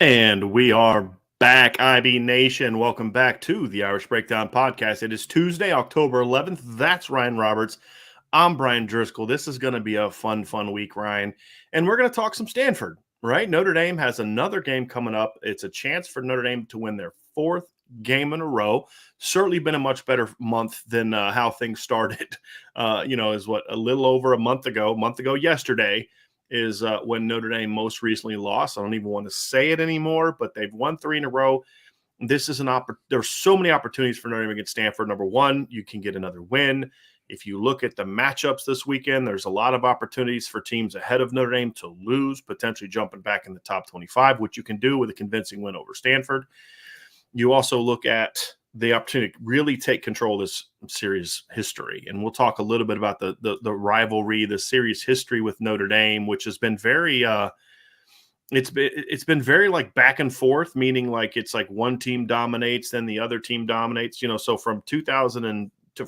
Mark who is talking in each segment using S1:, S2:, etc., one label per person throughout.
S1: And we are back, IB Nation. Welcome back to the Irish Breakdown Podcast. It is Tuesday, October 11th. That's Ryan Roberts. I'm Brian Driscoll. This is going to be a fun week, Ryan. And we're going to talk some Stanford, right? Notre Dame has another game coming up. It's a chance for Notre Dame to win their fourth game in a row. Certainly been a much better month than how things started. Is what, a little over a month ago yesterday, is when Notre Dame most recently lost. I don't even want to say it anymore, but they've won 3 in a row. This is there's so many opportunities for Notre Dame against Stanford. Number one, you can get another win. If you look at the matchups this weekend, there's a lot of opportunities for teams ahead of Notre Dame to lose, potentially jumping back in the top 25, which you can do with a convincing win over Stanford. You also look at the opportunity to really take control of this series history. And we'll talk a little bit about the rivalry, the series history with Notre Dame, which has been very it's been very like back and forth, meaning like it's like one team dominates, then the other team dominates. So from 2000 to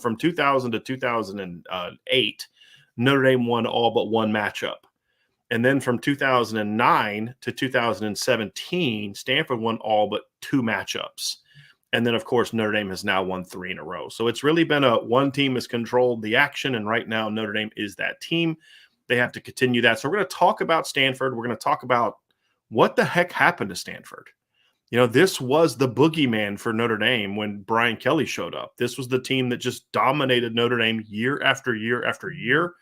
S1: 2008, Notre Dame won all but one matchup. And then from 2009 to 2017, Stanford won all but 2 matchups. And then, of course, Notre Dame has now won 3 in a row. So it's really been one team has controlled the action, and right now Notre Dame is that team. They have to continue that. So we're going to talk about Stanford. We're going to talk about what the heck happened to Stanford. This was the boogeyman for Notre Dame when Brian Kelly showed up. This was the team that just dominated Notre Dame year after year after year.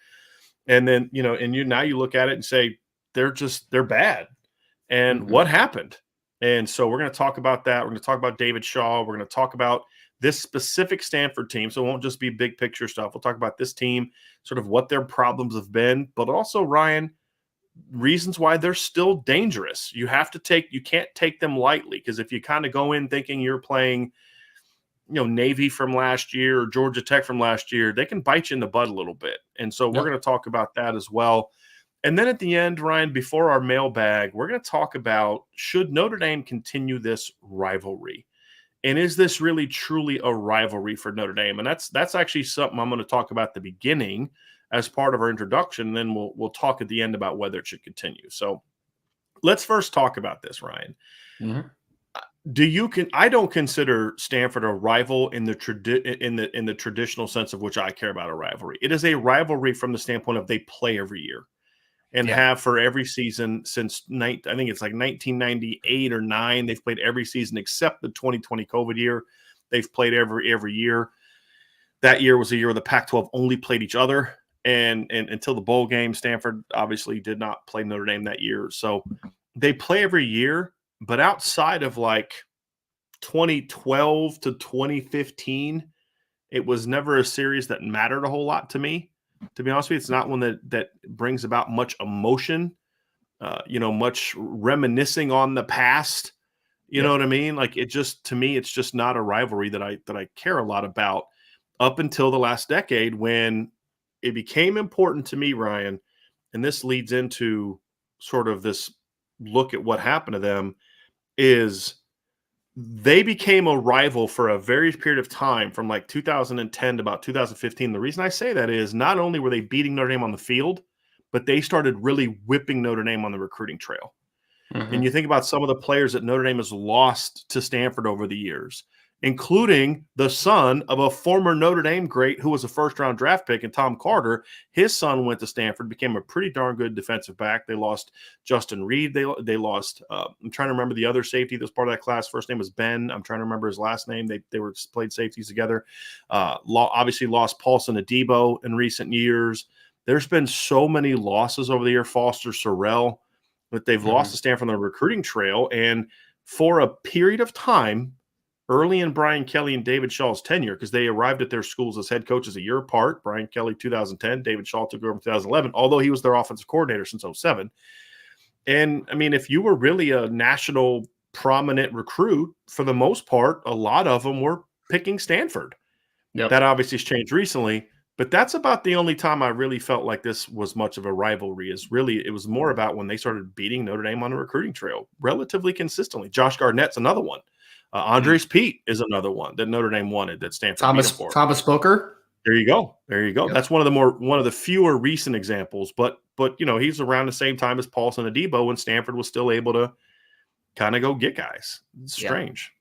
S1: And then, now you look at it and say, they're bad. And what happened? And so we're going to talk about that. We're going to talk about David Shaw. We're going to talk about this specific Stanford team. So it won't just be big picture stuff. We'll talk about this team, sort of what their problems have been, but also, Ryan, reasons why they're still dangerous. You can't take them lightly, because if you kind of go in thinking you're playing, Navy from last year or Georgia Tech from last year, they can bite you in the butt a little bit. And so we're going to talk about that as well. And then at the end, Ryan, before our mailbag, we're going to talk about, should Notre Dame continue this rivalry? And is this really truly a rivalry for Notre Dame? And that's actually something I'm going to talk about at the beginning as part of our introduction. And then we'll talk at the end about whether it should continue. So let's first talk about this, Ryan. I don't consider Stanford a rival in the traditional sense of which I care about a rivalry. It is a rivalry from the standpoint of they play every year. And have for every season since I think it's like 1998 or 9. They've played every season except the 2020 COVID year. They've played every year. That year was a year where the Pac-12 only played each other. And until the bowl game, Stanford obviously did not play Notre Dame that year. So they play every year. But outside of like 2012 to 2015, it was never a series that mattered a whole lot to me. To be honest with you, it's not one that brings about much emotion, much reminiscing on the past. You know what I mean? Like, to me, it's just not a rivalry that I care a lot about up until the last decade, when it became important to me, Ryan. And this leads into sort of this look at what happened to them, is they became a rival for a various period of time from like 2010 to about 2015. The reason I say that is not only were they beating Notre Dame on the field, but they started really whipping Notre Dame on the recruiting trail. And you think about some of the players that Notre Dame has lost to Stanford over the years, including the son of a former Notre Dame great who was a first-round draft pick, and Tom Carter. His son went to Stanford, became a pretty darn good defensive back. They lost Justin Reed. They lost I'm trying to remember the other safety that was part of that class. First name was Ben. I'm trying to remember his last name. They played safeties together. Obviously lost Paulson Adebo in recent years. There's been so many losses over the year. Foster Sorrell, that they've lost to Stanford on the recruiting trail. And for a period of time, early in Brian Kelly and David Shaw's tenure, because they arrived at their schools as head coaches a year apart. Brian Kelly 2010, David Shaw took over in 2011, although he was their offensive coordinator since 2007. And, I mean, if you were really a national prominent recruit, for the most part, a lot of them were picking Stanford. That obviously has changed recently, but that's about the only time I really felt like this was much of a rivalry. It was more about when they started beating Notre Dame on the recruiting trail relatively consistently. Josh Garnett's another one. Andres Pete is another one that Notre Dame wanted that Stanford beat him for.
S2: Thomas Booker.
S1: There you go. Yep. That's one of the fewer recent examples, but he's around the same time as Paulson Adebo when Stanford was still able to kind of go get guys. It's
S2: Yeah.
S1: strange.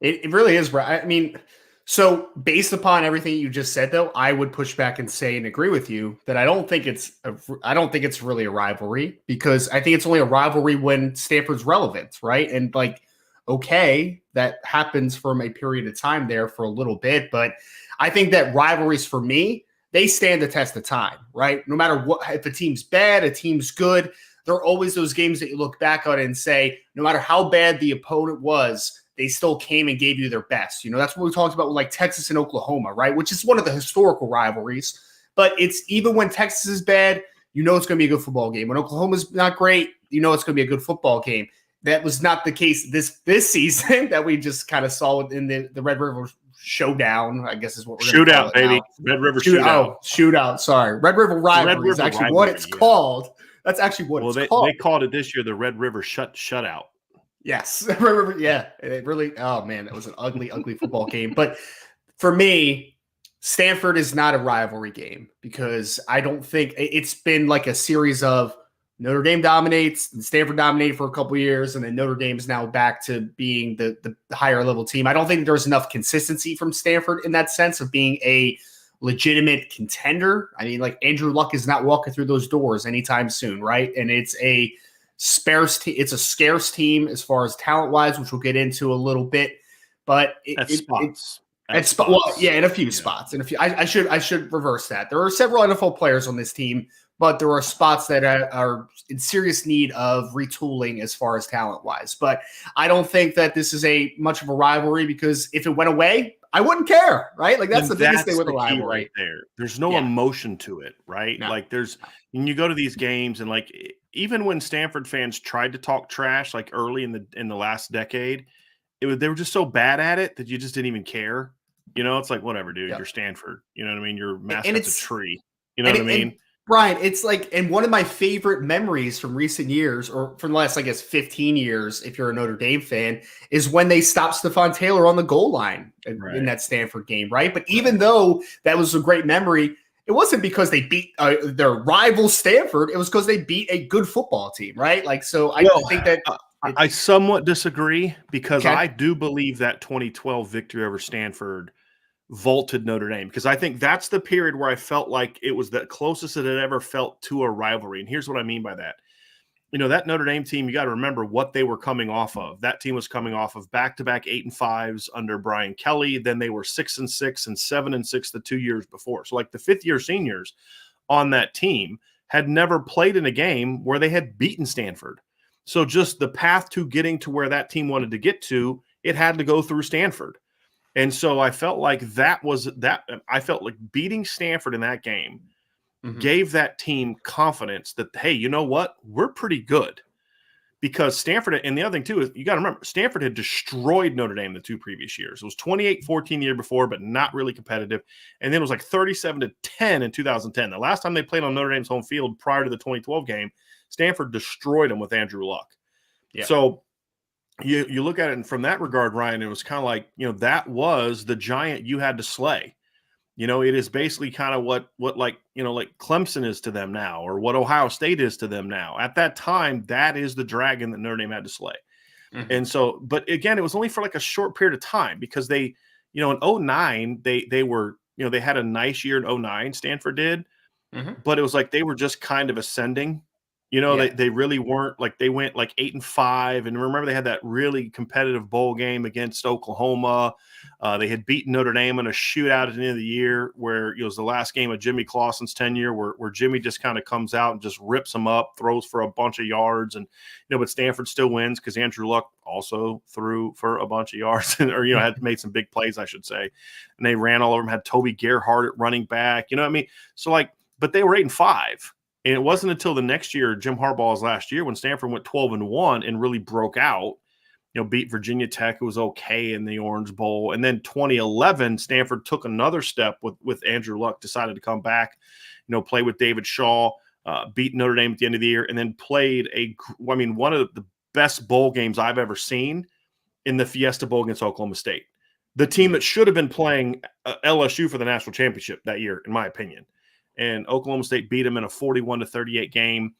S2: It really is, bro. I mean, so based upon everything you just said, though, I would push back and say and agree with you that I don't think it's really a rivalry, because I think it's only a rivalry when Stanford's relevant, right? And like, okay, that happens from a period of time there for a little bit, but I think that rivalries for me, they stand the test of time, right? No matter what, if a team's bad, a team's good, there are always those games that you look back on and say, no matter how bad the opponent was, they still came and gave you their best. You know, that's what we talked about with like Texas and Oklahoma, right? Which is one of the historical rivalries. But it's even when Texas is bad, you know it's going to be a good football game. When Oklahoma's not great, you know it's going to be a good football game. That was not the case this season that we just kind of saw in the Red River Showdown, I guess is what we're going to call it
S1: baby.
S2: now.
S1: Red River Shootout.
S2: Oh, shootout. Sorry. Red River Rivalry is actually what it's called. That's actually what it's called.
S1: They called it this year the Red River Shutout.
S2: Yes. Yeah. It really, oh man, it was an ugly, ugly football game. But for me, Stanford is not a rivalry game, because I don't think it's been like a series of Notre Dame dominates and Stanford dominated for a couple of years, and then Notre Dame is now back to being the higher level team. I don't think there's enough consistency from Stanford in that sense of being a legitimate contender. I mean, like, Andrew Luck is not walking through those doors anytime soon, right? And it's a scarce team as far as talent wise, which we'll get into a little bit. But in a few spots. I should reverse that. There are several NFL players on this team, but there are spots that are in serious need of retooling as far as talent wise. But I don't think that this is much of a rivalry, because if it went away, I wouldn't care, right? Like, that's the biggest thing with a rivalry
S1: right there. There's no emotion to it, right? No. Like, when you go to these games, and like, even when Stanford fans tried to talk trash, like early in the last decade, they were just so bad at it that you just didn't even care. You know, it's like, whatever, dude. Yep. You're Stanford. You know what I mean? Your mascot's a tree. You know what I mean?
S2: And Brian, it's like, and one of my favorite memories from recent years, or from the last, I guess, 15 years, if you're a Notre Dame fan, is when they stopped Stephon Taylor on the goal line in that Stanford game, right? But even though that was a great memory, it wasn't because they beat their rival Stanford. It was because they beat a good football team, right? Like, so I think that
S1: I somewhat disagree, because I do believe that 2012 victory over Stanford vaulted Notre Dame, because I think that's the period where I felt like it was the closest it had ever felt to a rivalry. And here's what I mean by that. You know, that Notre Dame team, you got to remember what they were coming off of. That team was coming off of back-to-back 8-5s under Brian Kelly. Then they were 6-6 and 7-6 the 2 years before. So like, the fifth-year seniors on that team had never played in a game where they had beaten Stanford. So just the path to getting to where that team wanted to get to, it had to go through Stanford. And so I felt like I felt like beating Stanford in that game gave that team confidence that, hey, you know what? We're pretty good. Because Stanford, and the other thing too is, you got to remember, Stanford had destroyed Notre Dame the 2 previous years. It was 28-14 the year before, but not really competitive. And then it was like 37-10 in 2010. The last time they played on Notre Dame's home field prior to the 2012 game, Stanford destroyed them with Andrew Luck. Yeah. So you look at it, and from that regard, Ryan, it was kind of like, you know, that was the giant you had to slay. You know, it is basically kind of what like, you know, like Clemson is to them now, or what Ohio State is to them now. At that time, that is the dragon that Notre Dame had to slay. And so, but again, it was only for like a short period of time, because they, you know, in 2009, they were, you know, they had a nice year in 2009, Stanford did, but it was like they were just kind of ascending. You know, they really weren't, like, they went like 8-5. And remember, they had that really competitive bowl game against Oklahoma. They had beaten Notre Dame in a shootout at the end of the year, where it was the last game of Jimmy Clausen's tenure, where Jimmy just kind of comes out and just rips them up, throws for a bunch of yards. And, you know, but Stanford still wins because Andrew Luck also threw for a bunch of yards, or, you know, had made some big plays, I should say. And they ran all over them, had Toby Gerhardt at running back. You know what I mean? So, like, but they were 8-5. And it wasn't until the next year, Jim Harbaugh's last year, when Stanford went 12-1 and really broke out, you know, beat Virginia Tech, who was okay in the Orange Bowl. And then 2011, Stanford took another step with Andrew Luck, decided to come back, you know, play with David Shaw, beat Notre Dame at the end of the year, and then played one of the best bowl games I've ever seen in the Fiesta Bowl against Oklahoma State. The team that should have been playing LSU for the national championship that year, in my opinion. And Oklahoma State beat them in a 41-38 game.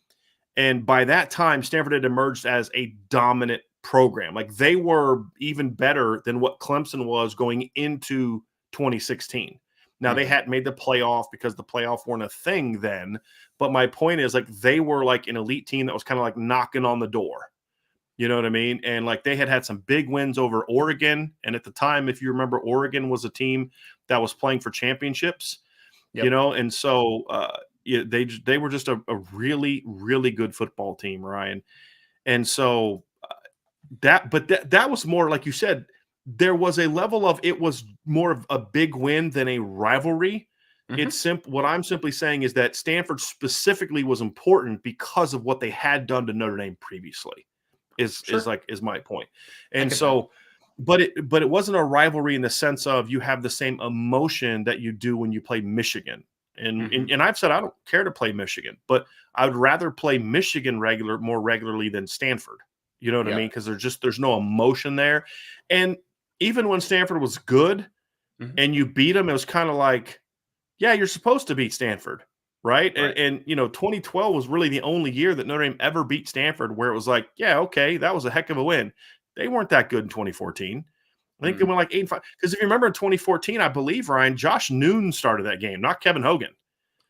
S1: And by that time, Stanford had emerged as a dominant program. Like they were even better than what Clemson was going into 2016. Now they hadn't made the playoff because the playoff weren't a thing then. But my point is, like, they were like an elite team that was kind of like knocking on the door. You know what I mean? And like they had some big wins over Oregon. And at the time, if you remember, Oregon was a team that was playing for championships, you know? And so they were just a really, really good football team, Ryan. And so that was more, like you said, there was a level of, it was more of a big win than a rivalry. It's simple. What I'm simply saying is that Stanford specifically was important because of what they had done to Notre Dame previously. Is my point. And so, but it wasn't a rivalry in the sense of you have the same emotion that you do when you play Michigan. And I've said I don't care to play Michigan, but I would rather play Michigan more regularly than Stanford. You know what I mean? Because there's no emotion there. And even when Stanford was good and you beat them, it was kind of like, yeah, you're supposed to beat Stanford, right? And 2012 was really the only year that Notre Dame ever beat Stanford where it was like, yeah, okay, that was a heck of a win. They weren't that good in 2014. I think they went like 8-5. Because if you remember in 2014, I believe, Ryan, Josh Noon started that game, not Kevin Hogan.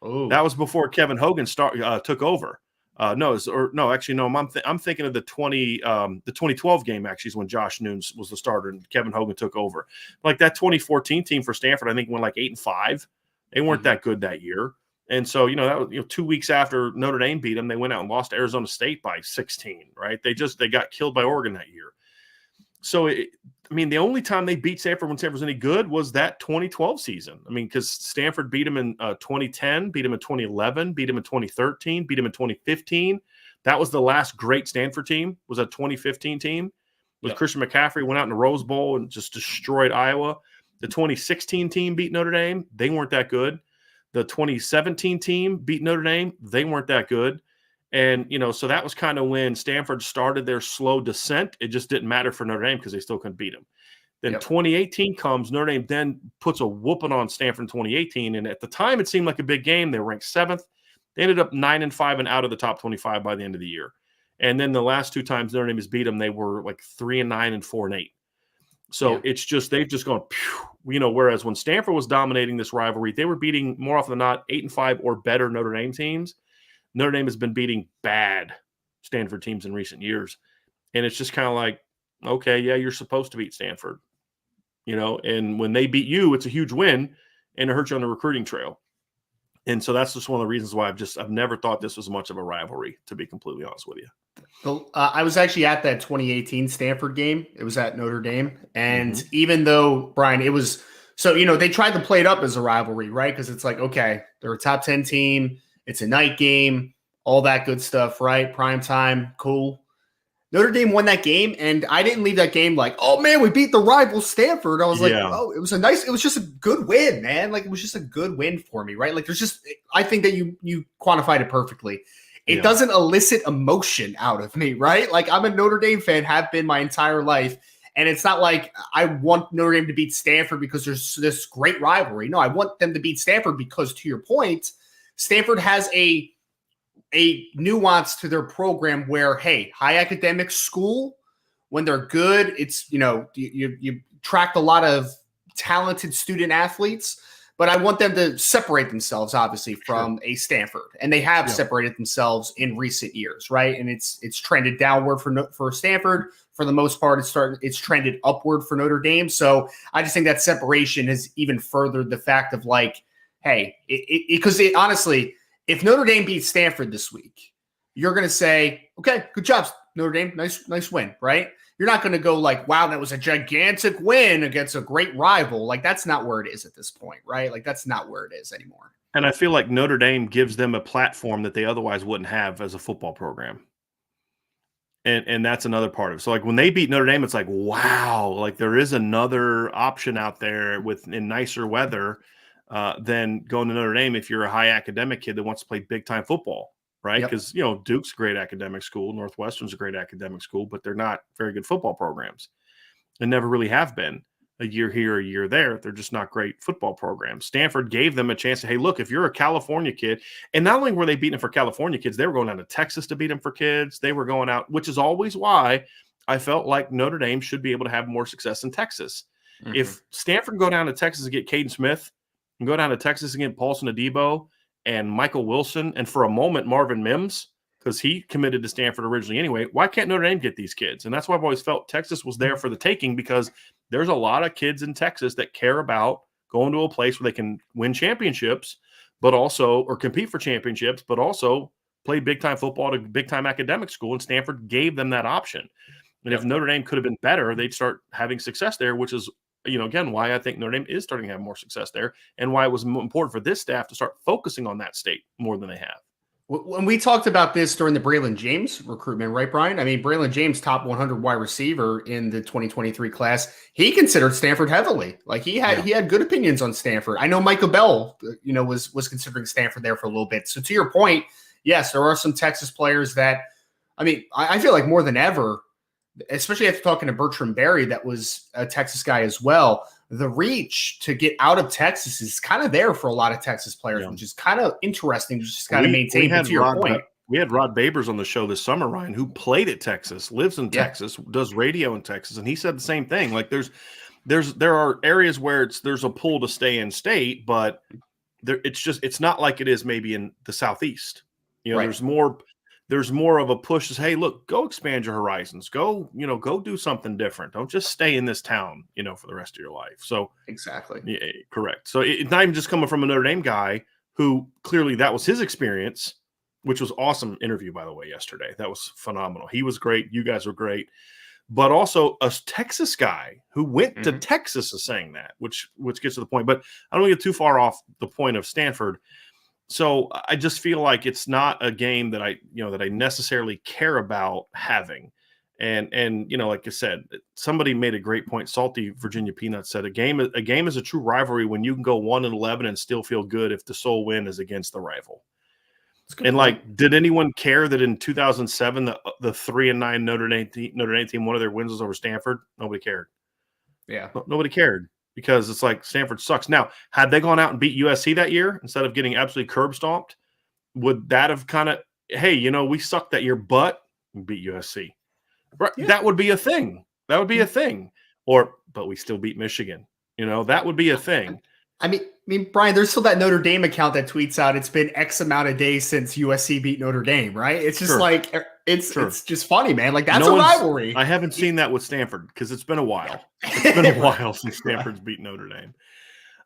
S2: Oh,
S1: that was before Kevin Hogan took over. I'm thinking of the 2012 game. Actually, is when Josh Noons was the starter and Kevin Hogan took over. Like that 2014 team for Stanford, I think went like 8-5. They weren't that good that year, and so that was 2 weeks after Notre Dame beat them, they went out and lost to Arizona State by 16. Right? They got killed by Oregon that year. So the only time they beat Stanford when Stanford was any good was that 2012 season. Because Stanford beat them in 2010, beat them in 2011, beat them in 2013, beat them in 2015. That was the last great Stanford team, was a 2015 team with Christian McCaffrey, went out in the Rose Bowl and just destroyed Iowa. The 2016 team beat Notre Dame. They weren't that good. The 2017 team beat Notre Dame. They weren't that good. And, so that was kind of when Stanford started their slow descent. It just didn't matter for Notre Dame because they still couldn't beat them. Then 2018 comes, Notre Dame then puts a whooping on Stanford in 2018. And at the time, it seemed like a big game. They were ranked 7th. They ended up 9-5 and out of the top 25 by the end of the year. And then the last 2 times Notre Dame has beat them, they were like 3-9 and 4-8. So it's just, they've just gone, whereas when Stanford was dominating this rivalry, they were beating more often than not 8-5 or better Notre Dame teams. Notre Dame has been beating bad Stanford teams in recent years. And it's just kind of like, okay, yeah, you're supposed to beat Stanford, and when they beat you, it's a huge win and it hurts you on the recruiting trail. And so that's just one of the reasons why I've never thought this was much of a rivalry, to be completely honest with you.
S2: Well, I was actually at that 2018 Stanford game. It was at Notre Dame. And even though, Brian, it was – so, they tried to play it up as a rivalry, right? Because it's like, okay, they're a top 10 team. It's a night game, all that good stuff, right? Prime time, cool. Notre Dame won that game, and I didn't leave that game like, oh, man, we beat the rival Stanford. I was like, oh, it was just a good win, man. Like, it was just a good win for me, right? Like, I think that you quantified it perfectly. It doesn't elicit emotion out of me, right? Like, I'm a Notre Dame fan, have been my entire life. And it's not like I want Notre Dame to beat Stanford because there's this great rivalry. No, I want them to beat Stanford because, to your point, Stanford has a nuance to their program where, hey, high academic school, when they're good, it's, you attract a lot of talented student athletes. But I want them to separate themselves, obviously, from a Stanford, and they have separated themselves in recent years, right? And it's trended downward for Stanford for the most part. It's trended upward for Notre Dame. So I just think that separation has even furthered the fact of like, hey, because honestly, if Notre Dame beats Stanford this week, you're going to say, okay, good job, Notre Dame, nice win, right? You're not going to go like, wow, that was a gigantic win against a great rival. Like, that's not where it is at this point, right? Like, that's not where it is anymore.
S1: And I feel like Notre Dame gives them a platform that they otherwise wouldn't have as a football program. And that's another part of it. So, like, when they beat Notre Dame, it's like, wow, like there is another option out there in nicer weather than going to Notre Dame if you're a high academic kid that wants to play big-time football. Right? Because, Duke's a great academic school. Northwestern's a great academic school, but they're not very good football programs and never really have been. A year here, a year there. They're just not great football programs. Stanford gave them a chance to, hey, look, if you're a California kid, and not only were they beating them for California kids, they were going down to Texas to beat them for kids. They were going out, which is always why I felt like Notre Dame should be able to have more success in Texas.
S2: Mhm.
S1: If Stanford go down to Texas and get Caden Smith, and go down to Texas and get Paulson Adebo and Michael Wilson, and for a moment Marvin Mims, because he committed to Stanford originally anyway, why can't Notre Dame get these kids? And that's why I've always felt Texas was there for the taking, because there's a lot of kids in Texas that care about going to a place where they can win championships, but also, or compete for championships, but also play big-time football at a big-time academic school, and Stanford gave them that option. And if Notre Dame could have been better, they'd start having success there, which is, again, why I think Notre Dame is starting to have more success there, and why it was important for this staff to start focusing on that state more than they have.
S2: When we talked about this during the Braylon James recruitment, right, Brian? I mean, Braylon James, top 100 wide receiver in the 2023 class, he considered Stanford heavily. Like he had good opinions on Stanford. I know Michael Bell, was considering Stanford there for a little bit. So to your point, yes, there are some Texas players that, I mean, I feel like more than ever, especially after talking to Bertram Berry, that was a Texas guy as well, the reach to get out of Texas is kind of there for a lot of Texas players, which is kind of interesting to just kind of maintain. But to your point,
S1: we had Rod Babers on the show this summer, Ryan, who played at Texas, lives in Texas, does radio in Texas, and he said the same thing. Like there are areas where there's a pull to stay in state, but it's not like it is maybe in the Southeast. There's more of a push to say, hey, look, go expand your horizons. Go do something different. Don't just stay in this town, for the rest of your life. So
S2: exactly.
S1: Yeah, correct. So it's not even just coming from a Notre Dame guy who clearly that was his experience, which was awesome interview, by the way, yesterday. That was phenomenal. He was great. You guys were great. But also a Texas guy who went to Texas is saying that, which gets to the point. But I don't want to get too far off the point of Stanford. So I just feel like it's not a game that I necessarily care about having. And like I said, somebody made a great point. Salty Virginia Peanut said a game is a true rivalry when you can go 1-11 and still feel good if the sole win is against the rival. And point. Did anyone care that in 2007 the 3-9 Notre Dame team, one of their wins was over Stanford? Nobody cared.
S2: Yeah,
S1: nobody cared. Because it's like Stanford sucks. Now, had they gone out and beat USC that year instead of getting absolutely curb stomped, would that have kind of, hey, we sucked that year, but we beat USC. Right? Yeah. That would be a thing. That would be a thing. But we still beat Michigan. That would be a thing.
S2: I mean, Brian, there's still that Notre Dame account that tweets out it's been X amount of days since USC beat Notre Dame, right? It's just it's just funny, man. Like that's a rivalry.
S1: I haven't seen that with Stanford because it's been a while. It's been a while since Stanford's beat Notre Dame.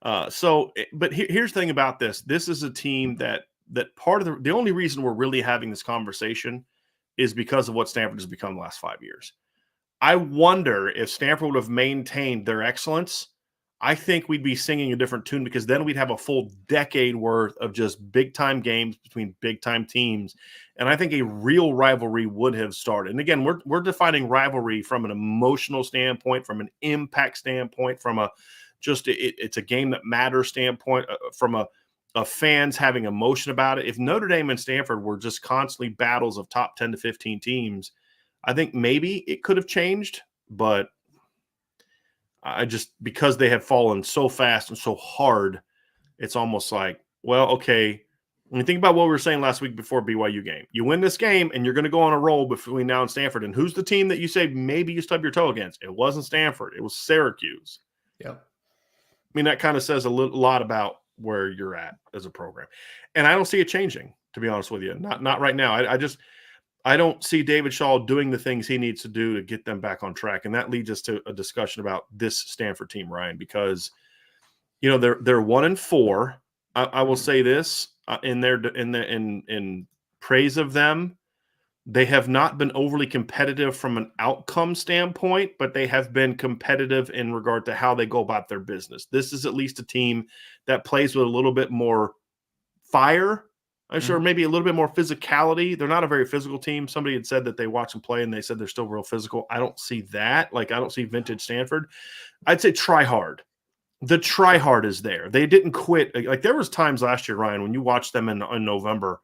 S1: But here's the thing about this. This is a team that part of the only reason we're really having this conversation is because of what Stanford has become the last 5 years. I wonder if Stanford would have maintained their excellence. I think we'd be singing a different tune because then we'd have a full decade worth of just big-time games between big-time teams. And I think a real rivalry would have started. And again, we're defining rivalry from an emotional standpoint, from an impact standpoint, from it's a game that matters standpoint, from a fans having emotion about it. If Notre Dame and Stanford were just constantly battles of top 10 to 15 teams, I think maybe it could have changed, but because they have fallen so fast and so hard, it's almost like, well, okay. When you think about what we were saying last week before BYU game, you win this game and you're going to go on a roll between now and Stanford. And who's the team that you say maybe you stub your toe against? It wasn't Stanford. It was Syracuse.
S2: Yeah.
S1: I mean, that kind of says a lot about where you're at as a program. And I don't see it changing, to be honest with you. Not right now. I don't see David Shaw doing the things he needs to do to get them back on track. And that leads us to a discussion about this Stanford team, Ryan, because, they're 1-4. I will say this in praise of them. They have not been overly competitive from an outcome standpoint, but they have been competitive in regard to how they go about their business. This is at least a team that plays with a little bit more fire. I'm sure maybe a little bit more physicality. They're not a very physical team. Somebody had said that they watch them play and they said they're still real physical. I don't see that. I don't see vintage Stanford. I'd say try hard. The try hard is there. They didn't quit. Like there was times last year, Ryan, when you watched them in November,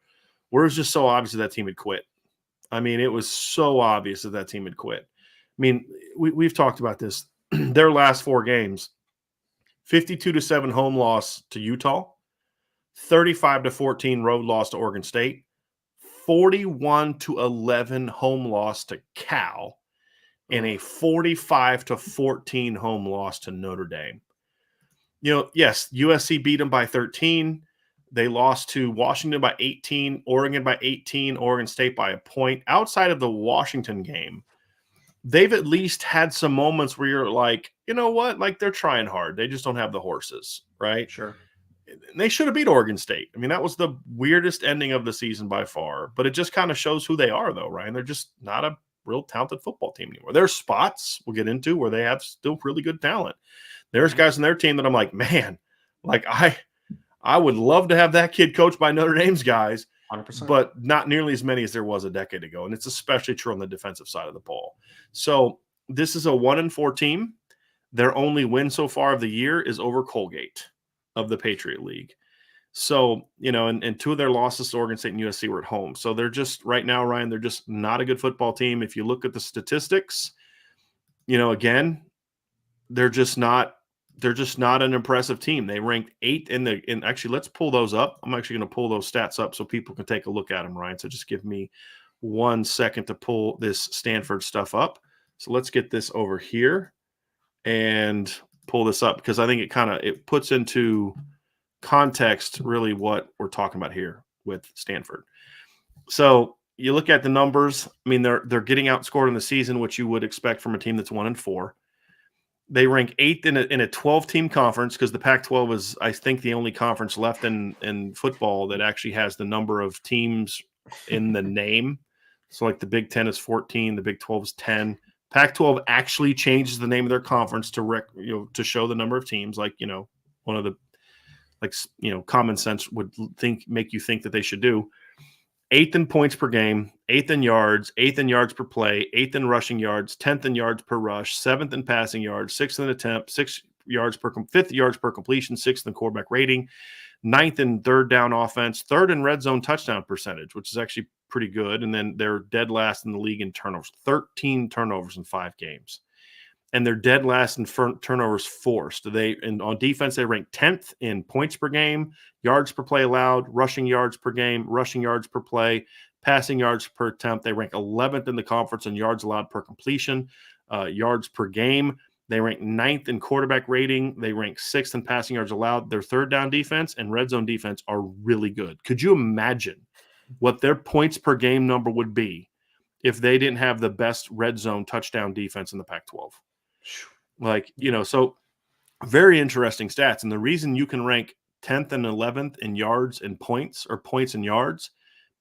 S1: where it was just so obvious that team had quit. I mean, it was so obvious that team had quit. I mean, we've talked about this. Their last 4 games, 52-7 home loss to Utah, 35-14 road loss to Oregon State, 41-11 home loss to Cal, in a 45-14 home loss to Notre Dame. Yes, USC beat them by 13. They lost to Washington by 18, Oregon by 18, Oregon State by a point. Outside of the Washington game, they've at least had some moments where you're like, you know what? Like, they're trying hard. They just don't have the horses, right?
S2: Sure.
S1: They should have beat Oregon State. I mean, that was the weirdest ending of the season by far, but it just kind of shows who they are, though, Ryan. They're just not a real talented football team anymore. There's spots we'll get into where they have still really good talent. There's guys on their team that I'm like, man, like I would love to have that kid coached by Notre Dame's guys,
S2: 100%.
S1: but not nearly as many as there was a decade ago. And it's especially true on the defensive side of the ball. So this is a 1-4 team. Their only win so far of the year is over Colgate of the Patriot League. So, and two of their losses to Oregon State and USC were at home. So they're just right now, Ryan, they're just not a good football team. If you look at the statistics, again, they're just not an impressive team. They ranked 8th in actually, let's pull those up. I'm actually going to pull those stats up so people can take a look at them, Ryan. So just give me 1 second to pull this Stanford stuff up. So let's get this over here and pull this up, because I think it puts into context really what we're talking about here with Stanford. So you look at the numbers. I mean, they're getting outscored in the season, which you would expect from a team that's 1-4. They rank 8th in a 12-team conference, because the Pac-12 is, I think, the only conference left in football that actually has the number of teams in the name. So like the Big 10 is 14, the Big 12 is 10. Pac-12 actually changes the name of their conference to show the number of teams. Like, one of the common sense would make you think that they should do. 8th in points per game, 8th in yards, 8th in yards per play, 8th in rushing yards, 10th in yards per rush, 7th in passing yards, 6th in attempt, 5th yards per completion, 6th in quarterback rating, 9th in third down offense, 3rd in red zone touchdown percentage, which is actually pretty good. And then they're dead last in the league in turnovers, 13 turnovers in 5 games. And they're dead last in turnovers forced. On defense, they rank 10th in points per game, yards per play allowed, rushing yards per game, rushing yards per play, passing yards per attempt. They rank 11th in the conference in yards allowed per completion, yards per game. They rank 9th in quarterback rating. They rank 6th in passing yards allowed. Their third down defense and red zone defense are really good. Could you imagine what their points per game number would be if they didn't have the best red zone touchdown defense in the Pac-12? So very interesting stats. And the reason you can rank 10th and 11th in yards and points, or points and yards,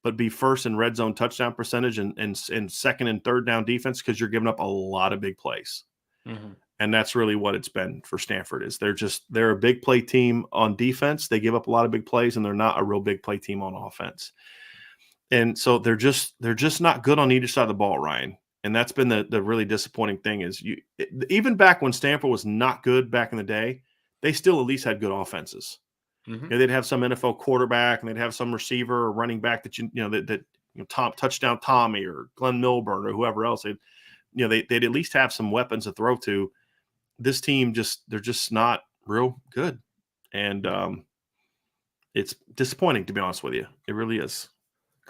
S1: but be first in red zone touchdown percentage and second and third down defense, because you're giving up a lot of big plays. Mm-hmm. And that's really what it's been for Stanford. Is they're a big play team on defense. They give up a lot of big plays, and they're not a real big play team on offense. And so they're just not good on either side of the ball, Ryan. And that's been the really disappointing thing is even back when Stanford was not good back in the day, they still at least had good offenses. Mm-hmm. They'd have some NFL quarterback, and they'd have some receiver or running back that touchdown Tommy or Glenn Milburn or whoever else. They'd at least have some weapons to throw to. This team they're just not real good, and it's disappointing, to be honest with you. It really is.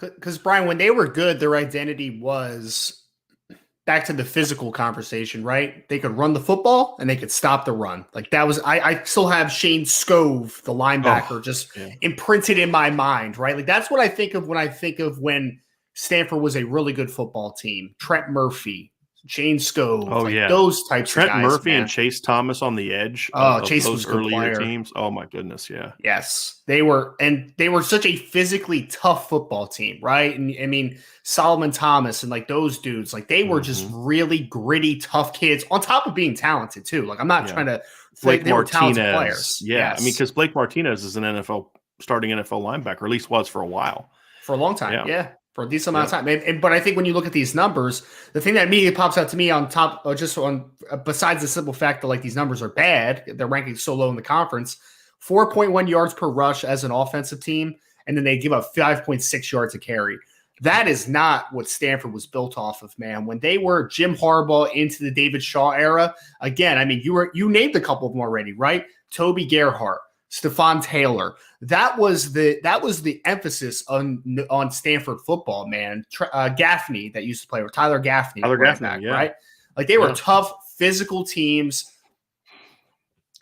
S2: Because Brian, when they were good, their identity was back to the physical conversation, right? They could run the football and they could stop the run. Like that was, I still have Shane Scove, the linebacker, imprinted in my mind, right? Like that's what I think of when Stanford was a really good football team. Trent Murphy, Shane Scove, those types of guys.
S1: Trent Murphy
S2: man.
S1: And Chase Thomas on the edge
S2: Chase
S1: those
S2: was a good
S1: earlier
S2: player.
S1: Teams. Oh my goodness, yeah.
S2: Yes, they were such a physically tough football team, right? And I mean, Solomon Thomas and like those dudes, like they were just really gritty, tough kids on top of being talented too. Like I'm not trying to
S1: Blake
S2: they were talented
S1: Martinez.
S2: players.
S1: Yeah,
S2: yes.
S1: I mean, because Blake Martinez is an starting NFL linebacker, or at least was for a while.
S2: For a long time, for a decent amount of time. But I think when you look at these numbers, the thing that immediately pops out to me on top, besides the simple fact that like these numbers are bad, they're ranking so low in the conference, 4.1 yards per rush as an offensive team, and then they give up 5.6 yards a carry. That is not what Stanford was built off of, man. When they were Jim Harbaugh into the David Shaw era, again, I mean, you named a couple of them already, right? Toby Gerhart, Stephon Taylor. That was the emphasis on Stanford football, man. Gaffney that used to play with Tyler Gaffney,
S1: right?
S2: Like they were tough, physical teams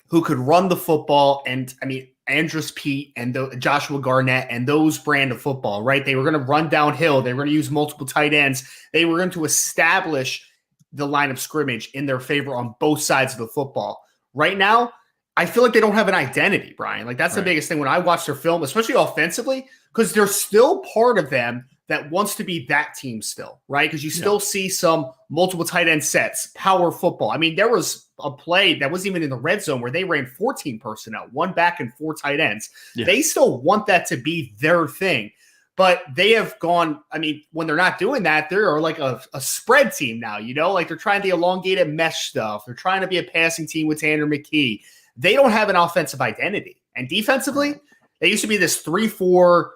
S2: who could run the football. And I mean, Andrus Peat and Joshua Garnett and those brand of football, right? They were going to run downhill. They were going to use multiple tight ends. They were going to establish the line of scrimmage in their favor on both sides of the football. Right now, I feel like they don't have an identity, Brian. Like that's the biggest thing when I watch their film, especially offensively, because there's still part of them that wants to be that team still, right? Because you still see some multiple tight end sets, power football. I mean, there was a play that wasn't even in the red zone where they ran 14 personnel, 1 back and 4 tight ends. Yeah. They still want that to be their thing. But they have gone, I mean, when they're not doing that, they're like a spread team now, you know? Like they're trying the elongated mesh stuff. They're trying to be a passing team with Tanner McKee. They don't have an offensive identity. And defensively, they used to be this 3-4,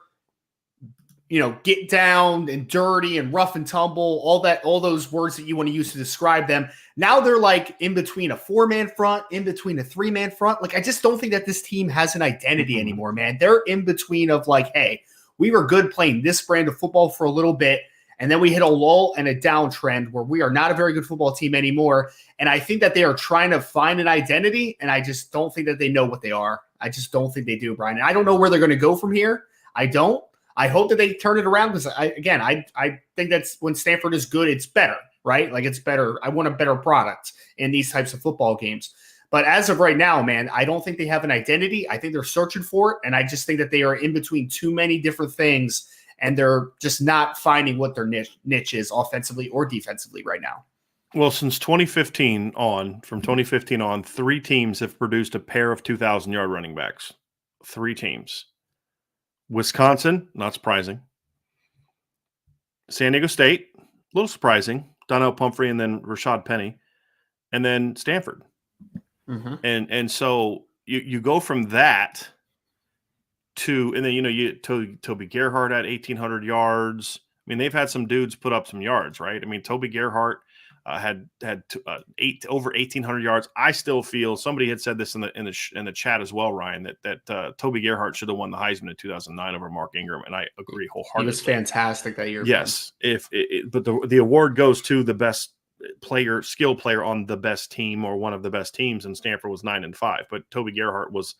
S2: you know, get down and dirty and rough and tumble, all those words that you want to use to describe them. Now they're like in between a 4-man front, in between a 3-man front. Like, I just don't think that this team has an identity anymore, man. They're in between of like, hey, we were good playing this brand of football for a little bit, and then we hit a lull and a downtrend where we are not a very good football team anymore. And I think that they are trying to find an identity, and I just don't think that they know what they are. I just don't think they do, Brian. And I don't know where they're going to go from here. I don't. I hope that they turn it around because, I think that's when Stanford is good, it's better, right? Like it's better. I want a better product in these types of football games. But as of right now, man, I don't think they have an identity. I think they're searching for it, and I just think that they are in between too many different things, and they're just not finding what their niche is offensively or defensively right now.
S1: Well, since 2015 on, 3 teams have produced a pair of 2,000-yard running backs. 3 teams. Wisconsin, not surprising. San Diego State, a little surprising. Donnell Pumphrey and then Rashad Penny. And then Stanford. Mm-hmm. And so you go from that to, and then, you know, Toby Gerhart at 1,800 yards. I mean, they've had some dudes put up some yards, right? I mean, Toby Gerhart had over 1,800 yards. I still feel, somebody had said this in the chat as well, Ryan, that Toby Gerhart should have won the Heisman in 2009 over Mark Ingram, and I agree wholeheartedly.
S2: He was fantastic that year.
S1: Yes, but the award goes to the best skill player on the best team or one of the best teams, and Stanford was 9-5. But Toby Gerhart was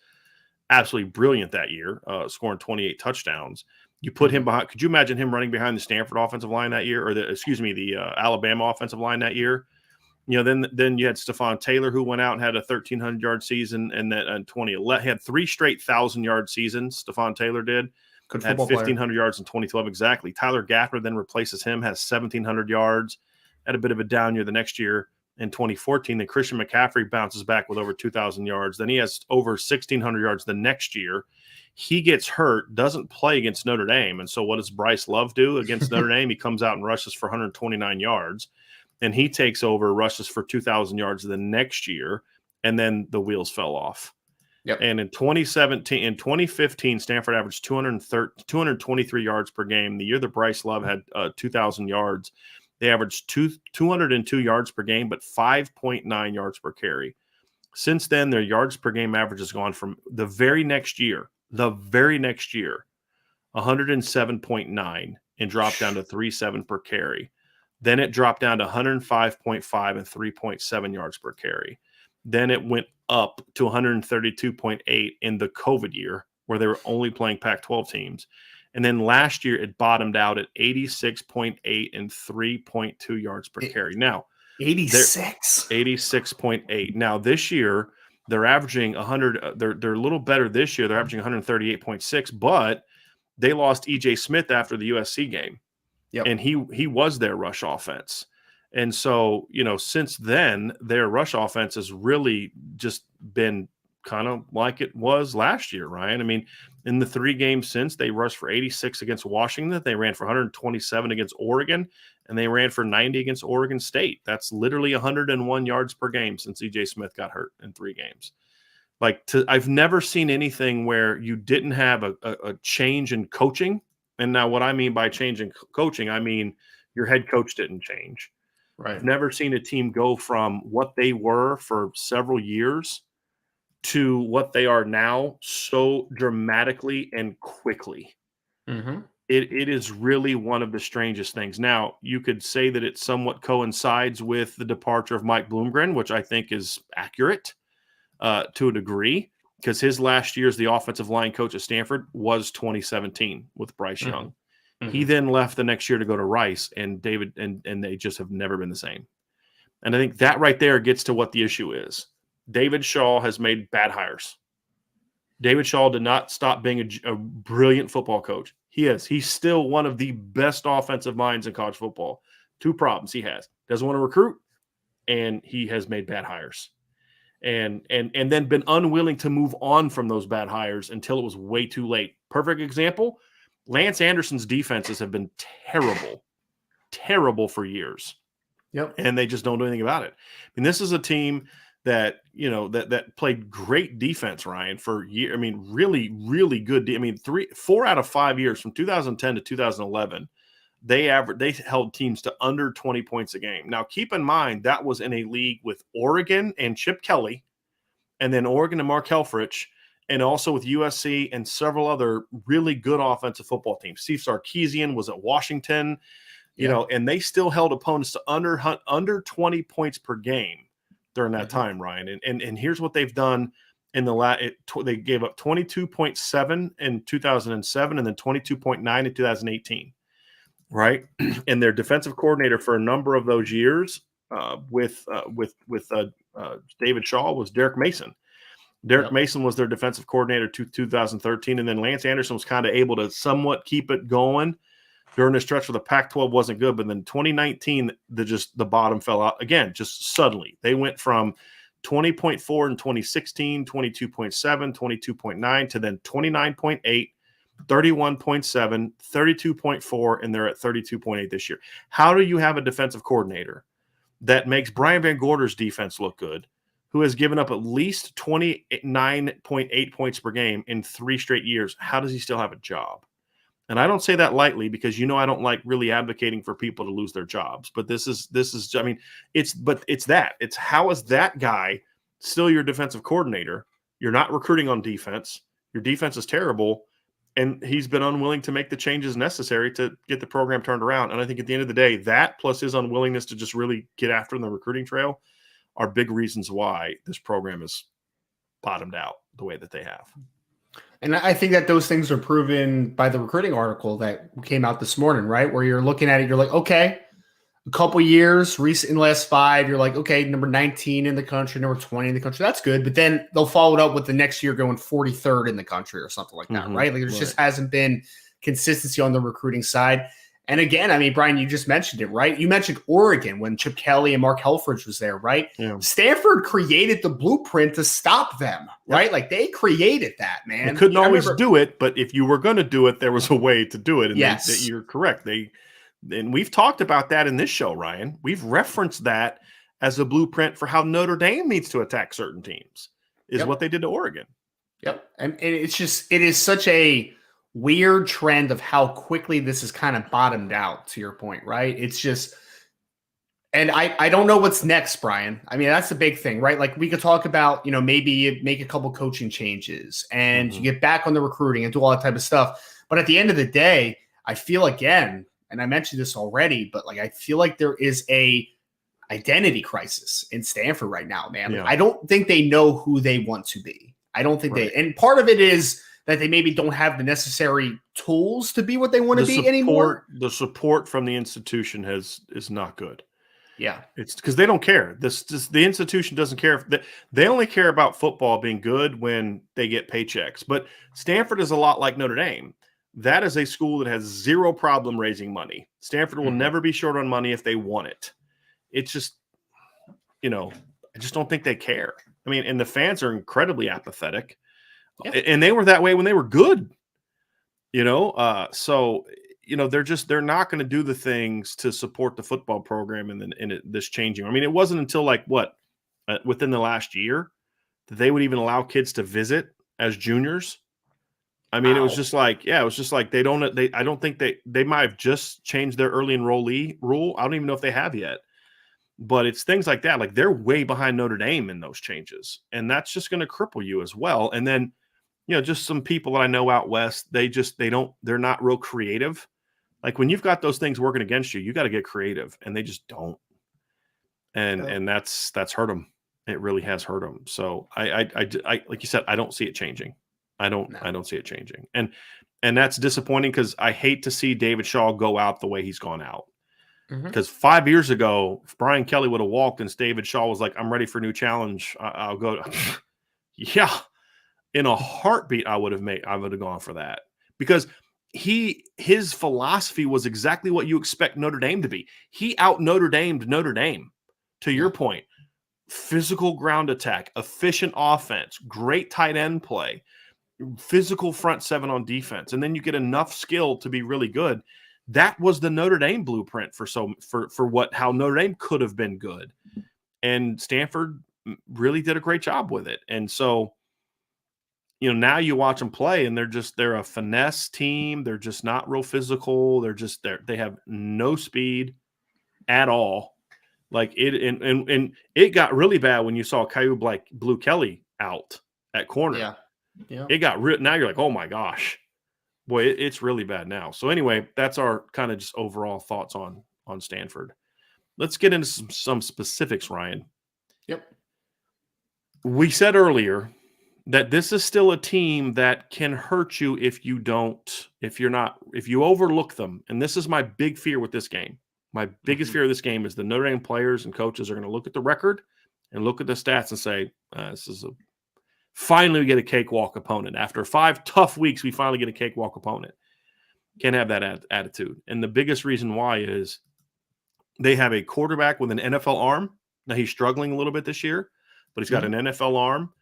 S1: absolutely brilliant that year, scoring 28 touchdowns. You put him behind. Could you imagine him running behind the Stanford offensive line that year, or the Alabama offensive line that year? You know, then you had Stephon Taylor, who went out and had a 1,300-yard season, and then in 2011 had 3 straight 1,000-yard seasons. Stephon Taylor had 1,500 yards in 2012 exactly. Tyler Gaffner then replaces him, has 1,700 yards. Had a bit of a down year the next year in 2014. Then Christian McCaffrey bounces back with over 2,000 yards. Then he has over 1,600 yards the next year. He gets hurt, doesn't play against Notre Dame. And so what does Bryce Love do against Notre Dame? He comes out and rushes for 129 yards. And he takes over, rushes for 2,000 yards the next year. And then the wheels fell off. Yep. And in 2015, Stanford averaged 223 yards per game. The year that Bryce Love had 2,000 yards, they averaged 202 yards per game, but 5.9 yards per carry. Since then, their yards per game average has gone from the very next year, 107.9 and dropped down to 3.7 per carry. Then it dropped down to 105.5 and 3.7 yards per carry. Then it went up to 132.8 in the COVID year, where they were only playing Pac-12 teams. And then last year, it bottomed out at 86.8 and 3.2 yards per carry. Now, 86.8. Now, this year, they're averaging 100. They're a little better this year. They're averaging 138.6, but they lost E.J. Smith after the USC game. Yep. And he was their rush offense. And so, you know, since then, their rush offense has really just been kind of like it was last year, Ryan. I mean, in the 3 games since, they rushed for 86 against Washington. They ran for 127 against Oregon, and they ran for 90 against Oregon State. That's literally 101 yards per game since E.J. Smith got hurt in 3 games. I've never seen anything where you didn't have a change in coaching. And now what I mean by change in coaching, I mean your head coach didn't change. Right. I've never seen a team go from what they were for several years to what they are now so dramatically and quickly. Mm-hmm. It is really one of the strangest things. Now, you could say that it somewhat coincides with the departure of Mike Bloomgren, which I think is accurate to a degree, because his last year as the offensive line coach at Stanford was 2017 with Bryce Young. He then left the next year to go to Rice, and they just have never been the same. And I think that right there gets to what the issue is. David Shaw has made bad hires. David Shaw did not stop being a brilliant football coach. He is. He's still one of the best offensive minds in college football. Two problems he has. Doesn't want to recruit, and he has made bad hires. And then been unwilling to move on from those bad hires until it was way too late. Perfect example, Lance Anderson's defenses have been terrible for years.
S2: Yep.
S1: And they just don't do anything about it. I mean, this is a team that, that played great defense, Ryan, for years. I mean, really, really good. I mean, 4 out of 5 years from 2010 to 2011, they held teams to under 20 points a game. Now, keep in mind, that was in a league with Oregon and Chip Kelly, and then Oregon and Mark Helfrich, and also with USC and several other really good offensive football teams. Steve Sarkisian was at Washington, and they still held opponents to under 20 points per game during that time, Ryan. And here's what they've done in they gave up 22.7 in 2007 and then 22.9 in 2018. Right. And their defensive coordinator for a number of those years with David Shaw was Derek Mason. Derek Mason was their defensive coordinator to 2013. And then Lance Anderson was kind of able to somewhat keep it going during the stretch where the Pac-12 wasn't good. But then 2019, the bottom fell out again, just suddenly. They went from 20.4 in 2016, 22.7, 22.9 to then 29.8. 31.7, 32.4, and they're at 32.8 this year. How do you have a defensive coordinator that makes Brian Van Gorder's defense look good, who has given up at least 29.8 points per game in 3 straight years? How does he still have a job? And I don't say that lightly because, I don't like really advocating for people to lose their jobs. But this is, I mean, it's how is that guy still your defensive coordinator? You're not recruiting on defense. Your defense is terrible. And he's been unwilling to make the changes necessary to get the program turned around. And I think at the end of the day, that plus his unwillingness to just really get after the recruiting trail are big reasons why this program is bottomed out the way that they have.
S2: And I think that those things are proven by the recruiting article that came out this morning, right? Where you're looking at it, you're like, okay, a couple years, recent in the last 5, you're like, okay, number 19 in the country, number 20 in the country. That's good. But then they'll follow it up with the next year going 43rd in the country or something like that, right? Like there just hasn't been consistency on the recruiting side. And again, I mean, Brian, you just mentioned it, right? You mentioned Oregon when Chip Kelly and Mark Helfrich was there, right?
S1: Yeah.
S2: Stanford created the blueprint to stop them, right? Like they created that, man.
S1: They couldn't always do it, but if you were going to do it, there was a way to do it. And
S2: yes,
S1: you're correct. And we've talked about that in this show, Ryan. We've referenced that as a blueprint for how Notre Dame needs to attack certain teams, is what they did to Oregon.
S2: Yep. And it is such a weird trend of how quickly this is kind of bottomed out, to your point, right? It's just, and I don't know what's next, Brian. I mean, that's the big thing, right? Like we could talk about, maybe you make a couple coaching changes and you get back on the recruiting and do all that type of stuff. But at the end of the day, I feel again, and I mentioned this already, but like I feel like there is a identity crisis in Stanford right now, man. Like, I don't think they know who they want to be. I don't think and part of it is that they maybe don't have the necessary tools to be what they want to be anymore.
S1: The support from the institution is not good.
S2: Yeah.
S1: It's because they don't care. The institution doesn't care. They only care about football being good when they get paychecks. But Stanford is a lot like Notre Dame. That is a school that has zero problem raising money. Stanford will never be short on money if they want it. It's just, I just don't think they care. I mean, and the fans are incredibly apathetic. Yeah. And they were that way when they were good, so, they're not going to do the things to support the football program in this changing. I mean, it wasn't until within the last year that they would even allow kids to visit as juniors. I mean, it was just like, I don't think they might have just changed their early enrollee rule. I don't even know if they have yet, but it's things like that. Like they're way behind Notre Dame in those changes, and that's just going to cripple you as well. And then just some people that I know out west, they're not real creative. Like when you've got those things working against you, you got to get creative, and they just don't. And that's hurt them. It really has hurt them. So I like you said, I don't see it changing. I don't see it changing. And that's disappointing because I hate to see David Shaw go out the way he's gone out. Because 5 years ago, if Brian Kelly would have walked and David Shaw was like, I'm ready for a new challenge, I'll go. Yeah. In a heartbeat, I would have gone for that, because his philosophy was exactly what you expect Notre Dame to be. He out Notre Damed Notre Dame. To your point, physical ground attack, efficient offense, great tight end play, physical front seven on defense, and then you get enough skill to be really good. That was the Notre Dame blueprint for how Notre Dame could have been good, and Stanford really did a great job with it. And so, now you watch them play, and they're a finesse team. They're just not real physical. They have no speed at all. Like it, and it got really bad when you saw Caillou Blue Kelly out at corner.
S2: Yeah.
S1: It got now you're like, oh my gosh, boy, it's really bad now. So anyway, that's our kind of just overall thoughts on Stanford. Let's get into some specifics, Ryan.
S2: Yep.
S1: We said earlier that this is still a team that can hurt you if you overlook them. And this is my big fear with this game. My biggest fear of this game is the Notre Dame players and coaches are going to look at the record and look at the stats and say, finally we get a cakewalk opponent. After 5 tough weeks, we finally get a cakewalk opponent. Can't have that attitude. And the biggest reason why is they have a quarterback with an NFL arm. Now he's struggling a little bit this year, but he's got an NFL arm.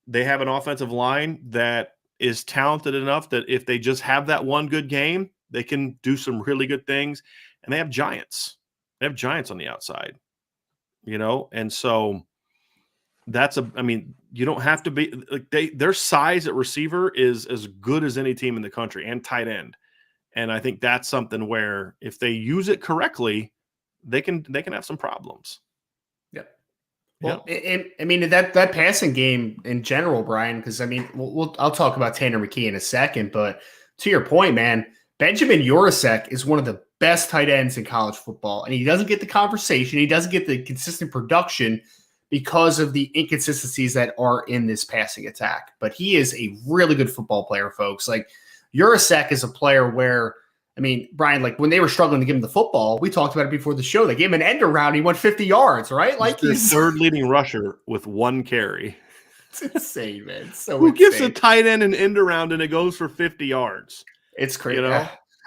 S1: They have an offensive line that is talented enough that if they just have that one good game, they can do some really good things. And they have giants. They have giants on the outside, and so you don't have to be like their size at receiver is as good as any team in the country, and tight end. And I think that's something where if they use it correctly, they can have some problems.
S2: Yep. Well, that passing game in general, Brian, because I'll talk about Tanner McKee in a second, but to your point, man, Benjamin Urasek is one of the best tight ends in college football, and he doesn't get the conversation. He doesn't get the consistent production because of the inconsistencies that are in this passing attack. But he is a really good football player, folks. Like Urasek is a player where, Brian, like when they were struggling to give him the football, we talked about it before the show. They gave him an end around. He went 50 yards, right? Like
S1: he's third leading rusher with 1 carry.
S2: It's insane, man. So
S1: who gives a tight end an end around and it goes for 50 yards?
S2: It's crazy.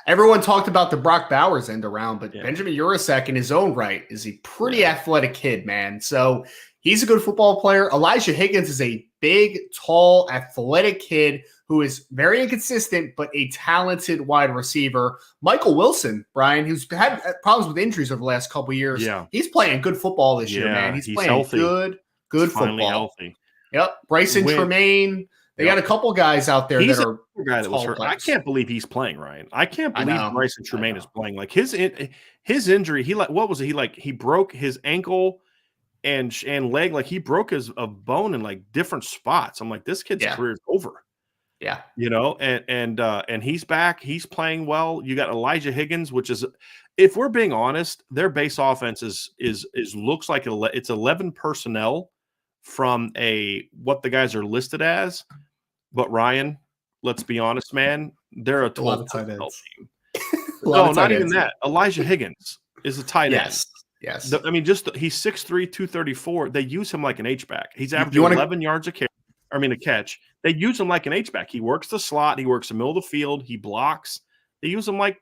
S2: Everyone talked about the Brock Bowers end around, but Benjamin Urasek in his own right is a pretty athletic kid, man. So he's a good football player. Elijah Higgins is a big, tall, athletic kid who is very inconsistent, but a talented wide receiver. Michael Wilson, Brian, who's had problems with injuries over the last couple of years.
S1: Yeah.
S2: He's playing good football this year, man. He's playing
S1: healthy.
S2: good football.
S1: Healthy.
S2: Yep. Bryson Tremaine. They got a couple guys out there that are
S1: guy that was hurt. I can't believe he's playing, Ryan. I can't believe Bryson Tremaine is playing. Like his injury, what was it? He broke his ankle and leg. Like he broke a bone in like different spots. I'm like, this kid's career is over.
S2: Yeah.
S1: And he's back. He's playing well. You got Elijah Higgins, which is, if we're being honest, their base offense is looks like it's 11 personnel from what the guys are listed as. But Ryan, let's be honest, man, they're a 12 personnel team. No, not even that. Elijah Higgins is a tight end.
S2: Yes.
S1: He's 6'3", 234. They use him like an H-back. He's averaging 11 yards a catch. They use him like an H-back. He works the slot. He works the middle of the field. He blocks. They use him like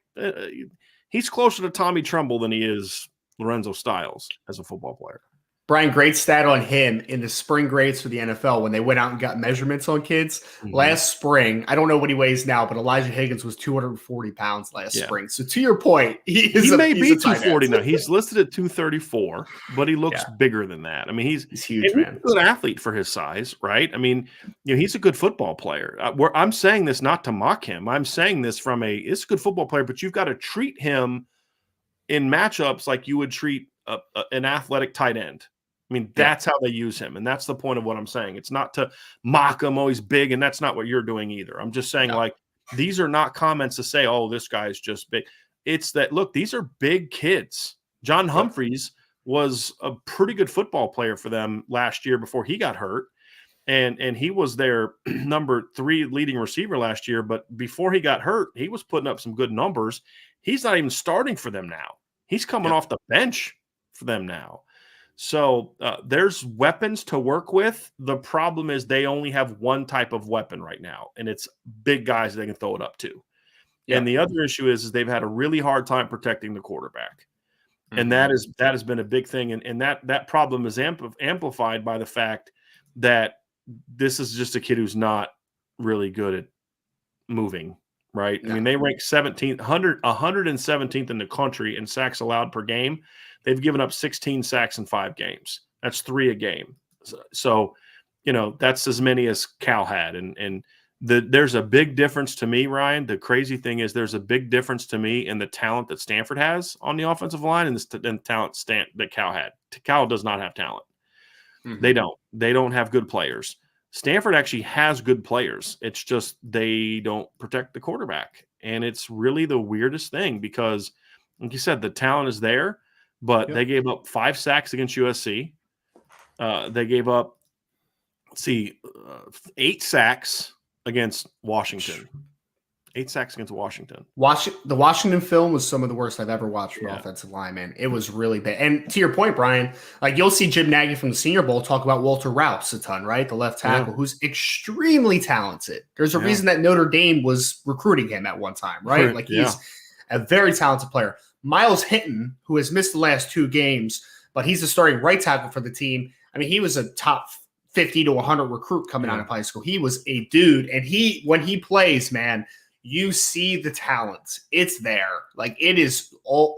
S1: he's closer to Tommy Tremble than he is Lorenzo Styles as a football player.
S2: Brian, great stat on him in the spring grades for the NFL when they went out and got measurements on kids. Last spring, I don't know what he weighs now, but Elijah Higgins was 240 pounds last spring. So to your point, he
S1: may be 240 now. He's listed at 234, but he looks bigger than that. He's
S2: huge, man.
S1: He's a good athlete for his size, right? He's a good football player. I'm saying this not to mock him. I'm saying this it's a good football player, but you've got to treat him in matchups like you would treat an athletic tight end. I mean, that's how they use him. And that's the point of what I'm saying. It's not to mock him, oh, he's big, and that's not what you're doing either. I'm just saying, like, these are not comments to say, oh, this guy's just big. It's that, look, these are big kids. John Humphreys was a pretty good football player for them last year before he got hurt. And he was their number 3 leading receiver last year. But before he got hurt, he was putting up some good numbers. He's not even starting for them now. He's coming off the bench for them now. So there's weapons to work with. The problem is they only have one type of weapon right now, and it's big guys they can throw it up to. And the other issue is they've had a really hard time protecting the quarterback. And that has been a big thing. And that problem is amplified by the fact that this is just a kid who's not really good at moving, right? I mean, they rank 117th in the country in sacks allowed per game. They've given up 16 sacks in 5 games. That's 3 a game. So, that's as many as Cal had. And there's a big difference to me, Ryan. The crazy thing is there's a big difference to me in the talent that Stanford has on the offensive line and the talent that Cal had. Cal does not have talent. They don't. They don't have good players. Stanford actually has good players. It's just they don't protect the quarterback. And it's really the weirdest thing because, like you said, the talent is there, but they gave up 5 sacks against USC. They gave up, 8 sacks against Washington. 8 sacks against Washington.
S2: The Washington film was some of the worst I've ever watched from offensive line, man. It was really bad. And to your point, Brian, like you'll see Jim Nagy from the Senior Bowl talk about Walter Rouse a ton, right? The left tackle, who's extremely talented. There's a reason that Notre Dame was recruiting him at one time, right? Like he's a very talented player. Miles Hinton, who has missed the last 2 games, but he's the starting right tackle for the team. I mean, he was a top 50 to 100 recruit coming out of high school. He was a dude. And when he plays, man, you see the talent. It's there. Like it is all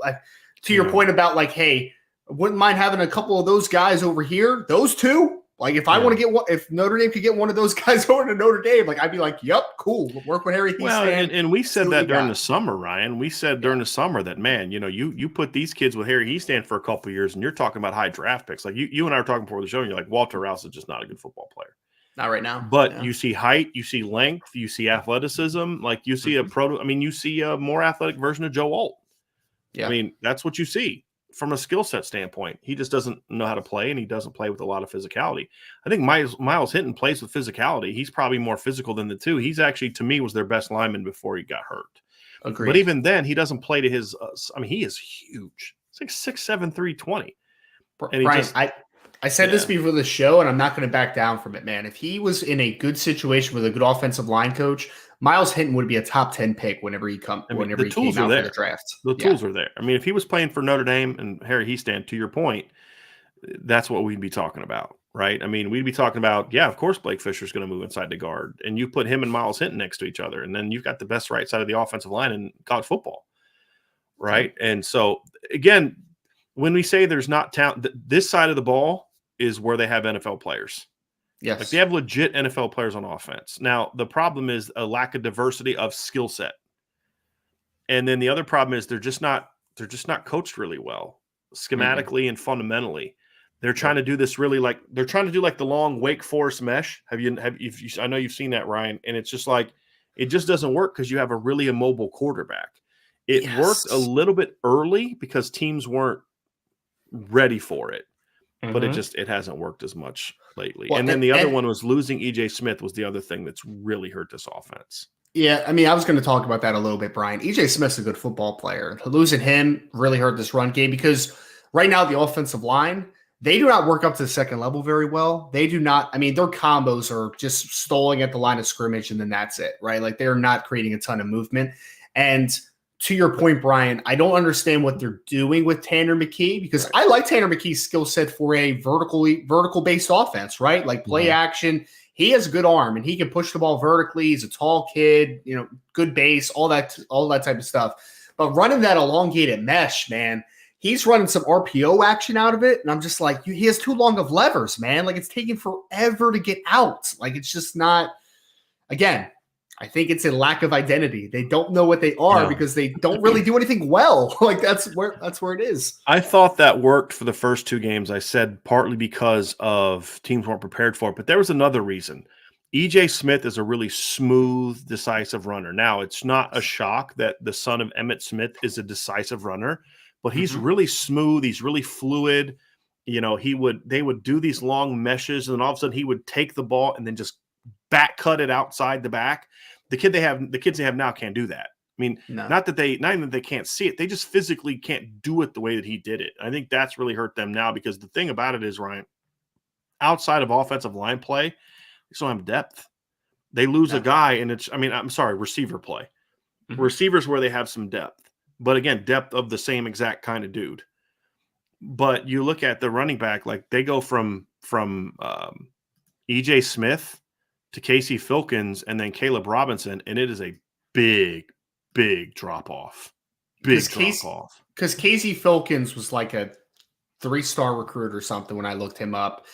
S2: to your point about like, hey, I wouldn't mind having a couple of those guys over here. Those 2, like if I want to get one, if Notre Dame could get one of those guys over to Notre Dame, like I'd be like, yep, cool. We'll work with Harry.
S1: Well, and we said that during the summer, Ryan. We said during the summer that, man, you put these kids with Harry Hiestand for a couple of years, and you're talking about high draft picks. Like you and I were talking before the show, and you're like, Walter Rouse is just not a good football player.
S2: Not right now.
S1: But you see height, you see length, you see athleticism. Like you see you see a more athletic version of Joe Alt. Yeah. I mean, that's what you see from a skill set standpoint. He just doesn't know how to play, and he doesn't play with a lot of physicality. I think Miles Hinton plays with physicality. He's probably more physical than the 2. He's actually, to me, was their best lineman before he got hurt. Agreed. But even then, he doesn't play to his he is huge. It's like 6'7", 320. And
S2: Brian, I said this before the show, and I'm not going to back down from it, man. If he was in a good situation with a good offensive line coach, Miles Hinton would be a top 10 pick whenever he came out for the draft.
S1: The tools are there. I mean, if he was playing for Notre Dame and Harry Hiestand, to your point, that's what we'd be talking about, right? I mean, we'd be talking about, of course Blake Fisher's going to move inside the guard, and you put him and Miles Hinton next to each other, and then you've got the best right side of the offensive line in college football, right? And so, again, when we say there's not talent, this side of the ball is where they have NFL players. Yes. Like they have legit NFL players on offense. Now, the problem is a lack of diversity of skill set. And then the other problem is they're just not coached really well, schematically and fundamentally. They're trying to do this really they're trying to do like the long Wake Forest mesh. I know you've seen that, Ryan, and it's just like it just doesn't work because you have a really immobile quarterback. It worked a little bit early because teams weren't ready for it. But it hasn't worked as much lately. Well, and then the other one was losing E.J. Smith was the other thing that's really hurt this offense.
S2: Yeah, I mean, I was going to talk about that a little bit, Brian. E.J. Smith's a good football player. Losing him really hurt this run game because right now the offensive line, they do not work up to the second level very well. They do not. I mean, their combos are just stalling at the line of scrimmage, and then that's it, right? Like they're not creating a ton of movement. And to your point, Brian, I don't understand what they're doing with Tanner McKee because I like Tanner McKee's skill set for a vertical-based offense, right? Like play action. He has a good arm, and he can push the ball vertically. He's a tall kid, good base, all that type of stuff. But running that elongated mesh, man, he's running some RPO action out of it, and I'm just like, he has too long of levers, man. Like it's taking forever to get out. Like it's just not. Again, I think it's a lack of identity. They don't know what they are because they don't really do anything well. Like that's where it is.
S1: I thought that worked for the first 2 games. I said partly because of teams weren't prepared for it, but there was another reason. EJ Smith is a really smooth, decisive runner. Now, it's not a shock that the son of Emmitt Smith is a decisive runner, but he's really smooth. He's really fluid. You know, they would do these long meshes, and then all of a sudden he would take the ball and then just back cut it outside the back. The kids they have now can't do that. I mean, not even that they can't see it, they just physically can't do it the way that he did it. I think that's really hurt them now because the thing about it is, Ryan, outside of offensive line play, they just don't have depth. They lose a guy, and receiver play. Receivers where they have some depth, but again, depth of the same exact kind of dude. But you look at the running back, like they go from EJ Smith to Casey Filkins and then Caleb Robinson, and it is a big drop off. Because
S2: Casey Filkins was like a 3-star recruit or something when I looked him up.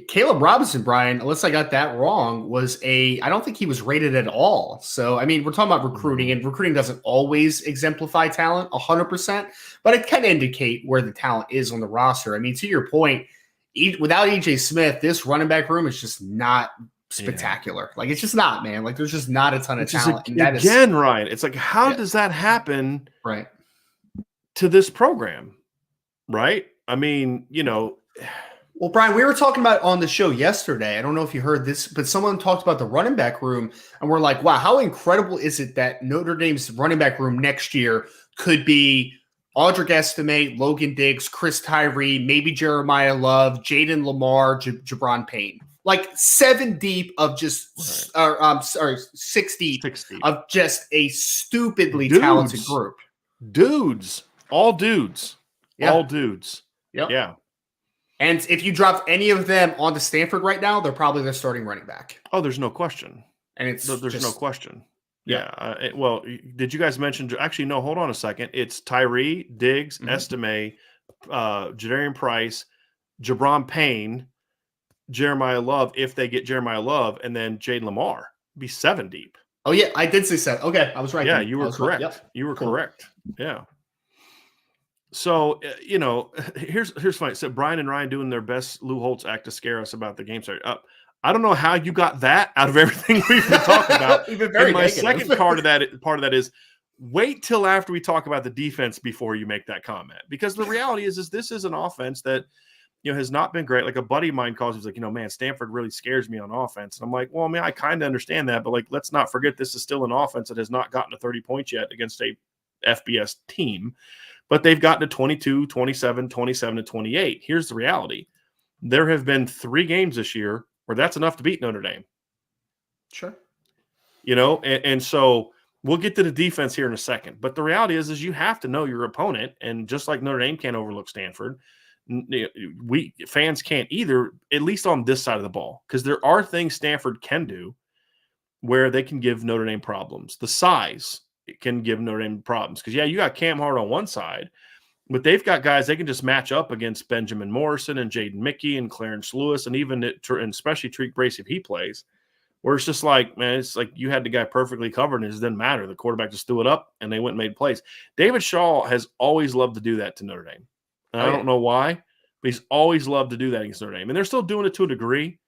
S2: Caleb Robinson, Brian, unless I got that wrong, I don't think he was rated at all. So, I mean, we're talking about recruiting, and recruiting doesn't always exemplify talent 100%, but it can indicate where the talent is on the roster. I mean, to your point, without EJ Smith, this running back room is just not spectacular. Like, it's just not, man. Like, there's just not a ton of talent.
S1: Ryan, it's like, how does that happen to this program? Right? I mean, you know.
S2: Well, Brian, we were talking about on the show yesterday. I don't know if you heard this, but someone talked about the running back room, and we're like, wow, how incredible is it that Notre Dame's running back room next year could be Audric Estime, Logan Diggs, Chris Tyree, maybe Jeremiah Love, Jaden Lamar, Jabron Payne. Like 7 deep of just, 6 deep of just a stupidly talented group.
S1: All dudes.
S2: Yep. Yeah. And if you dropped any of them onto Stanford right now, they're probably their starting running back.
S1: Oh, there's no question.
S2: And
S1: there's no question. Yeah. Well, did you guys mention? Actually, no. Hold on a second. It's Tyree, Diggs, Estime, Jadarian Price, Jabron Payne, Jeremiah Love. If they get Jeremiah Love, and then Jaden Lamar, be 7 deep.
S2: Oh yeah, I did say 7. Okay, I was right.
S1: Yeah, you were correct. Right. Yep. You were correct. Yeah. So, you know, here's funny. So Brian and Ryan doing their best Lou Holtz act to scare us about the game start. I don't know how you got that out of everything we've been talking about. And my second part of that is wait till after we talk about the defense before you make that comment. Because the reality is this is an offense that, you know, has not been great. Like a buddy of mine calls, he's like, you know, man, Stanford really scares me on offense. And I'm like, well, man, I kind of understand that, but like, let's not forget this is still an offense that has not gotten to 30 points yet against a FBS team. But they've gotten to 22, 27, 27 to 28. Here's the reality. There have been 3 games this year where that's enough to beat Notre Dame.
S2: Sure.
S1: You know, and so we'll get to the defense here in a second. But the reality is you have to know your opponent. And just like Notre Dame can't overlook Stanford, we fans can't either, at least on this side of the ball. Because there are things Stanford can do where they can give Notre Dame problems. The size can give Notre Dame problems. Because, yeah, you got Cam Hart on one side, but they've got guys they can just match up against Benjamin Morrison and Jaden Mickey and Clarence Lewis and and especially Tariq Bracy if he plays, where it's just like, man, it's like you had the guy perfectly covered and it didn't matter. The quarterback just threw it up and they went and made plays. David Shaw has always loved to do that to Notre Dame. And I don't know why, but he's always loved to do that against Notre Dame. And they're still doing it to a degree.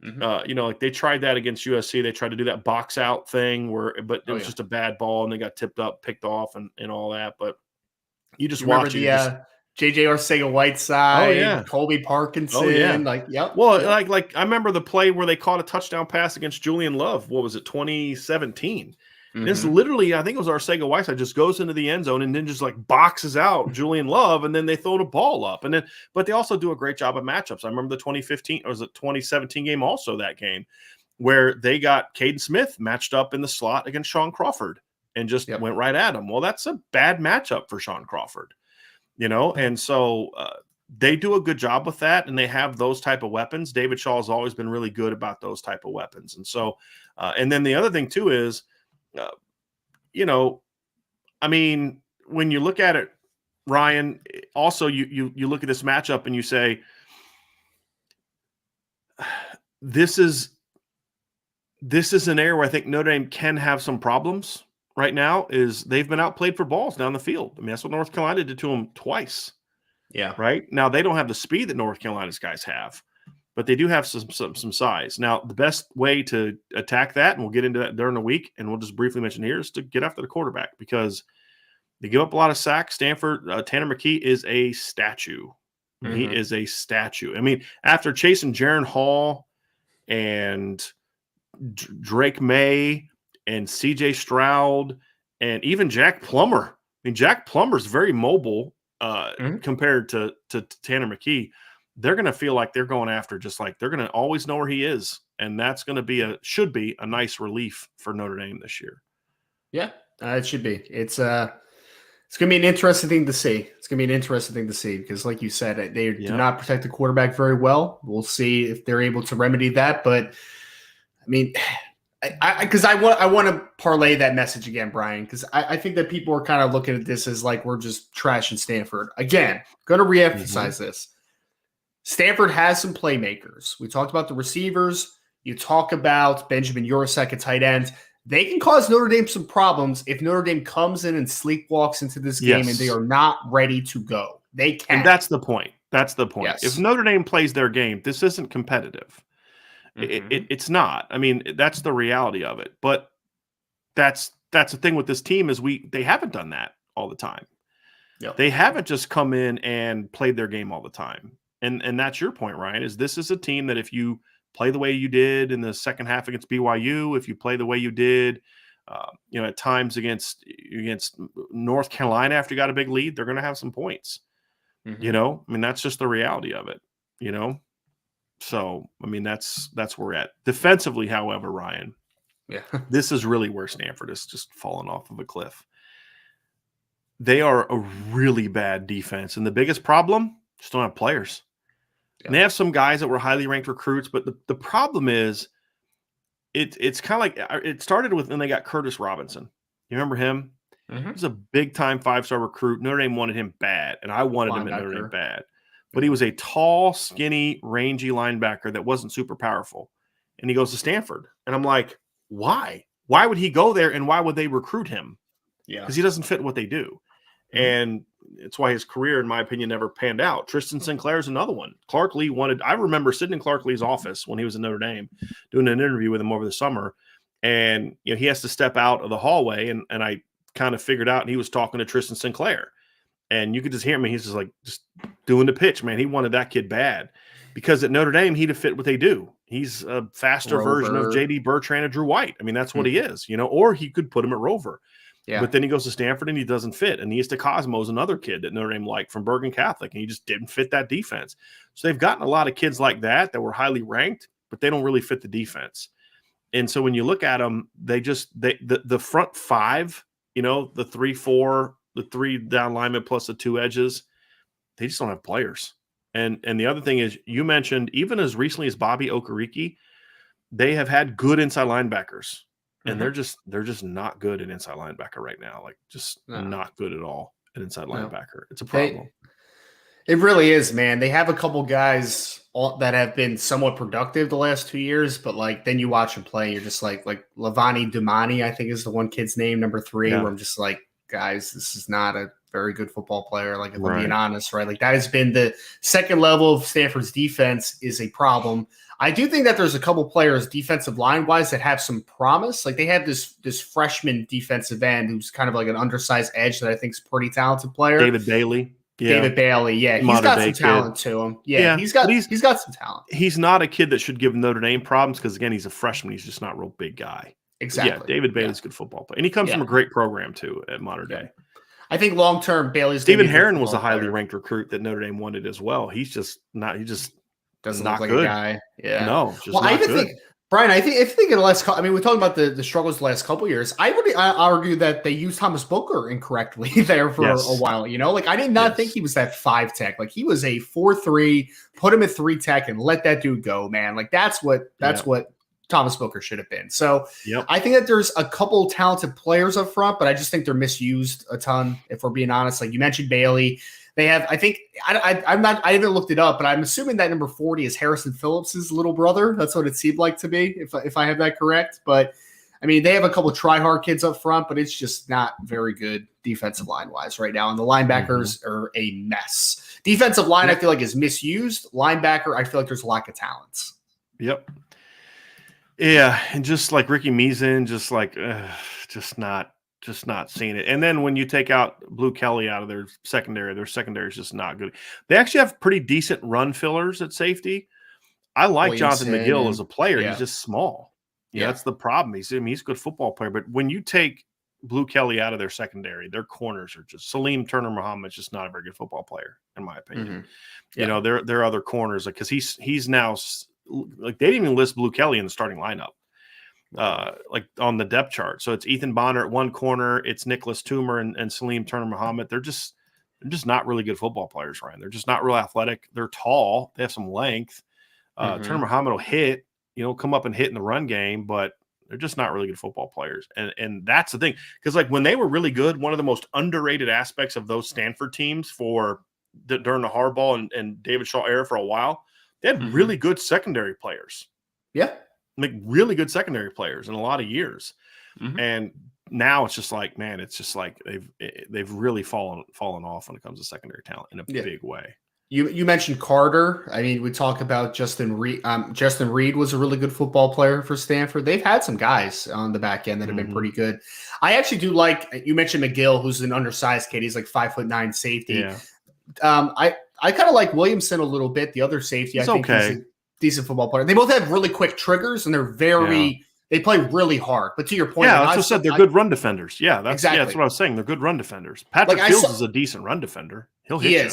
S1: You know, like they tried that against USC. They tried to do that box out thing but it was just a bad ball and they got tipped up, picked off and all that. But you just watch
S2: it. JJ Arcega-Whiteside, Colby Parkinson.
S1: Well, like I remember the play where they caught a touchdown pass against Julian Love. What was it, 2017? This literally, I think it was Arcega-Whiteside just goes into the end zone and then just like boxes out Julian Love, and then they throw the ball up. But they also do a great job of matchups. I remember the 2017 game, also that game, where they got Caden Smith matched up in the slot against Sean Crawford and just went right at him. Well, that's a bad matchup for Sean Crawford, you know? And so they do a good job with that, and they have those type of weapons. David Shaw has always been really good about those type of weapons. And so, and then the other thing too is, you know, I mean, when you look at it, Ryan, also you look at this matchup and you say, this is this is an area where I think Notre Dame can have some problems right now. Is they've been outplayed for balls down the field. I mean, that's what North Carolina did to them twice.
S2: Yeah.
S1: Right now, they don't have the speed that North Carolina's guys have, but they do have some size. Now, the best way to attack that, and we'll get into that during the week, and we'll just briefly mention here, is to get after the quarterback because they give up a lot of sacks. Stanford, Tanner McKee is a statue. He is a statue. I mean, after chasing Jaron Hall and Drake May and CJ Stroud and even Jack Plummer. I mean, Jack Plummer's very mobile compared to Tanner McKee. They're going to feel like they're going after, just like they're going to always know where he is. And that's going to should be a nice relief for Notre Dame this year.
S2: Yeah, it should be. It's going to be an interesting thing to see. It's going to be an interesting thing to see because, like you said, they do not protect the quarterback very well. We'll see if they're able to remedy that. But I mean, because I want to parlay that message again, Brian, because I think that people are kind of looking at this as like we're just trashing Stanford. Again, going to reemphasize this. Stanford has some playmakers. We talked about the receivers. You talk about Benjamin Urasek at tight end. They can cause Notre Dame some problems if Notre Dame comes in and sleepwalks into this game and they are not ready to go. They can.
S1: And that's the point. That's the point.
S2: Yes.
S1: If Notre Dame plays their game, this isn't competitive. It's not. I mean, that's the reality of it. But that's the thing with this team is they haven't done that all the time.
S2: Yep.
S1: They haven't just come in and played their game all the time. And that's your point, Ryan, is this is a team that if you play the way you did in the second half against BYU, if you play the way you did, at times against North Carolina after you got a big lead, they're going to have some points. I mean, that's just the reality of it, So, I mean, that's where we're at. Defensively, however, Ryan, this is really where Stanford is just falling off of a cliff. They are a really bad defense. And the biggest problem, just don't have players. And they have some guys that were highly ranked recruits, but the problem is it's kind of like it started with when they got Curtis Robinson. You remember him? He was a big-time 5-star recruit. Notre Dame wanted him bad, and I wanted him at Notre Dame bad. But he was a tall, skinny, rangy linebacker that wasn't super powerful. And he goes to Stanford. And I'm like, why? Why would he go there, and why would they recruit him?
S2: Yeah.
S1: Because he doesn't fit what they do. And it's why his career, in my opinion, never panned out. Tristan Sinclair is another one. Clark Lee I remember sitting in Clark Lee's office when he was in Notre Dame, doing an interview with him over the summer. And he has to step out of the hallway, and I kind of figured out, and he was talking to Tristan Sinclair. And you could just hear him, and he's just doing the pitch, man. He wanted that kid bad. Because at Notre Dame, he'd have fit what they do. He's a faster version of J.D. Bertrand and Drew White. I mean, that's what he is, or he could put him at Rover. Yeah. But then he goes to Stanford and he doesn't fit. And Niesta Cosmo's another kid that Notre Dame liked from Bergen Catholic, and he just didn't fit that defense. So they've gotten a lot of kids like that were highly ranked, but they don't really fit the defense. And so when you look at them, the front five, the 3-4, the 3 down linemen plus the 2 edges, they just don't have players. And the other thing is, you mentioned even as recently as Bobby Okereke, they have had good inside linebackers. And they're just not good at inside linebacker right now. Like not good at all at inside linebacker. It's a problem.
S2: It really is, man. They have a couple guys that have been somewhat productive the last 2 years, but then you watch them play, you're just like Lavani Dumani, I think is the one kid's name, number 3, where I'm just like, guys, this is not a very good football player. Like, if I'm being honest, right? Like, that has been the second level of Stanford's defense is a problem. I do think that there's a couple players defensive line wise that have some promise. Like, they have this freshman defensive end who's kind of like an undersized edge that I think is a pretty talented player.
S1: David Bailey. Yeah.
S2: David Bailey. Yeah. He's got some talent to him. Yeah. He's got some talent.
S1: He's not a kid that should give Notre Dame problems because, again, he's a freshman. He's just not a real big guy.
S2: Exactly.
S1: Yeah. David Bailey's a good football player. And he comes from a great program too at Mater Dei.
S2: I think long-term Bailey's
S1: Stephen Herron was a highly ranked recruit that Notre Dame wanted as well. He just
S2: doesn't
S1: not
S2: look like
S1: good.
S2: a guy. Yeah.
S1: No, just not good.
S2: Brian, I think in the last couple, we're talking about the struggles the last couple of years. I argue that they used Thomas Booker incorrectly there for a while. I did not think he was that 5 tech. Like, he was a 4-3, put him at 3 tech and let that dude go, man. Like, that's what Thomas Booker should have been. So I think that there's a couple talented players up front, but I just think they're misused a ton, if we're being honest. Like you mentioned Bailey. They have, I think, I'm not, I haven't looked it up, but I'm assuming that number 40 is Harrison Phillips's little brother. That's what it seemed like to me, if I have that correct. But I mean, they have a couple of try-hard kids up front, but it's just not very good defensive line-wise right now. And the linebackers are a mess. Defensive line, I feel like, is misused. Linebacker, I feel like there's a lack of talents.
S1: Yep. Yeah, and just like Ricky Meason, just not seeing it. And then when you take out Blue Kelly out of their secondary is just not good. They actually have pretty decent run fillers at safety. I like Jonathan McGill as a player. Yeah. He's just small. Yeah, that's the problem. He's a good football player. But when you take Blue Kelly out of their secondary, their corners are just Salim Turner Muhammad's just not a very good football player, in my opinion. You know, their other corners, because he's now like they didn't even list Blue Kelly in the starting lineup. Like on the depth chart. So it's Ethan Bonner at one corner, it's Nicholas Toomer and Salim Turner Muhammad. They're just not really good football players, Ryan. They're just not real athletic. They're tall. They have some length. Turner Muhammad will hit, come up and hit in the run game, but they're just not really good football players. And that's the thing. Because like when they were really good, one of the most underrated aspects of those Stanford teams during the Harbaugh and David Shaw era for a while, they had really good secondary players.
S2: Yeah.
S1: Like really good secondary players in a lot of years. And now it's just like, man, it's just like they've really fallen off when it comes to secondary talent in a big way.
S2: You mentioned Carter. I mean, we talk about Justin Reed. Justin Reed was a really good football player for Stanford. They've had some guys on the back end that have been pretty good. I actually do like, you mentioned McGill, who's an undersized kid. He's like 5'9" safety.
S1: Yeah.
S2: I kind of like Williamson a little bit. The other safety, I think he's a decent football player. They both have really quick triggers, and they're they play really hard. But to your point,
S1: that's what I said. They're good run defenders. Yeah, that's what I was saying. They're good run defenders. Patrick Fields is a decent run defender. He'll hit you.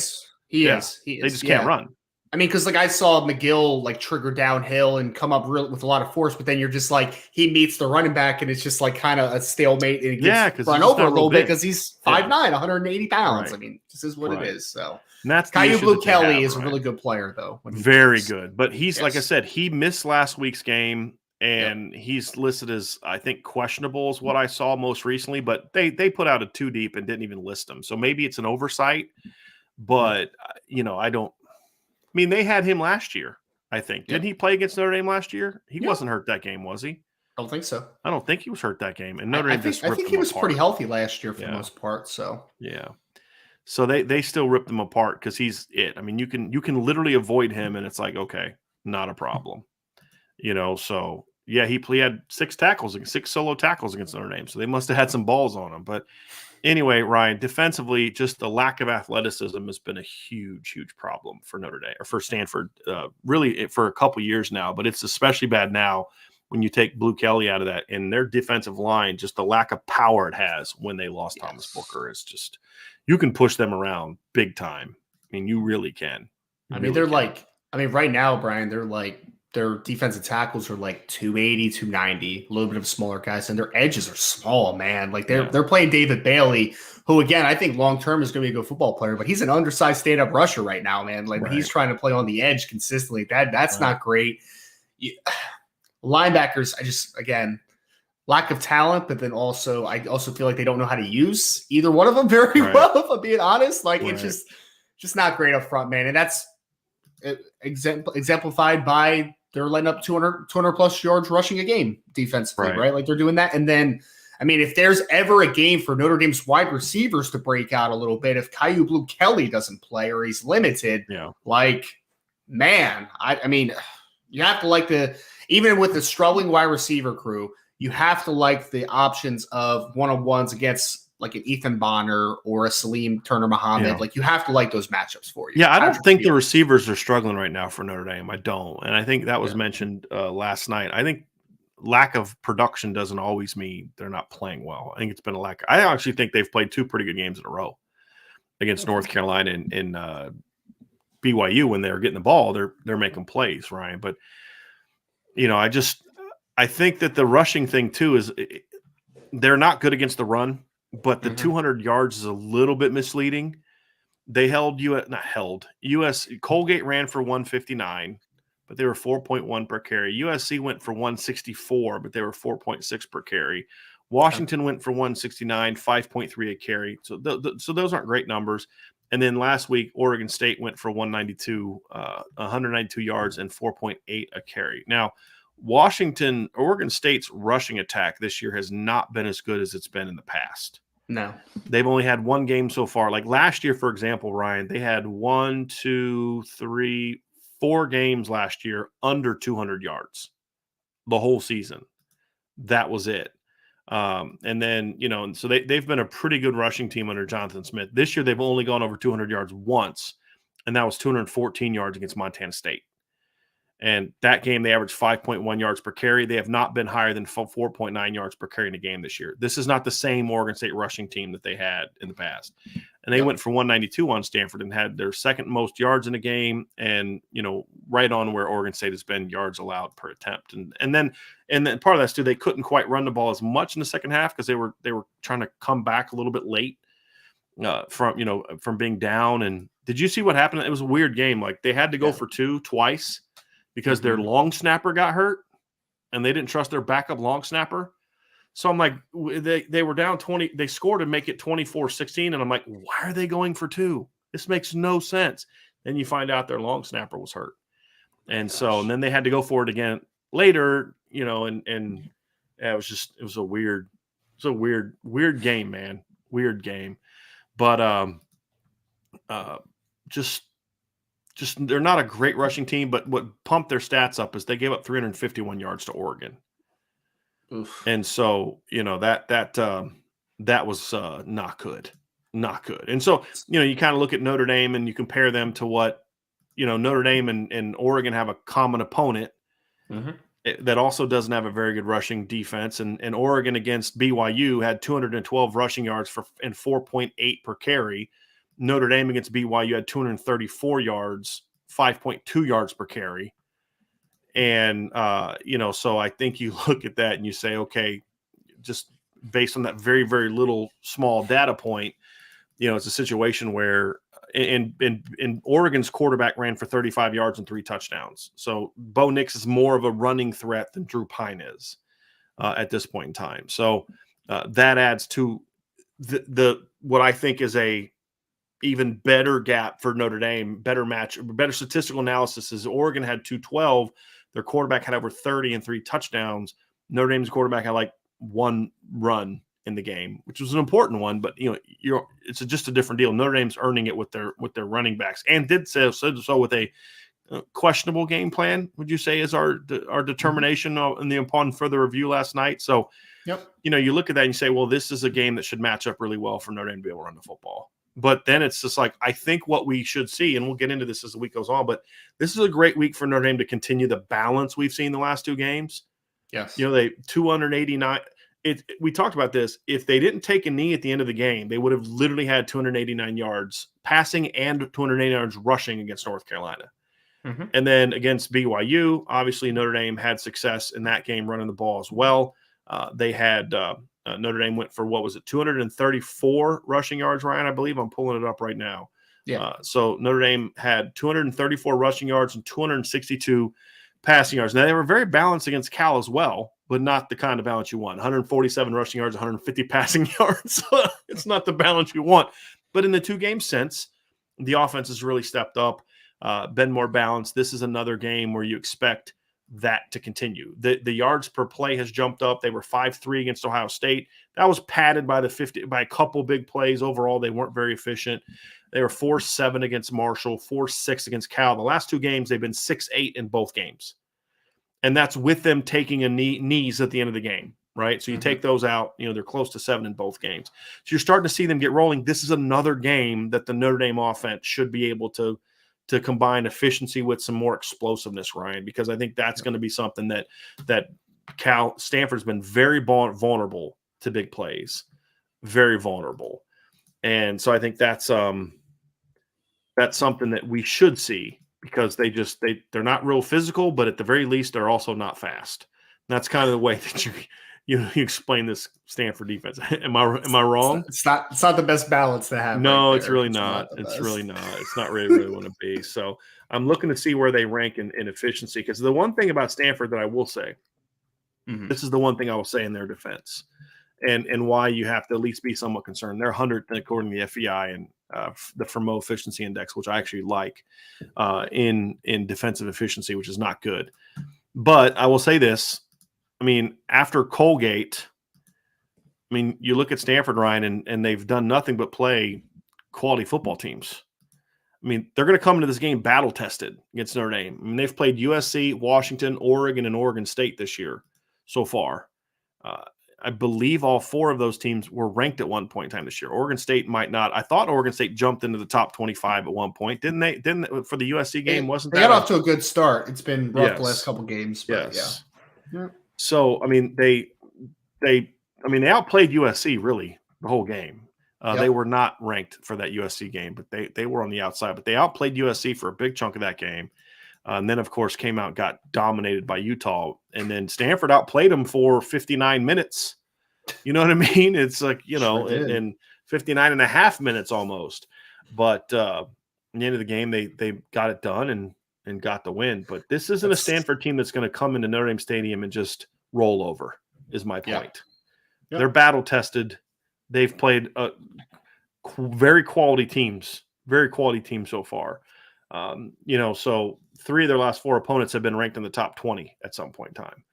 S2: He is.
S1: They just can't run.
S2: I mean, because like I saw McGill like trigger downhill and come up with a lot of force, but then you're just like he meets the running back and it's just like kind of a stalemate and he gets run over a little bit because he's 5'9", 180 pounds. Right. I mean, this is what it is. So
S1: and that's
S2: Caillou Blue Kelly is a really good player though.
S1: Very good, but he's like I said, he missed last week's game and he's listed as I think questionable is what I saw most recently. But they put out a 2 deep and didn't even list him, so maybe it's an oversight. But I mean, they had him last year, I think. Didn't he play against Notre Dame last year? He wasn't hurt that game, was he?
S2: I don't think so.
S1: I don't think he was hurt that game. And Notre Dame just ripped him apart. I think he was
S2: pretty healthy last year for the most part. So
S1: so they still ripped him apart because he's it. I mean, you can literally avoid him, and it's like, okay, not a problem. So yeah, he had 6 solo tackles against Notre Dame. So they must have had some balls on him. But anyway, Ryan, defensively, just the lack of athleticism has been a huge, huge problem for Notre Dame or for Stanford, really for a couple years now. But it's especially bad now when you take Blue Kelly out of that. And their defensive line, just the lack of power it has when they lost Thomas Booker is just – you can push them around big time. I mean, you really can.
S2: Right now, Brian, they're like – their defensive tackles are like 280, 290, a little bit of smaller guys, and their edges are small, man. Like they're playing David Bailey, who again I think long term is going to be a good football player, but he's an undersized stand up rusher right now, man. Like when he's trying to play on the edge consistently, that's not great. Linebackers, lack of talent, but then I also feel like they don't know how to use either one of them very well. If I'm being honest, it's just not great up front, man, and that's exemplified by. They're letting up 200 plus yards rushing a game defensively, right? Like they're doing that. And then, I mean, if there's ever a game for Notre Dame's wide receivers to break out a little bit, if Caillou Blue Kelly doesn't play or he's limited, man, I mean, you have to even with the struggling wide receiver crew, you have to like the options of one-on-ones against like an Ethan Bonner or a Salim Turner Muhammad. Yeah. Like you have to like those matchups for you.
S1: Yeah, I don't think the receivers are struggling right now for Notre Dame. I don't. And I think that was mentioned last night. I think lack of production doesn't always mean they're not playing well. I think it's been a lack. I actually think they've played 2 pretty good games in a row against North Carolina and BYU when they're getting the ball. They're making plays, Ryan. But, I think that the rushing thing too is they're not good against the run. But the 200 yards is a little bit misleading. They US Colgate ran for 159, but they were 4.1 per carry. USC went for 164, but they were 4.6 per carry. Washington went for 169, 5.3 a carry. So those aren't great numbers. And then last week, Oregon State went for 192 yards and 4.8 a carry. Now, Oregon State's rushing attack this year has not been as good as it's been in the past.
S2: No.
S1: They've only had one game so far. Like last year, for example, Ryan, they had 4 games last year under 200 yards the whole season. That was it. And then, so they've been a pretty good rushing team under Jonathan Smith. This year, they've only gone over 200 yards once, and that was 214 yards against Montana State. And that game, they averaged 5.1 yards per carry. They have not been higher than 4.9 yards per carry in a game this year. This is not the same Oregon State rushing team that they had in the past. And they went for 192 on Stanford and had their second most yards in a game, and right on where Oregon State has been yards allowed per attempt. And then part of that's too, they couldn't quite run the ball as much in the second half because they were trying to come back a little bit late from being down. And did you see what happened? It was a weird game. Like they had to go for 2 twice because their long snapper got hurt and they didn't trust their backup long snapper. So I'm like, they were down 20. They scored to make it 24-16. And I'm like, why are they going for 2? This makes no sense. Then you find out their long snapper was hurt. And and then they had to go for it again later, and it was a weird game, man. Weird game. But just they're not a great rushing team, but what pumped their stats up is they gave up 351 yards to Oregon. Oof. And so, that was not good. And so, you kind of look at Notre Dame and you compare them to what, Notre Dame and Oregon have a common opponent that also doesn't have a very good rushing defense. And Oregon against BYU had 212 rushing yards and 4.8 per carry. Notre Dame against BYU had 234 yards, 5.2 yards per carry. And, so I think you look at that and you say, okay, just based on that very, very little small data point, it's a situation where in Oregon's quarterback ran for 35 yards and 3 touchdowns. So Bo Nix is more of a running threat than Drew Pine is at this point in time. So that adds to the what I think is a even better gap for Notre Dame, better statistical analysis is Oregon had 212. Their quarterback had over 30 and 3 touchdowns. Notre Dame's quarterback had like 1 run in the game, which was an important one, but it's just a different deal. Notre Dame's earning it with their running backs, and did so with a questionable game plan. Would you say is our determination upon further review last night? So, you look at that and you say, well, this is a game that should match up really well for Notre Dame to be able to run the football. But then it's just like, I think what we should see, and we'll get into this as the week goes on, but this is a great week for Notre Dame to continue the balance we've seen the last 2 games.
S2: Yes.
S1: They 289. We talked about this. If they didn't take a knee at the end of the game, they would have literally had 289 yards passing and 289 yards rushing against North Carolina. And then against BYU, obviously Notre Dame had success in that game running the ball as well. They had Notre Dame went for, 234 rushing yards, Ryan, I believe. I'm pulling it up right now. Yeah. So Notre Dame had 234 rushing yards and 262 passing yards. Now, they were very balanced against Cal as well, but not the kind of balance you want. 147 rushing yards, 150 passing yards. It's not the balance you want. But in the 2 games since, the offense has really stepped up, been more balanced. This is another game where you expect that to continue. The yards per play has jumped up. They were 5-3 against Ohio State. That was padded by a couple big plays. Overall, they weren't very efficient. They were 4-7 against Marshall, 4-6 against Cal. The last 2 games, they've been 6-8 in both games. And that's with them taking knees at the end of the game, right? So you take those out, they're close to 7 in both games. So you're starting to see them get rolling. This is another game that the Notre Dame offense should be able to combine efficiency with some more explosiveness, Ryan, because I think that's going to be something that Stanford's been very vulnerable to big plays, very vulnerable. And so I think that's something that we should see, because they're not real physical, but at the very least they're also not fast. And that's kind of the way that you explain this Stanford defense. Am I wrong?
S2: It's not the best balance to have.
S1: No,
S2: right
S1: it's really not. It's really not. It's not really want to be. So I'm looking to see where they rank in efficiency, because the one thing about Stanford that I will say, this is the one thing I will say in their defense, and why you have to at least be somewhat concerned. They're 100th according to the FEI the Fermo efficiency index, which I actually like in defensive efficiency, which is not good. But I will say this. I mean, after Colgate, I mean, you look at Stanford, Ryan, and they've done nothing but play quality football teams. I mean, they're going to come into this game battle-tested against Notre Dame. I mean, they've played USC, Washington, Oregon, and Oregon State this year so far. I believe all 4 of those teams were ranked at one point in time this year. Oregon State might not. I thought Oregon State jumped into the top 25 at one point. Didn't they? Didn't for the USC game? Wasn't
S2: they
S1: that
S2: got off to a good start? It's been rough the
S1: Yes.
S2: last couple games. But
S1: Yes.
S2: Yeah.
S1: So, I mean, they outplayed USC really the whole game. They were not ranked for that USC game, but they were on the outside. But they outplayed USC for a big chunk of that game. And then, of course, came out and got dominated by Utah. And then Stanford outplayed them for 59 minutes. You know what I mean? It's like, in 59 and a half minutes almost. But at the end of the game, they got it done and got the win. But this isn't a Stanford team that's going to come into Notre Dame Stadium and just roll over, is my point. Yeah. They're battle-tested. They've played very quality teams so far. So 3 of their last 4 opponents have been ranked in the top 20 at some point in time.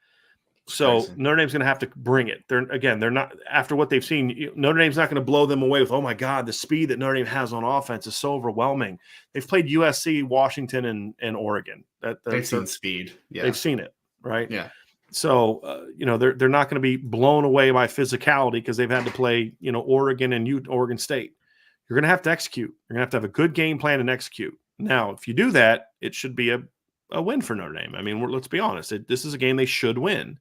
S1: So crazy. Notre Dame's going to have to bring it. They're not, after what they've seen, Notre Dame's not going to blow them away with, oh my God, the speed that Notre Dame has on offense is so overwhelming. They've played USC, Washington, and Oregon.
S2: They've seen speed. Yeah.
S1: They've seen it, right?
S2: Yeah.
S1: So, they're not going to be blown away by physicality because they've had to play, Oregon and Oregon State. You're going to have to execute. You're going to have a good game plan and execute. Now, if you do that, it should be a win for Notre Dame. I mean, let's be honest. This is a game they should win.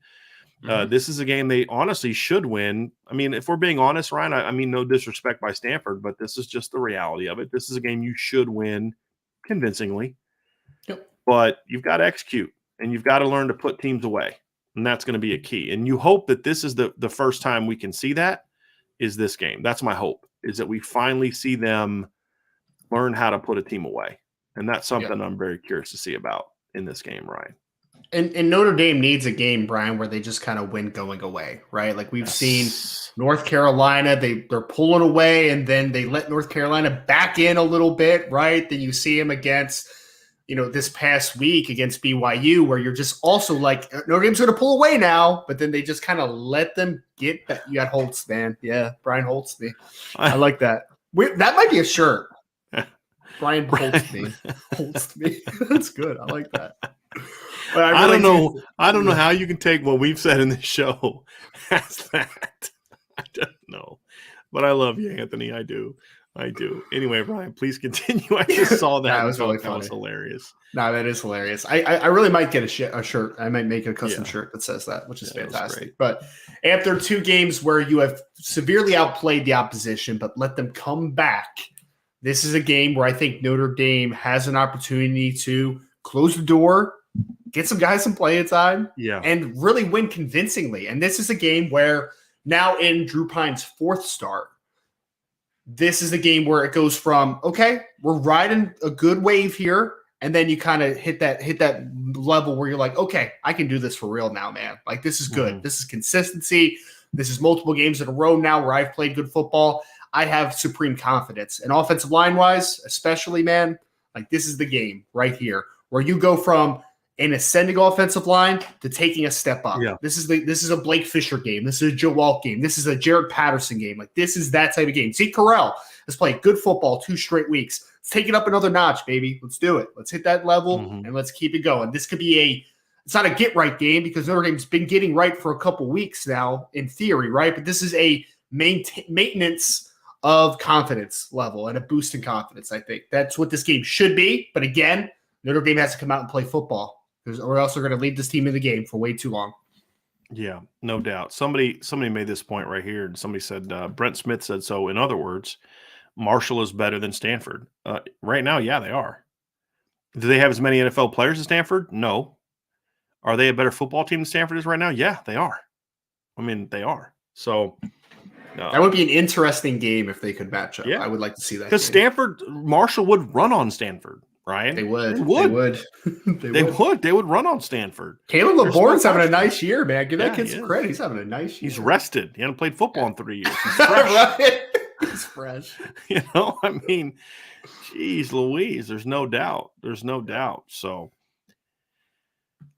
S1: This is a game they honestly should win. I mean, if we're being honest, Ryan, I mean, no disrespect by Stanford, but this is just the reality of it. This is a game you should win convincingly.
S2: Yep. But
S1: you've got to execute, and you've got to learn to put teams away. And that's going to be a key. And you hope that this is the first time we can see that is this game. That's my hope, is that we finally see them learn how to put a team away. And that's something I'm very curious to see about in this game, Ryan.
S2: And Notre Dame needs a game, Brian, where they just kind of win going away, right? Like we've seen North Carolina, they're pulling away, and then they let North Carolina back in a little bit, right? Then you see them against – this past week against BYU, where you're just also like, Notre Dame's going to pull away now, but then they just kind of let them get back. You got Holtz, man. Yeah, Brian Holtz me. I like that. That might be a shirt. Brian Holtz me. Holtz me. That's good. I like that. But
S1: I don't know. I don't know how you can take what we've said in this show as that. I don't know. But I love you, Anthony. I do. Anyway, Brian, please continue. I just saw that.
S2: That was really funny.
S1: That was hilarious.
S2: No, that is hilarious. I really might get a shirt. I might make a custom shirt that says that, which is fantastic. But after 2 games where you have severely outplayed the opposition, but let them come back, this is a game where I think Notre Dame has an opportunity to close the door, get some guys some playing time, and really win convincingly. And this is a game where now in Drew Pine's 4th start, this is the game where it goes from, okay, we're riding a good wave here, and then you kind of hit that level where you're like, okay, I can do this for real now, man. Like, this is good. This is consistency. This is multiple games in a row now where I've played good football. I have supreme confidence. And offensive line-wise, especially, man, like this is the game right here where you go from an ascending offensive line to taking a step up. Yeah. This is a Blake Fisher game. This is a Joe Alt game. This is a Jared Patterson game. Like this is that type of game. Zeke Correll has played good football 2 straight weeks. Let's take it up another notch, baby. Let's do it. Let's hit that level and let's keep it going. This could be it's not a get right game because Notre Dame's been getting right for a couple weeks now in theory, right? But this is a maintenance of confidence level and a boost in confidence. I think that's what this game should be. But again, Notre Dame has to come out and play football. Or else they're going to leave this team in the game for way too long.
S1: Yeah, no doubt. Somebody made this point right here. And somebody said, Brent Smith said so. In other words, Marshall is better than Stanford. Right now, yeah, they are. Do they have as many NFL players as Stanford? No. Are they a better football team than Stanford is right now? Yeah, they are. I mean, they are. So
S2: that would be an interesting game if they could match up. Yeah. I would like to see that.
S1: Because Marshall would run on Stanford. Ryan,
S2: they would.
S1: They would run on Stanford.
S2: Caleb LeBourne's having a nice year, man. Give that kid some credit. He's having a nice year.
S1: He's rested. He hasn't played football in 3 years. He's fresh.
S2: Right? He's fresh.
S1: I mean, geez Louise, there's no doubt. There's no doubt. So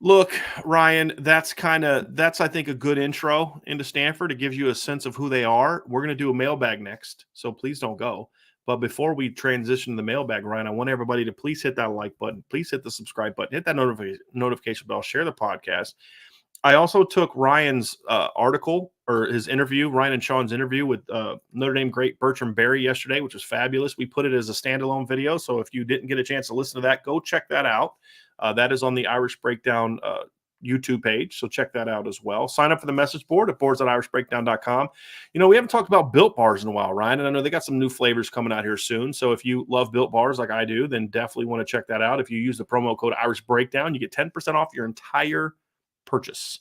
S1: look, Ryan, that's I think a good intro into Stanford. It gives you a sense of who they are. We're going to do a mailbag next, so please don't go. But before we transition to the mailbag, Ryan, I want everybody to please hit that like button, please hit the subscribe button, hit that notification bell, share the podcast. I also took Ryan's article or his interview, Ryan and Sean's interview with Notre Dame great Bertram Berry yesterday, which was fabulous. We put it as a standalone video, so if you didn't get a chance to listen to that, go check that out. That is on the Irish Breakdown YouTube page, so check that out as well. Sign up for the message board at boards.irishbreakdown.com. We haven't talked about Built Bars in a while, Ryan, and I know they got some new flavors coming out here soon. So if you love Built Bars like I do, then definitely want to check that out. If you use the promo code Irish Breakdown, you get 10% off your entire purchase.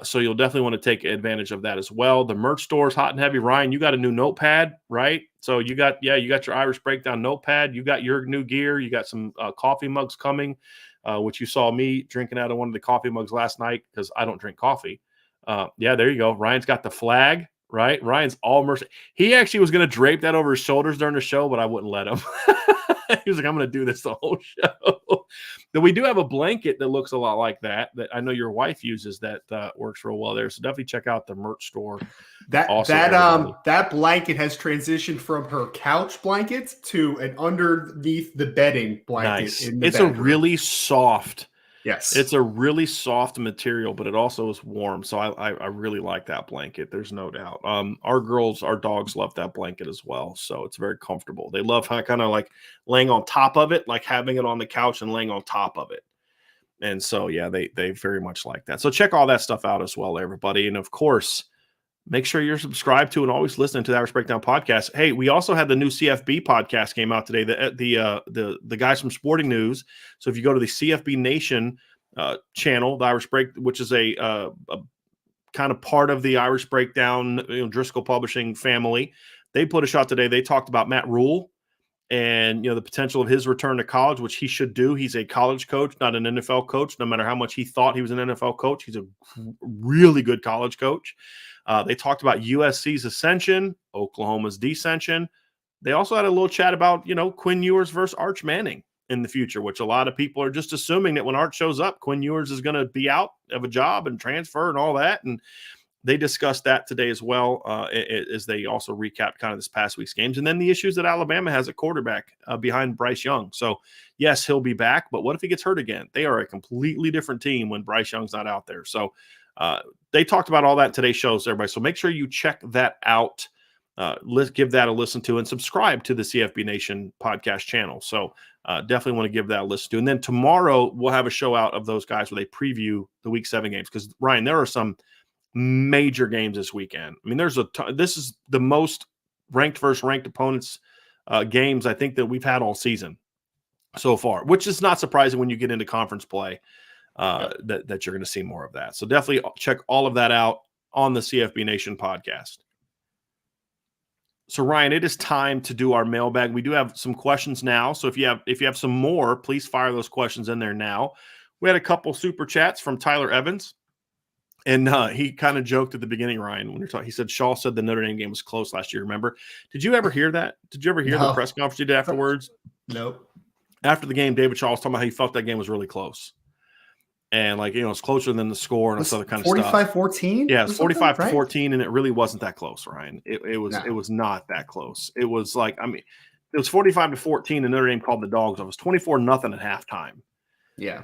S1: So you'll definitely want to take advantage of that as well. The merch store is hot and heavy. Ryan, you got a new notepad, right? So you got your Irish Breakdown notepad. You got your new gear. You got some coffee mugs coming, which you saw me drinking out of one of the coffee mugs last night because I don't drink coffee. There you go. Ryan's got the flag, right? Ryan's all merch. He actually was going to drape that over his shoulders during the show, but I wouldn't let him. He was like, I'm going to do this the whole show. Then we do have a blanket that looks a lot like that I know your wife uses that works real well there. So definitely check out the merch store.
S2: That blanket has transitioned from her couch blanket to an underneath the bedding blanket.
S1: Nice.
S2: In the
S1: it's
S2: bedroom.
S1: A really soft.
S2: Yes.
S1: It's a really soft material, but it also is warm. So I really like that blanket. There's no doubt. Our dogs love that blanket as well. So it's very comfortable. They love how kind of like laying on top of it, like having it on the couch and laying on top of it. And so, they very much like that. So check all that stuff out as well, everybody. And of course, make sure you're subscribed to and always listening to the Irish Breakdown podcast. Hey, we also had the new CFB podcast came out today. The guys from Sporting News. So if you go to the CFB Nation channel, the Irish Break, which is a kind of part of the Irish Breakdown Driscoll Publishing family, they put a shot today. They talked about Matt Rule and the potential of his return to college, which he should do. He's a college coach, not an NFL coach. No matter how much he thought he was an NFL coach, he's a really good college coach. They talked about USC's ascension, Oklahoma's descension. They also had a little chat about, Quinn Ewers versus Arch Manning in the future, which a lot of people are just assuming that when Arch shows up, Quinn Ewers is going to be out of a job and transfer and all that. And they discussed that today as well, as they also recapped kind of this past week's games. And then the issues that Alabama has at quarterback behind Bryce Young. So, yes, he'll be back, but what if he gets hurt again? They are a completely different team when Bryce Young's not out there. So, they talked about all that in today's shows, everybody. So make sure you check that out. Give that a listen to and subscribe to the CFB Nation podcast channel. So definitely want to give that a listen to. And then tomorrow we'll have a show out of those guys where they preview the Week 7 games. Because, Ryan, there are some major games this weekend. I mean, this is the most ranked versus ranked opponents games I think that we've had all season so far, which is not surprising when you get into conference play. That you're going to see more of that. So definitely check all of that out on the CFB Nation podcast. So Ryan, it is time to do our mailbag. We do have some questions now. So if you have some more, please fire those questions in there now. We had a couple super chats from Tyler Evans. And he kind of joked at the beginning, Ryan, when you're talking. He said Shaw said the Notre Dame game was close last year. Remember? Did you ever hear that? Did you ever hear the press conference you did afterwards?
S2: Nope.
S1: After the game, David Shaw was talking about how he felt that game was really close. And it's closer than the score and all other kind of stuff.
S2: 45-14?
S1: Yeah, it's 45-14, and it really wasn't that close, Ryan. It was not that close. It was it was 45-14, and Notre Dame called the dogs. It was 24-0 at halftime.
S2: Yeah.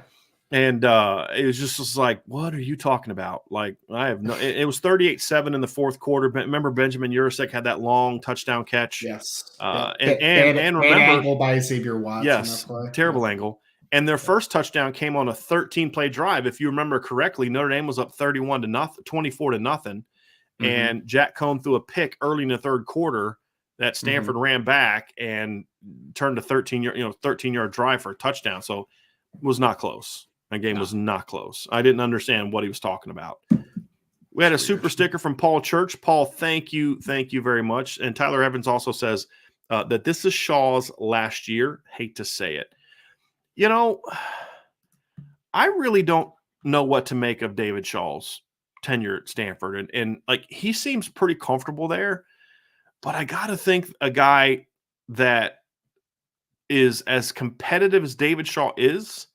S1: And it was just like, what are you talking about? Like, I have no. It was 38-7 in the fourth quarter. Remember, Benjamin Urasek had that long touchdown catch.
S2: Yes.
S1: And remember,
S2: angle by Xavier Watts.
S1: Yes, terrible angle. And their first touchdown came on a 13-play drive. If you remember correctly, Notre Dame was up 24-0, and Jack Cohn threw a pick early in the third quarter that Stanford ran back and turned a 13-yard drive for a touchdown. So it was not close. That game was not close. I didn't understand what he was talking about. We had a super sticker from Paul Church. Paul, thank you very much. And Tyler Evans also says that this is Shaw's last year. Hate to say it. I really don't know what to make of David Shaw's tenure at Stanford. And he seems pretty comfortable there. But I got to think a guy that is as competitive as David Shaw is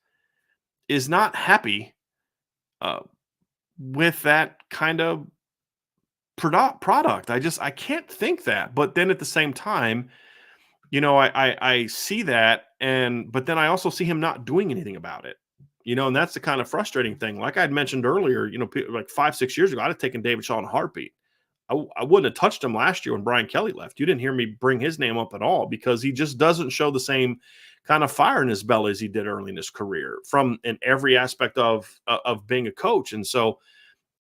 S1: not happy uh, with that kind of product. I can't think that. But then at the same time, I see that, but then I also see him not doing anything about it. And that's the kind of frustrating thing. Like I'd mentioned earlier, like 5-6 years ago, I'd have taken David Shaw in a heartbeat. I wouldn't have touched him last year when Brian Kelly left. You didn't hear me bring his name up at all because he just doesn't show the same kind of fire in his belly as he did early in his career in every aspect of being a coach. And so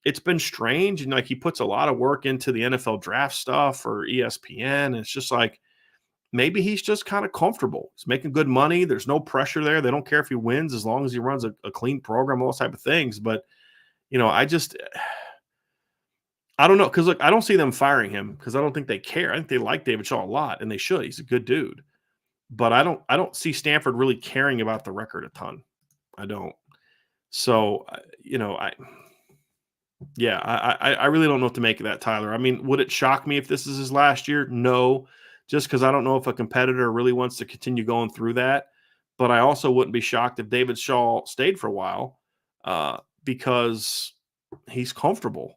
S1: it's been strange. And like he puts a lot of work into the NFL draft stuff or ESPN. And it's just like, maybe he's just kind of comfortable. He's making good money. There's no pressure there. They don't care if he wins as long as he runs a clean program, all those type of things. But, I don't know. Because, look, I don't see them firing him because I don't think they care. I think they like David Shaw a lot, and they should. He's a good dude. But I don't see Stanford really caring about the record a ton. I don't. So, I really don't know what to make of that, Tyler. I mean, would it shock me if this is his last year? No, just because I don't know if a competitor really wants to continue going through that. But I also wouldn't be shocked if David Shaw stayed for a while because he's comfortable,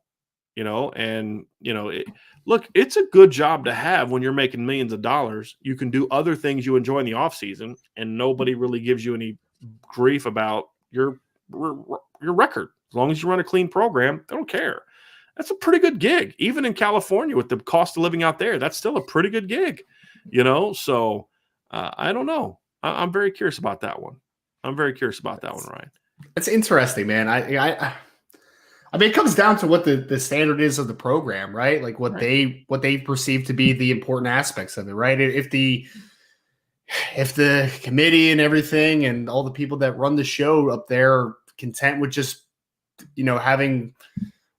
S1: look, it's a good job to have when you're making millions of dollars. You can do other things you enjoy in the off season, and nobody really gives you any grief about your record. As long as you run a clean program, they don't care. That's a pretty good gig. Even in California with the cost of living out there, that's still a pretty good gig, So I don't know. I'm very curious about that one. Ryan.
S2: It's interesting, man. I mean, it comes down to what the standard is of the program, right? Like what they perceive to be the important aspects of it, right? If the committee and everything and all the people that run the show up there are content with just, having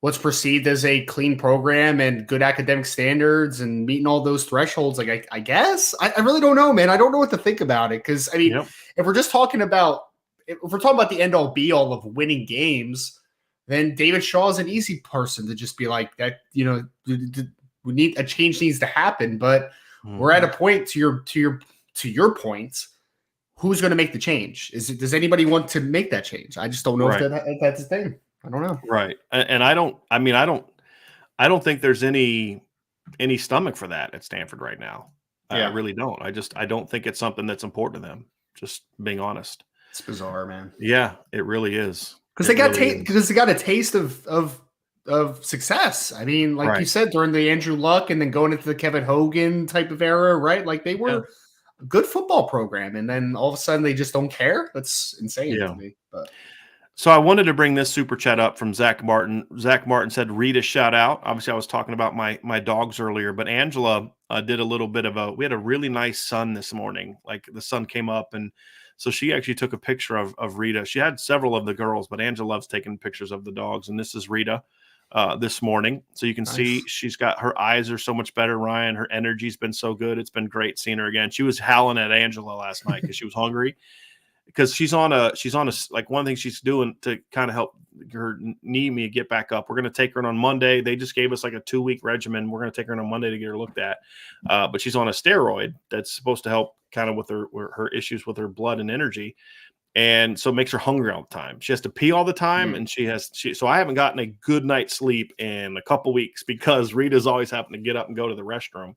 S2: what's perceived as a clean program and good academic standards and meeting all those thresholds, like I guess I really don't know, man. I don't know what to think about it because I mean, if we're talking about the end all be all of winning games, then David Shaw is an easy person to just be like that. We need a change needs to happen, but we're at a point to your point. Who's going to make the change? Does anybody want to make that change? I just don't know if that's a thing. I don't know.
S1: Right. And I don't think there's any stomach for that at Stanford right now. I really don't. I don't think it's something that's important to them. Just being honest.
S2: It's bizarre, man.
S1: Yeah, it really is.
S2: Because they got a taste of success. I mean, like you said, during the Andrew Luck and then going into the Kevin Hogan type of era, right? Like they were a good football program, and then all of a sudden they just don't care. That's insane to me. But
S1: so I wanted to bring this super chat up from Zach Martin. Zach Martin said, "Read a shout out." Obviously, I was talking about my dogs earlier, but Angela did a little bit of we had a really nice sun this morning. Like the sun came up and. So she actually took a picture of Rita. She had several of the girls, but Angela loves taking pictures of the dogs. And this is Rita this morning. So you can see she's got her eyes are so much better, Ryan. Her energy's been so good. It's been great seeing her again. She was howling at Angela last night because she was hungry. Because she's on a like one thing she's doing to kind of help her me get back up. We're going to take her in on Monday. They just gave us like a 2-week regimen. We're going to take her in on Monday to get her looked at. But she's on a steroid that's supposed to help kind of with her issues with her blood and energy. And so it makes her hungry all the time. She has to pee all the time. And so I haven't gotten a good night's sleep in a couple weeks because Rita's always having to get up and go to the restroom.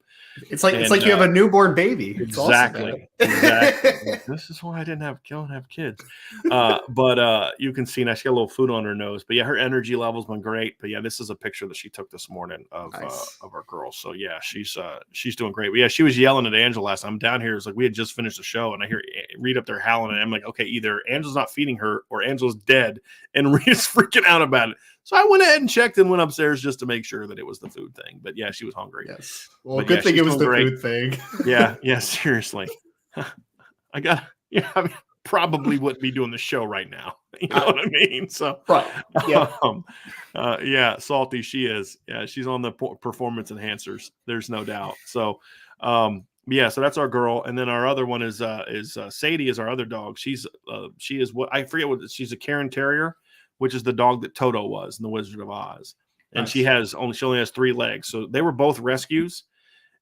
S2: It's like you have a newborn baby.
S1: Exactly. This is why I don't have kids. But you can see now she got a little food on her nose. But yeah, her energy level's been great. But yeah, this is a picture that she took this morning of our girls. So yeah, she's doing great. But yeah, she was yelling at Angela last time. I'm down here. It was like we had just finished the show, and I hear Rita up there howling, and I'm like, okay, either Angela's not feeding her or Angela's dead, and Rita's freaking out about it. So I went ahead and checked and went upstairs just to make sure that it was the food thing. But yeah, she was hungry.
S2: Yes. Well, good thing it was the food thing.
S1: Yeah, seriously. I probably wouldn't be doing the show right now. You know what I mean? So
S2: right. Yeah.
S1: Salty she is. Yeah, she's on the performance enhancers. There's no doubt. So so that's our girl, and then our other one is Sadie is our other dog. She is what I forget what she's a Cairn Terrier, which is the dog that Toto was in The Wizard of Oz, and she only has 3 legs. So they were both rescues,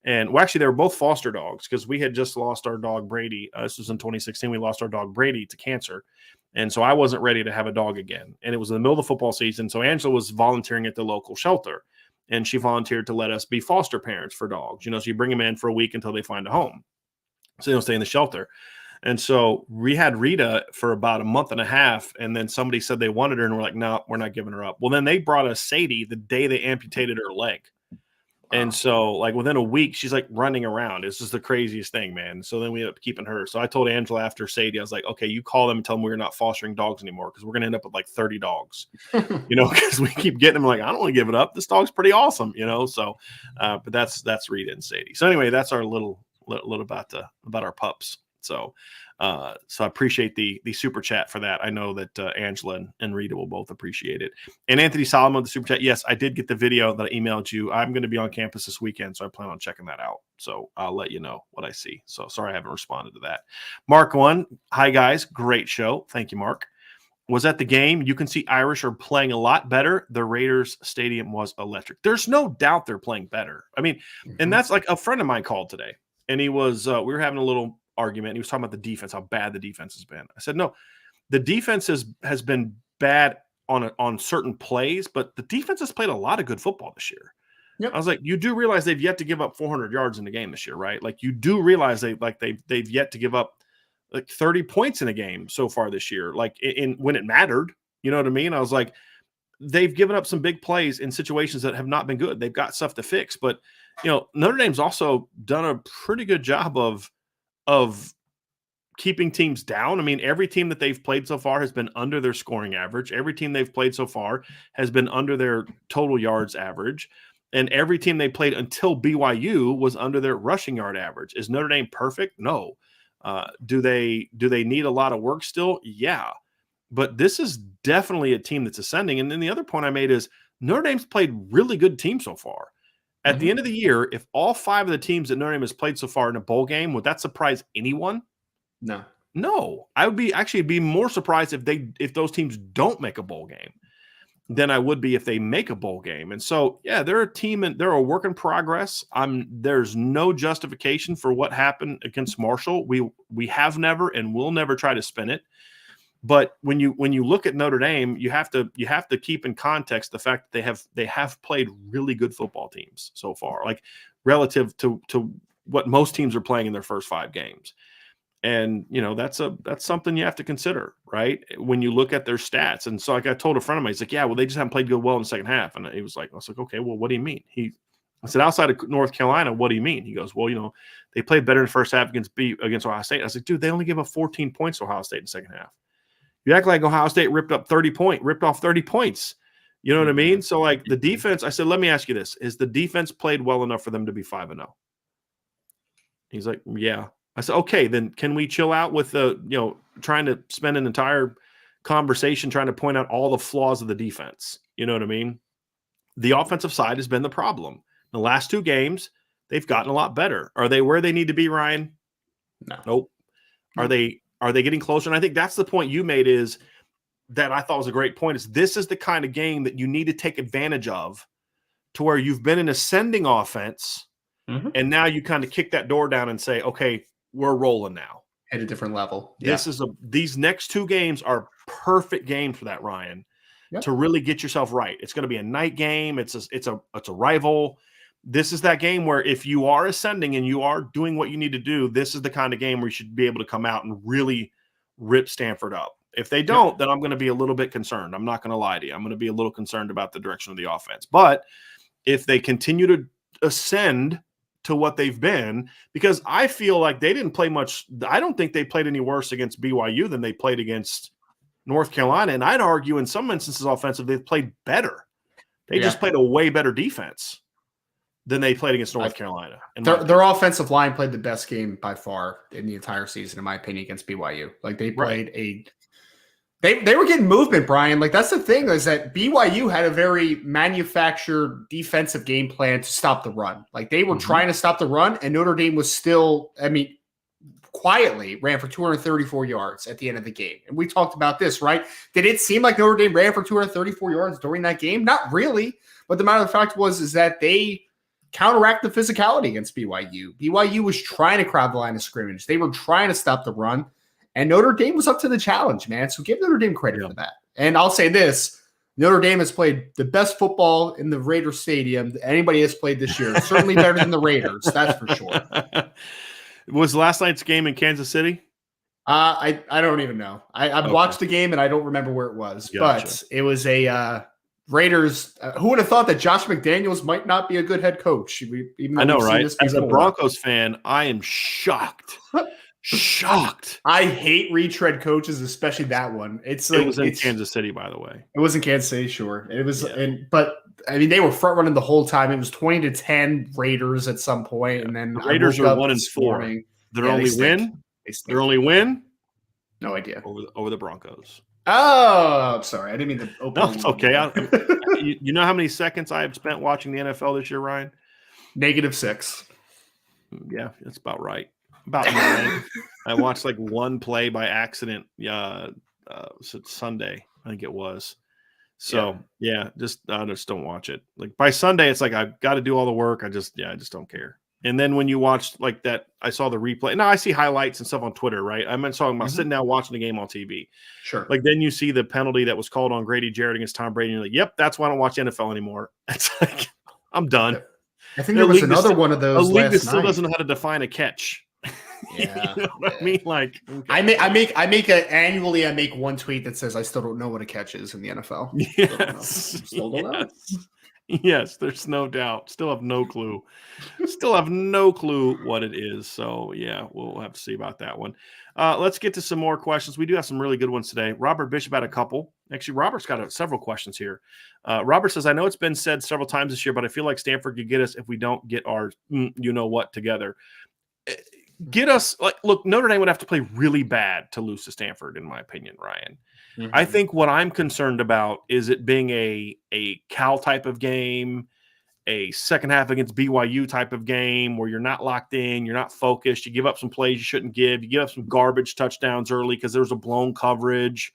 S1: And well, actually, they were both foster dogs because we had just lost our dog Brady. This was in 2016. We lost our dog Brady to cancer. And so I wasn't ready to have a dog again. And it was in the middle of the football season. So Angela was volunteering at the local shelter. And she volunteered to let us be foster parents for dogs. So you bring them in for a week until they find a home. So they don't stay in the shelter. And so we had Rita for about a month and a half. And then somebody said they wanted her. And we're like, no, we're not giving her up. Well, then they brought us Sadie the day they amputated her leg. And so, like, within a week, she's like running around. It's just the craziest thing, man. So then we ended up keeping her. So I told Angela after Sadie, I was like, okay, you call them and tell them we're not fostering dogs anymore because we're going to end up with like 30 dogs, because we keep getting them. Like, I don't want to give it up. This dog's pretty awesome, So, but that's Rita and Sadie. So anyway, that's our little about our pups. So I appreciate the super chat for that. I know that Angela and Rita will both appreciate it. And Anthony Solomon, the super chat. Yes, I did get the video that I emailed you. I'm going to be on campus this weekend, so I plan on checking that out. So I'll let you know what I see. So sorry I haven't responded to that. Mark 1. Hi, guys. Great show. Thank you, Mark. Was at the game. You can see Irish are playing a lot better. The Raiders stadium was electric. There's no doubt they're playing better. I mean, and that's like a friend of mine called today, and he was we were having a little argument. He was talking about the defense, how bad the defense has been. I said, no, the defense has been bad on certain plays, but the defense has played a lot of good football this year. Yep. I was like, you do realize they've yet to give up 400 yards in the game this year, right? Like, you do realize they've yet to give up like 30 points in a game so far this year, like in when it mattered. You know what I mean? I was like, they've given up some big plays in situations that have not been good. They've got stuff to fix, but Notre Dame's also done a pretty good job of keeping teams down. I mean, every team that they've played so far has been under their scoring average. Every team they've played so far has been under their total yards average. And every team they played until BYU was under their rushing yard average. Is Notre Dame perfect? No. Do they need a lot of work still? Yeah. But this is definitely a team that's ascending. And then the other point I made is Notre Dame's played really good teams so far. At the end of the year, if all 5 of the teams that Notre Dame has played so far in a bowl game, would that surprise anyone? No. I would be more surprised if those teams don't make a bowl game than I would be if they make a bowl game. And so, yeah, they're a team and they're a work in progress. There's no justification for what happened against Marshall. We have never and will never try to spin it. But when you look at Notre Dame, you have to keep in context the fact that they have played really good football teams so far, like relative to what most teams are playing in their first 5 games. And that's something you have to consider, right? When you look at their stats. And so, like, I told a friend of mine, he's like, yeah, well, they just haven't played good well in the second half. And he was like, I was like, okay, well, what do you mean? I said, outside of North Carolina, what do you mean? He goes, well, they played better in the first half against Ohio State. I was like, dude, they only gave up 14 points to Ohio State in the second half. You act like Ohio State ripped off 30 points. You know what I mean? So, like, the defense, I said, let me ask you this. Is the defense played well enough for them to be 5-0? He's like, yeah. I said, okay, then can we chill out with trying to spend an entire conversation trying to point out all the flaws of the defense? You know what I mean? The offensive side has been the problem. The last 2 games, they've gotten a lot better. Are they where they need to be, Ryan?
S2: No.
S1: Nope. Are they getting closer? And I think that's the point you made, is that I thought was a great point, is this is the kind of game that you need to take advantage of, to where you've been an ascending offense and now you kind of kick that door down and say, okay, we're rolling now
S2: at a different level.
S1: These next 2 games are perfect games for that, Ryan, to really get yourself right. It's going to be a night game. It's a rival. This is that game where if you are ascending and you are doing what you need to do, this is the kind of game where you should be able to come out and really rip Stanford up. If they don't, then I'm going to be a little bit concerned. I'm not going to lie to you. I'm going to be a little concerned about the direction of the offense. But if they continue to ascend to what they've been, because I feel like they didn't play much. I don't think they played any worse against BYU than they played against North Carolina. And I'd argue in some instances offensive, they've played better. They just played a way better defense than they played against North Carolina.
S2: Their offensive line played the best game by far in the entire season, in my opinion, against BYU. Like, they played They were getting movement, Brian. Like, that's the thing, is that BYU had a very manufactured defensive game plan to stop the run. Like, they were trying to stop the run, and Notre Dame was still, quietly ran for 234 yards at the end of the game. And we talked about this, right? Did it seem like Notre Dame ran for 234 yards during that game? Not really. But the matter of fact is that they counteract the physicality against BYU. BYU was trying to crowd the line of scrimmage. They were trying to stop the run, and Notre Dame was up to the challenge, man. So give Notre Dame credit for that. And I'll say this. Notre Dame has played the best football in the Raiders Stadium that anybody has played this year. Certainly better than the Raiders, that's for sure.
S1: Was last night's game in Kansas City?
S2: I don't even know. I watched the game and I don't remember where it was, but it was a Raiders. Who would have thought that Josh McDaniels might not be a good head coach?
S1: I know, right? As a Broncos fan, I am shocked. Shocked.
S2: I hate retread coaches, especially that one. It was
S1: in Kansas City, by the way.
S2: It was in Kansas City, sure. It was, but I mean, they were front running the whole time. It was 20-10 Raiders at some point, and then
S1: the Raiders are 1-4. Their only win. Their only win.
S2: No idea.
S1: Over the Broncos.
S2: Oh, I'm sorry. I didn't mean to open.
S1: No, it's okay. You know how many seconds I have spent watching the NFL this year, Ryan?
S2: -6.
S1: Yeah, that's about right. About 9. I watched like one play by accident. Sunday, I think it was. So I just don't watch it. Like by Sunday, it's like I've got to do all the work. I just don't care. And then when you watch like that, I saw the replay. Now I see highlights and stuff on Twitter, right? I'm talking about sitting down watching the game on TV.
S2: Sure.
S1: Like then you see the penalty that was called on Grady Jarrett against Tom Brady. And you're like, yep, that's why I don't watch NFL anymore. It's like I'm done.
S2: I think there was another one of those.
S1: A league that still doesn't know how to define a catch.
S2: Yeah,
S1: you know what I mean? Like
S2: okay. I make one tweet that says I still don't know what a catch is in the NFL.
S1: Still don't know. Yes, there's no doubt. Still have no clue. Still have no clue what it is. So yeah, we'll have to see about that one. Let's get to some more questions. We do have some really good ones today. Robert Bishop had a couple. Actually, Robert's got several questions here. Robert says, I know it's been said several times this year, but I feel like Stanford could get us if we don't get our you-know-what together. Get us look, Notre Dame would have to play really bad to lose to Stanford, in my opinion, Ryan. Mm-hmm. I think what I'm concerned about is it being a Cal type of game, a second half against BYU type of game where you're not locked in, you're not focused, you give up some plays you shouldn't give, you give up some garbage touchdowns early because there was a blown coverage,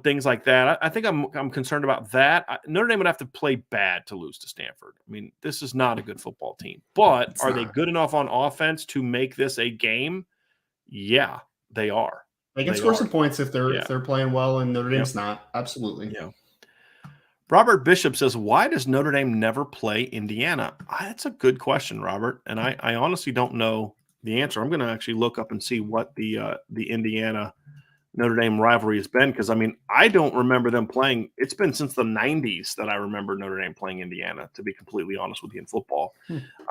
S1: things like that. I think I'm concerned about that. Notre Dame would have to play bad to lose to Stanford. I mean, this is not a good football team. But are they good enough on offense to make this a game? Yeah, they are.
S2: They can score some points if they're playing well, and Notre Dame's not. Absolutely.
S1: Yeah. Robert Bishop says, why does Notre Dame never play Indiana? That's a good question, Robert. And I honestly don't know the answer. I'm going to actually look up and see what the Indiana Notre Dame rivalry has been, because, I mean, I don't remember them playing. It's been since the 90s that I remember Notre Dame playing Indiana, to be completely honest with you, in football.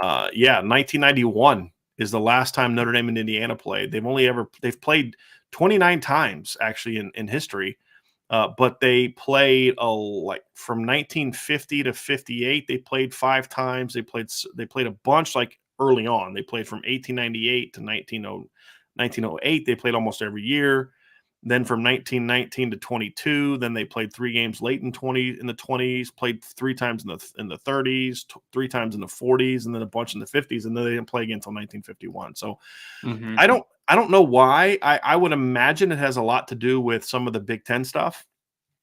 S1: 1991 is the last time Notre Dame and Indiana played. They've played 29 times, actually, in history. But they played from 1950 to 58. They played 5 times. They played a bunch early on. They played from 1898 to 1908. They played almost every year. Then from 1919 to 22, then they played 3 games late in the 20s, played 3 times in the 30s, 3 times in the 40s, and then a bunch in the 50s, and then they didn't play again until 1951. So I don't know why. I would imagine it has a lot to do with some of the Big Ten stuff,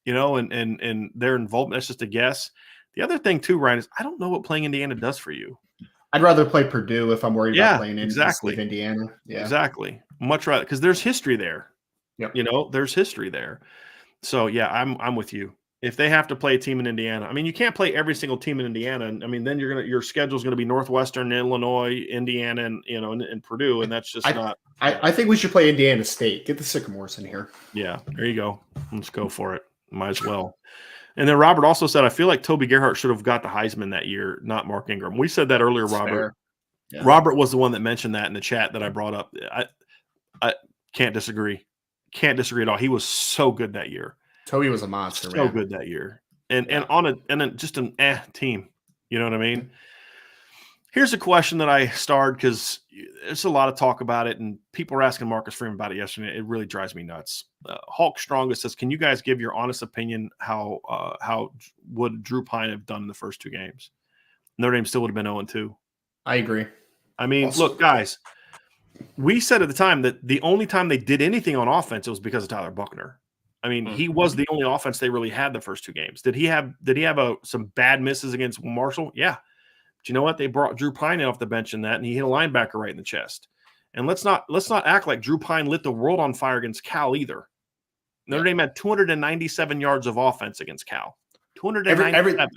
S1: and their involvement. That's just a guess. The other thing too, Ryan, is I don't know what playing Indiana does for you.
S2: I'd rather play Purdue if I'm worried about playing Indiana. Yeah,
S1: exactly. Much rather, because there's history there.
S2: Yep.
S1: There's history there. So yeah, I'm with you. If they have to play a team in Indiana, I mean, you can't play every single team in Indiana. I mean, then your schedule is going to be Northwestern, Illinois, Indiana, and Purdue, and that's just not.
S2: I think we should play Indiana State. Get the Sycamores in here.
S1: Yeah, there you go. Let's go for it. Might as well. And then Robert also said, I feel like Toby Gerhart should have got the Heisman that year, not Mark Ingram. We said that earlier,
S2: That's
S1: Robert.
S2: Yeah.
S1: Robert was the one that mentioned that in the chat that I brought up. I can't disagree. Can't disagree at all. He was so good that year.
S2: Toby was a monster.
S1: So good that year, and just an team. You know what I mean? Here's a question that I starred because there's a lot of talk about it, and people were asking Marcus Freeman about it yesterday. It really drives me nuts. Hulk Strongest says, "Can you guys give your honest opinion how would Drew Pine have done in the first 2 games? Notre Dame still would have been 0-2."
S2: I agree.
S1: I mean, look, guys. We said at the time that the only time they did anything on offense, it was because of Tyler Buchner. I mean, he was the only offense they really had the first 2 games. Did he have some bad misses against Marshall? Yeah. But you know what? They brought Drew Pine off the bench in that, and he hit a linebacker right in the chest. And let's not act like Drew Pine lit the world on fire against Cal either. Notre Dame had 297 yards of offense against Cal. 297.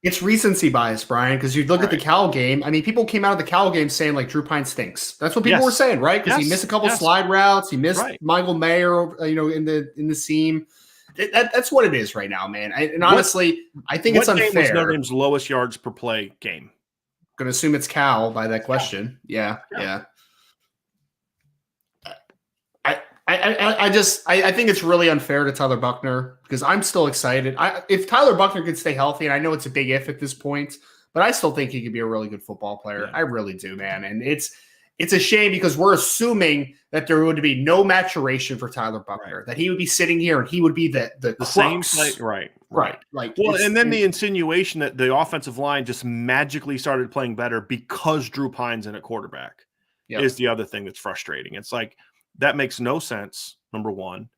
S2: It's recency bias, Brian, because you look at the Cal game. I mean, people came out of the Cal game saying like Drew Pine stinks. That's what people were saying, right? Because he missed a couple slide routes. He missed Michael Mayer, in the seam. That's what it is right now, man. And honestly, I think it's unfair.
S1: What game was Notre Dame's lowest yards per play game?
S2: Going to assume it's Cal by that question. Yeah. I think it's really unfair to Tyler Buchner because I'm still excited. If Tyler Buchner could stay healthy, and I know it's a big if at this point, but I still think he could be a really good football player. I really do, man. And it's a shame because we're assuming that there would be no maturation for Tyler Buchner, that he would be sitting here and he would be the
S1: same play, right.
S2: Like,
S1: and then the insinuation that the offensive line just magically started playing better because Drew Pine's in at quarterback is the other thing that's frustrating. It's like, that makes no sense, number one.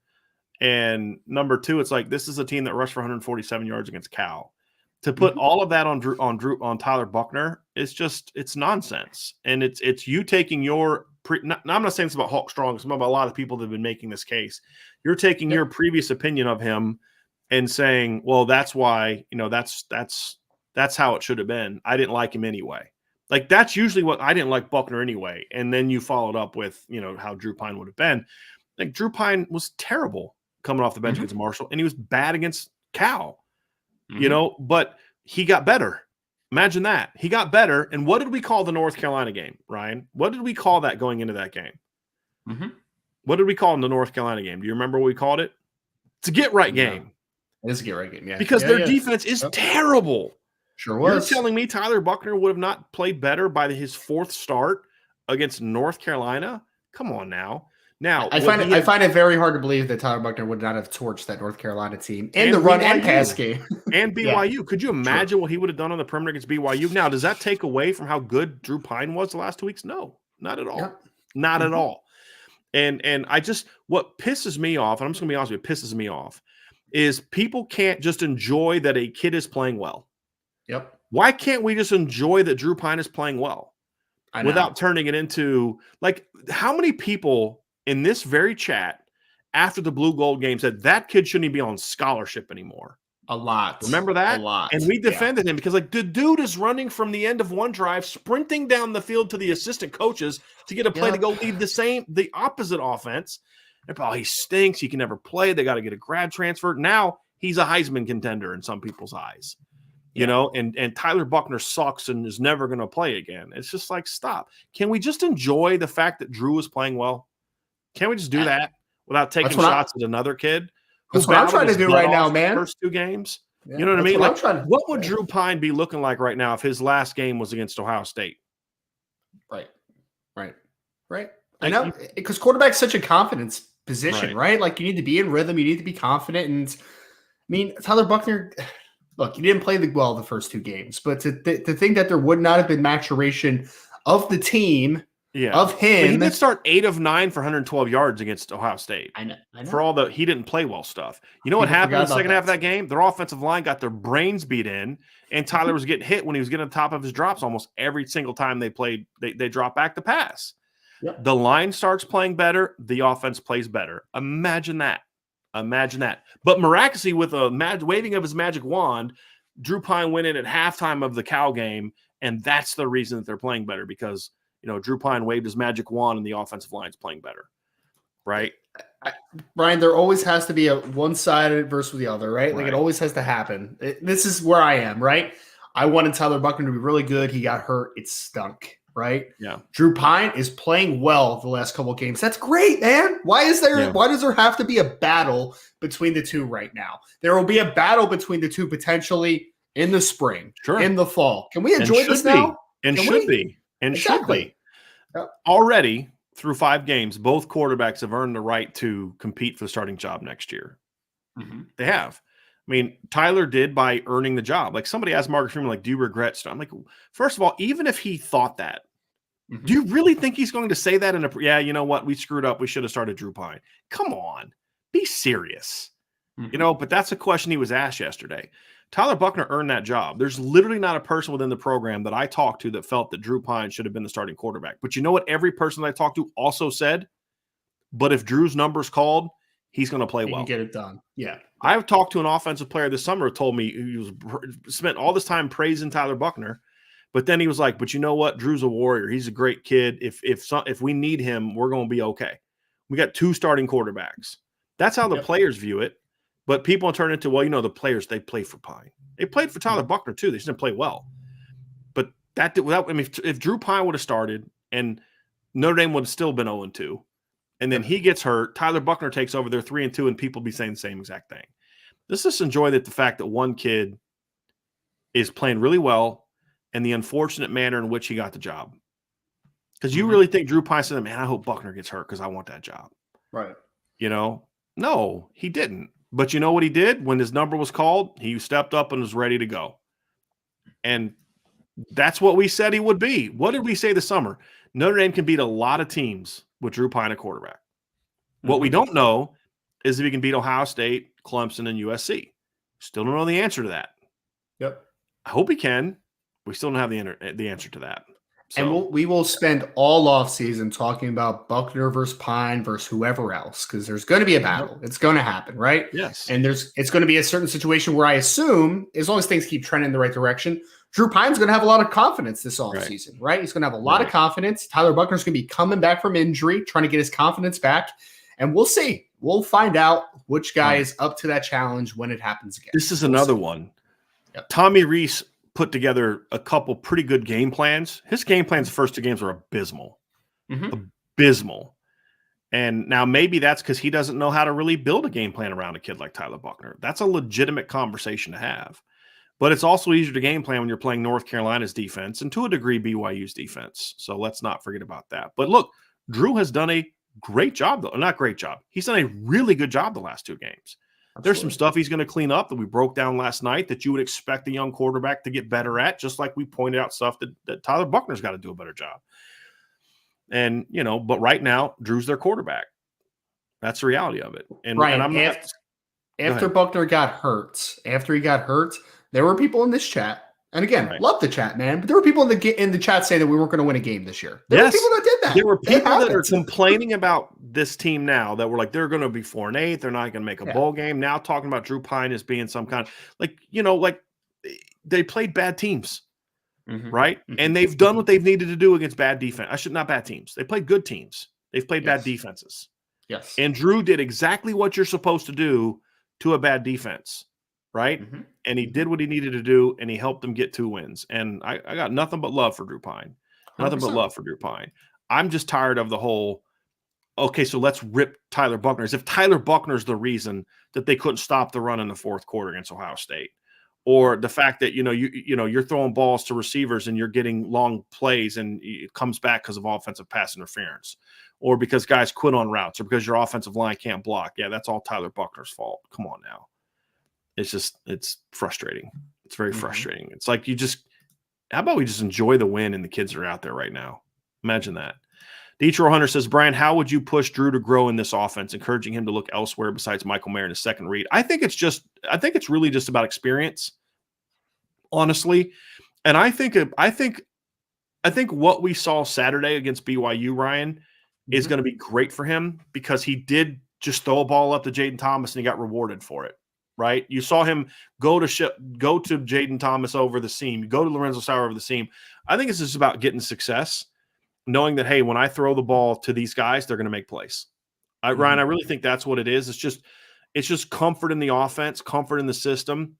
S1: And number two, it's like this is a team that rushed for 147 yards against Cal. To put all of that on Tyler Buchner it's nonsense. And it's you taking your I'm not saying it's about Hulk Strong, it's about a lot of people that have been making this case. You're taking your previous opinion of him and saying, well, that's why, that's how it should have been. I didn't like him anyway. Like, that's usually what I didn't like Buchner anyway. And then you followed up with, how Drew Pine would have been. Like, Drew Pine was terrible coming off the bench against Marshall, and he was bad against Cal, but he got better. Imagine that. He got better. And what did we call the North Carolina game, Ryan? What did we call that going into that game? What did we call in the North Carolina game? Do you remember what we called it? It's a get-right game.
S2: It is a get-right game, yeah.
S1: Because their defense is terrible.
S2: Sure was.
S1: You're telling me Tyler Buchner would have not played better by his fourth start against North Carolina? Come on now.
S2: I find it very hard to believe that Tyler Buchner would not have torched that North Carolina team in the run and pass game.
S1: And BYU. Could you imagine what he would have done on the perimeter against BYU? Now, does that take away from how good Drew Pine was the last 2 weeks? No, not at all.
S2: Yep.
S1: Not at all. And what pisses me off, and I'm just going to be honest with you, pisses me off, is people can't just enjoy that a kid is playing well.
S2: Yep.
S1: Why can't we just enjoy that Drew Pine is playing well without turning it into, like, how many people in this very chat after the blue gold game said that kid shouldn't be on scholarship anymore?
S2: A lot.
S1: Remember that?
S2: A lot.
S1: And we defended him because, like, the dude is running from the end of one drive, sprinting down the field to the assistant coaches to get a play to go lead the opposite offense. And, he stinks. He can never play. They got to get a grad transfer. Now he's a Heisman contender in some people's eyes. And Tyler Buchner sucks and is never going to play again. It's just like, stop. Can we just enjoy the fact that Drew is playing well? Can we just do that without taking shots at another kid?
S2: That's what I'm trying to do right now, man.
S1: First two games. You know what I mean? What would Drew Pine be looking like right now if his last game was against Ohio State?
S2: Right. I know, because quarterback's such a confidence position, right? Like, you need to be in rhythm. You need to be confident. And, I mean, Tyler Buchner – look, he didn't play well the first two games, but to think that there would not have been maturation of the team, of him.
S1: But he did start 8 of 9 for 112 yards against Ohio State.
S2: I know.
S1: For all he didn't play well stuff. You know what happened in the second half of that game? Their offensive line got their brains beat in, and Tyler was getting hit when he was getting on top of his drops almost every single time they played. They dropped back to pass.
S2: Yep.
S1: The line starts playing better. The offense plays better. Imagine that. But miraculously, with a waving of his magic wand, Drew Pine went in at halftime of the Cal game, and that's the reason that they're playing better because, Drew Pine waved his magic wand and the offensive line's playing better, right?
S2: Brian, there always has to be a one-sided versus the other, right? Like, it always has to happen. This is where I am, right? I wanted Tyler Buchner to be really good. He got hurt. It stunk. Right?
S1: Yeah.
S2: Drew Pine is playing well the last couple of games. That's great, man. Why does there have to be a battle between the two right now? There will be a battle between the two potentially in the spring, in the fall. Can we enjoy this now?
S1: Should be. Already through 5 games, both quarterbacks have earned the right to compete for the starting job next year. They have. I mean, Tyler did by earning the job. Like, somebody asked Marcus Freeman, like, do you regret stuff? I'm like, first of all, even if he thought that, do you really think he's going to say that you know what? We screwed up. We should have started Drew Pine. Come on. Be serious. But that's a question he was asked yesterday. Tyler Buckner earned that job. There's literally not a person within the program that I talked to that felt that Drew Pine should have been the starting quarterback. But you know what every person that I talked to also said? But if Drew's number's called, he's going to play
S2: He
S1: well.
S2: can get it done. Yeah.
S1: I've talked to an offensive player this summer who told me he spent all this time praising Tyler Buckner, but then he was like, "But you know what? Drew's a warrior. He's a great kid. If we need him, we're going to be okay. We got 2 starting quarterbacks." That's how the players view it. But people turn into, well, the players, they play for Pine. They played for Tyler Buckner too. They just didn't play well. But if Drew Pine would have started and Notre Dame would have still been 0-2, and then he gets hurt, Tyler Buckner takes over, they're 3-2, and people be saying the same exact thing. Let's just enjoy the fact that one kid is playing really well and the unfortunate manner in which he got the job. Because you really think Drew Pine said, man, I hope Buckner gets hurt because I want that job.
S2: Right.
S1: No, he didn't. But you know what he did? When his number was called, he stepped up and was ready to go. And that's what we said he would be. What did we say this summer? Notre Dame can beat a lot of teams with Drew Pine at quarterback. What we don't know is if he can beat Ohio State, Clemson, and USC. Still don't know the answer to that.
S2: Yep.
S1: I hope he can. We still don't have the answer to that. So,
S2: and we will spend all offseason talking about Buckner versus Pine versus whoever else, because there's going to be a battle. It's going to happen, right?
S1: Yes.
S2: And it's going to be a certain situation where I assume, as long as things keep trending in the right direction, Drew Pine's going to have a lot of confidence this offseason, right? He's going to have a lot of confidence. Tyler Buckner's going to be coming back from injury, trying to get his confidence back. And we'll see. We'll find out which guy is up to that challenge when it happens again.
S1: This is another one. Yep. Tommy Rees put together a couple pretty good game plans. His game plans the first 2 games were abysmal. Abysmal. And now maybe that's because he doesn't know how to really build a game plan around a kid like Tyler Buckner. That's a legitimate conversation to have. But it's also easier to game plan when you're playing North Carolina's defense and to a degree BYU's defense. So let's not forget about that. But look, Drew has done a great job, though. Not great job. He's done a really good job the last 2 games. There's some stuff he's going to clean up that we broke down last night that you would expect a young quarterback to get better at, just like we pointed out stuff that Tyler Buckner's got to do a better job. And, but right now, Drew's their quarterback. That's the reality of it. And,
S2: Ryan,
S1: and I'm
S2: after Buckner got hurt, there were people in this chat. And again, love the chat, man. But there were people in the chat saying that we weren't going to win a game this year. There were people that did that.
S1: There were people that are complaining about this team now that were like, they're going to be 4-8. They're not going to make a bowl game. Now talking about Drew Pine as being some kind of they played bad teams, right? And they've done what they've needed to do against bad defense. Not bad teams. They played good teams. They've played bad defenses.
S2: Yes.
S1: And Drew did exactly what you're supposed to do to a bad defense. Right. And he did what he needed to do, and he helped them get 2 wins. And I got nothing but love for Drew Pine. Nothing 100%. But love for Drew Pine. I'm just tired of the whole, okay, so let's rip Tyler Buckner. As if Tyler Buckner's the reason that they couldn't stop the run in the 4th quarter against Ohio State. Or the fact that, you're throwing balls to receivers and you're getting long plays and it comes back because of offensive pass interference. Or because guys quit on routes or because your offensive line can't block. Yeah, that's all Tyler Buckner's fault. Come on now. It's frustrating. It's very frustrating. It's like how about we just enjoy the win and the kids are out there right now? Imagine that. Detroit Hunter says, Brian, how would you push Drew to grow in this offense, encouraging him to look elsewhere besides Michael Mayer in his second read? I think it's really just about experience, honestly. And I think what we saw Saturday against BYU, Ryan, is going to be great for him because he did just throw a ball up to Jaden Thomas and he got rewarded for it. Right? You saw him go to Jaden Thomas over the seam, go to Lorenzo Sauer over the seam. I think it's just about getting success, knowing that, hey, when I throw the ball to these guys, they're going to make plays. Ryan, I really think that's what it is. It's just comfort in the offense, comfort in the system.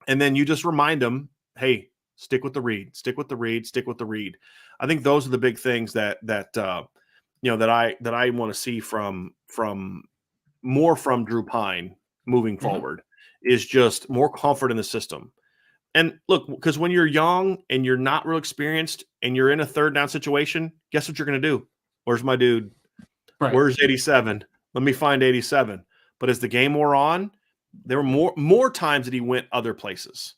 S1: And then you just remind them, hey, stick with the read, stick with the read, stick with the read. I think those are the big things that I want to see from Drew Pine moving forward. Is just more comfort in the system. And look, because when you're young and you're not real experienced and you're in a 3rd down situation, guess what you're going to do? Where's my dude? Right. Where's 87? Let me find 87. But as the game wore on, there were more times that he went other places.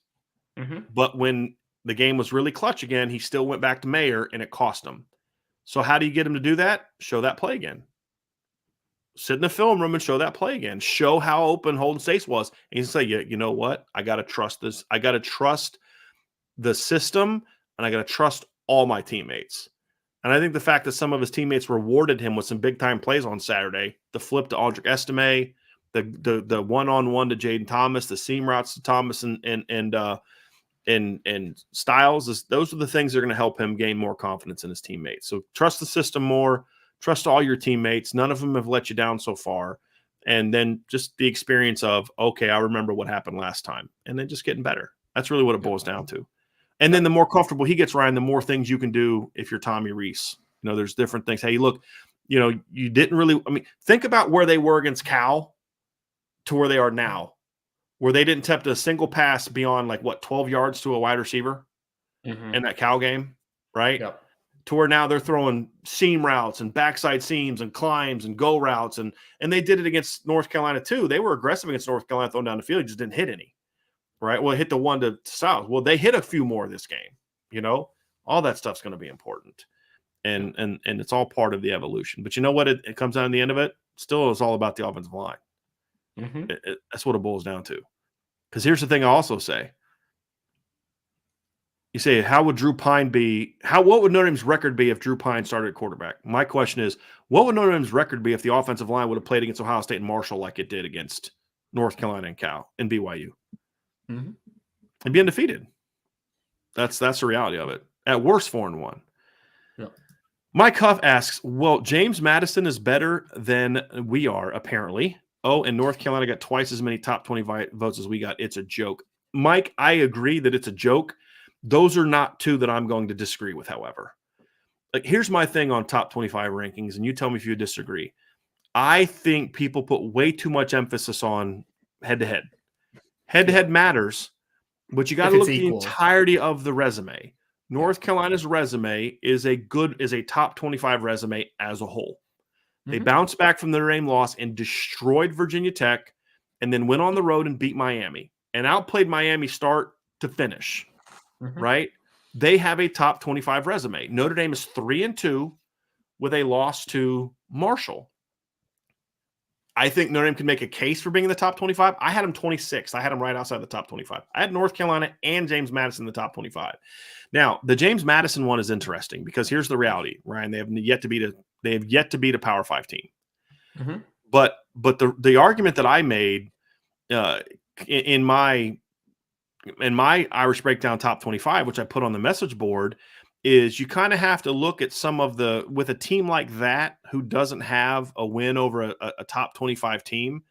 S1: But when the game was really clutch again, he still went back to Mayer and it cost him. So how do you get him to do that? Show that play again. sit in the film room and show that play again. Show how open Holden State's was. And you say, you know what? I got to trust this. I got to trust the system, and I got to trust all my teammates. And I think the fact that some of his teammates rewarded him with some big-time plays on Saturday, the flip to Audric Estime, the one-on-one to Jaden Thomas, the seam routes to Thomas and Styles, those are the things that are going to help him gain more confidence in his teammates. So trust the system more, trust all your teammates. None of them have let you down so far. And then just the experience of, okay, I remember what happened last time, and then just getting better. That's really what it boils down to. And then the more comfortable he gets, Ryan, the more things you can do if you're Tommy Rees. You know, there's different things. Hey, look, you know, you didn't really – I mean, think about where they were against Cal to where they are now, where they didn't attempt a single pass beyond, 12 yards to a wide receiver in that Cal game, right?
S2: Yep.
S1: To where now they're throwing seam routes and backside seams and climbs and go routes. And they did it against North Carolina too. They were aggressive against North Carolina throwing down the field. Just didn't hit any. Right. Well, it hit the one to South. Well, they hit a few more this game. You know, all that stuff's going to be important. And it's all part of the evolution. But you know what? It comes down to the end of it. Still, it's all about the offensive line. That's what it boils down to. Because here's the thing I also say. You say, how would Drew Pine be? What would Notre Dame's record be if Drew Pine started at quarterback? My question is, what would Notre Dame's record be if the offensive line would have played against Ohio State and Marshall like it did against North Carolina and Cal and BYU? And be undefeated. That's the reality of it. At worst, 4-1.
S2: Yeah.
S1: Mike Huff asks, well, James Madison is better than we are, apparently. Oh, and North Carolina got twice as many top 20 votes as we got. It's a joke. Mike, I agree that it's a joke. Those are not two that I'm going to disagree with, however. Here's my thing on top 25 rankings, and you tell me if you disagree. I think people put way too much emphasis on head-to-head. Head-to-head matters, but you got to look at the entirety of the resume. North Carolina's resume is a top 25 resume as a whole. They bounced back from the Notre Dame loss and destroyed Virginia Tech, and then went on the road and beat Miami and outplayed Miami start to finish. Right? They have a top 25 resume. Notre Dame is 3-2 with a loss to Marshall. I think Notre Dame can make a case for being in the top 25. I had them 26th. I had them right outside the top 25. I had North Carolina and James Madison in the top 25. Now, the James Madison one is interesting because here's the reality, Ryan. They have yet to beat a Power 5 team. But the argument that I made in my Irish Breakdown top 25, which I put on the message board, is you kind of have to look at with a team like that who doesn't have a win over a top 25 team.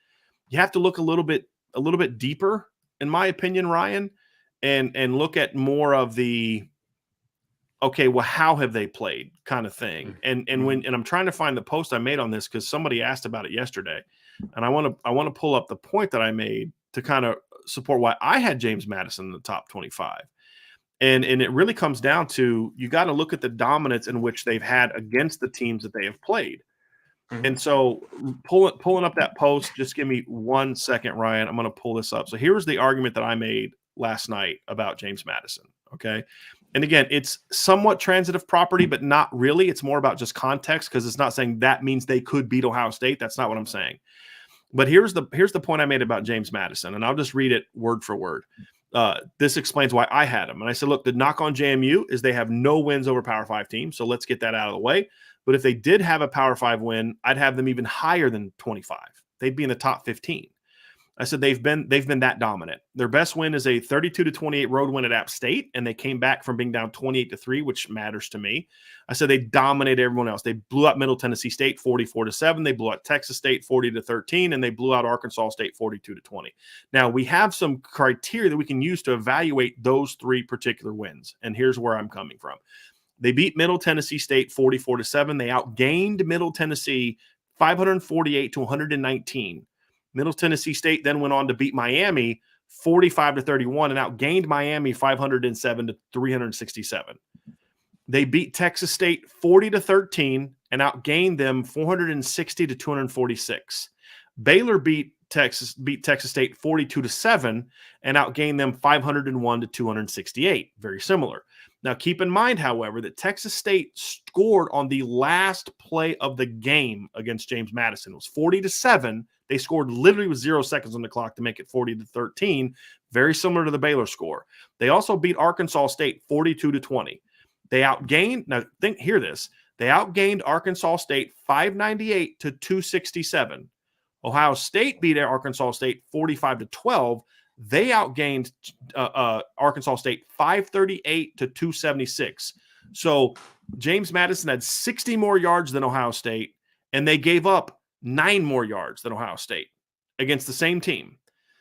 S1: You have to look a little bit deeper, in my opinion, Ryan, and look at more of the, okay, well, how have they played kind of thing. And I'm trying to find the post I made on this because somebody asked about it yesterday. And I want to pull up the point that I made to kind of support why I had James Madison in the top 25. And it really comes down to, you got to look at the dominance in which they've had against the teams that they have played. And so pulling up that post, just give me 1 second, Ryan. I'm going to pull this up. So here's the argument that I made last night about James Madison. Okay. And again, it's somewhat transitive property, but not really. It's more about just context, because it's not saying that means they could beat Ohio State. That's not what I'm saying. But here's the point I made about James Madison, and I'll just read it word for word. This explains why I had him. And I said, look, the knock on JMU is they have no wins over Power 5 teams, so let's get that out of the way. But if they did have a Power 5 win, I'd have them even higher than 25. They'd be in the top 15. I said they've been that dominant. Their best win is a 32-28 road win at App State, and they came back from being down 28-3, which matters to me. I said they dominated everyone else. They blew out Middle Tennessee State 44-7. They blew out Texas State 40-13, and they blew out Arkansas State 42-20. Now, we have some criteria that we can use to evaluate those three particular wins, and here's where I'm coming from. They beat Middle Tennessee State 44-7. They outgained Middle Tennessee 548-119. Middle Tennessee State then went on to beat Miami 45-31 and outgained Miami 507-367. They beat Texas State 40-13 and outgained them 460-246. Baylor beat Texas State 42-7 and outgained them 501-268. Very similar. Now, keep in mind, however, that Texas State scored on the last play of the game against James Madison. It was 40-7. They scored literally with 0 seconds on the clock to make it 40-13. Very similar to the Baylor score. They also beat Arkansas State 42-20. They outgained. Now, hear this. They outgained Arkansas State 598-267. Ohio State beat Arkansas State 45-12. They outgained Arkansas State 538-276. So James Madison had 60 more yards than Ohio State, and they gave up 9 more yards than Ohio State against the same team.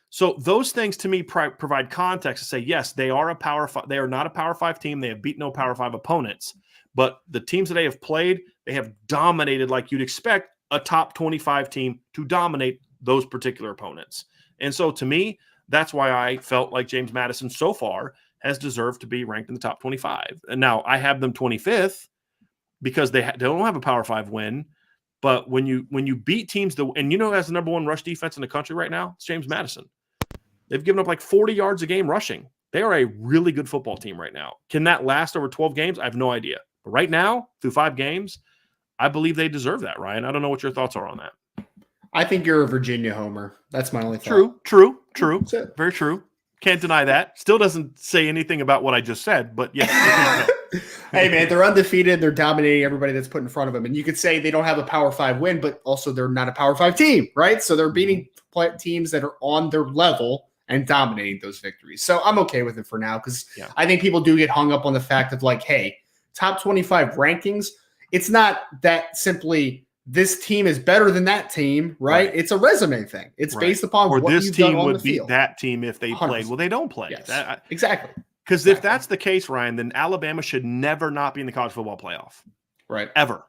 S1: So those things to me provide context to say, yes, they are a Power 5. They are not a Power 5 team. They have beat no Power 5 opponents. But the teams that they have played, they have dominated like you'd expect a top 25 team to dominate those particular opponents. And so to me, that's why I felt like James Madison so far has deserved to be ranked in the top 25. And now I have them 25th because they don't have a Power 5 win. But when you beat teams, and you know who has the number 1 rush defense in the country right now? It's James Madison. They've given up like 40 yards a game rushing. They are a really good football team right now. Can that last over 12 games? I have no idea. But right now, through 5 games, I believe they deserve that, Ryan. I don't know what your thoughts are on that.
S2: I think you're a Virginia homer. That's my only thought.
S1: True. Very true. Can't deny that. Still doesn't say anything about what I just said, but yes.
S2: Hey, man, they're undefeated. They're dominating everybody that's put in front of them. And you could say they don't have a Power 5 win, but also they're not a Power 5 team, right? So they're beating teams that are on their level and dominating those victories. So I'm okay with it for now because I think people do get hung up on the fact of like, hey, top 25 rankings, it's not that simply this team is better than that team, right? It's a resume thing. It's based upon what you've done on the field. Or this team would beat
S1: that team if they 100%. Played. Well, they don't play.
S2: Yes. Exactly.
S1: Because if that's the case, Ryan, then Alabama should never not be in the college football playoff.
S2: Right.
S1: Ever.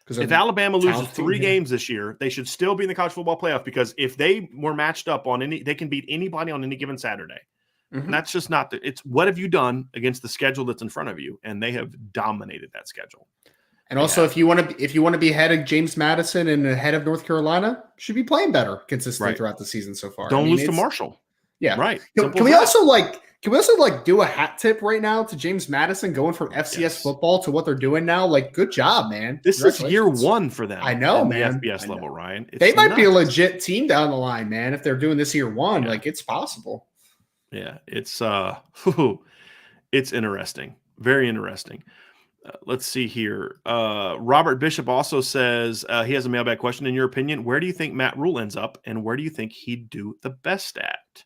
S1: If Alabama loses 3 games this year, they should still be in the college football playoff because if they were matched up on they can beat anybody on any given Saturday. Mm-hmm. And that's just not it's what have you done against the schedule that's in front of you? And they have dominated that schedule.
S2: And also, if you want to be ahead of James Madison and ahead of North Carolina, should be playing better consistently throughout the season so far.
S1: Don't lose to Marshall.
S2: Yeah,
S1: right.
S2: Can we also do a hat tip right now to James Madison going from FCS football to what they're doing now? Like, good job, man.
S1: This is year 1 for them.
S2: I know, man.
S1: The FBS level, Ryan.
S2: They might be a legit team down the line, man. If they're doing this year 1, like it's possible.
S1: Yeah, it's it's interesting. Very interesting. Let's see here. Robert Bishop also says he has a mailbag question. In your opinion, where do you think Matt Rule ends up, and where do you think he'd do the best at?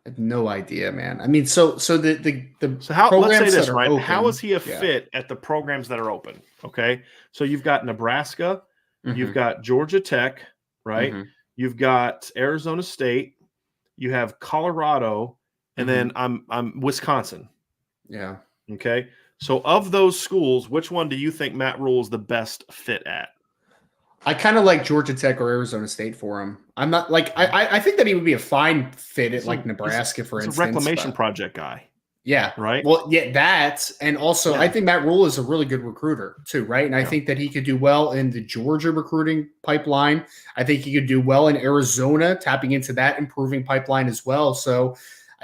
S2: I have no idea, man. I mean, so
S1: how? Let's say this, right? How is he a fit at the programs that are open? Okay, so you've got Nebraska, you've got Georgia Tech, right? You've got Arizona State, you have Colorado, and then I'm Wisconsin.
S2: Yeah.
S1: Okay. So of those schools, which one do you think Matt Rule is the best fit at?
S2: I kind of like Georgia Tech or Arizona State for him. I'm not like I think that he would be a fine fit at like Nebraska, for instance.
S1: He's a reclamation project guy.
S2: Yeah.
S1: Right.
S2: Well, yeah, that. And also I think Matt Rule is a really good recruiter too, right? And I think that he could do well in the Georgia recruiting pipeline. I think he could do well in Arizona, tapping into that improving pipeline as well. So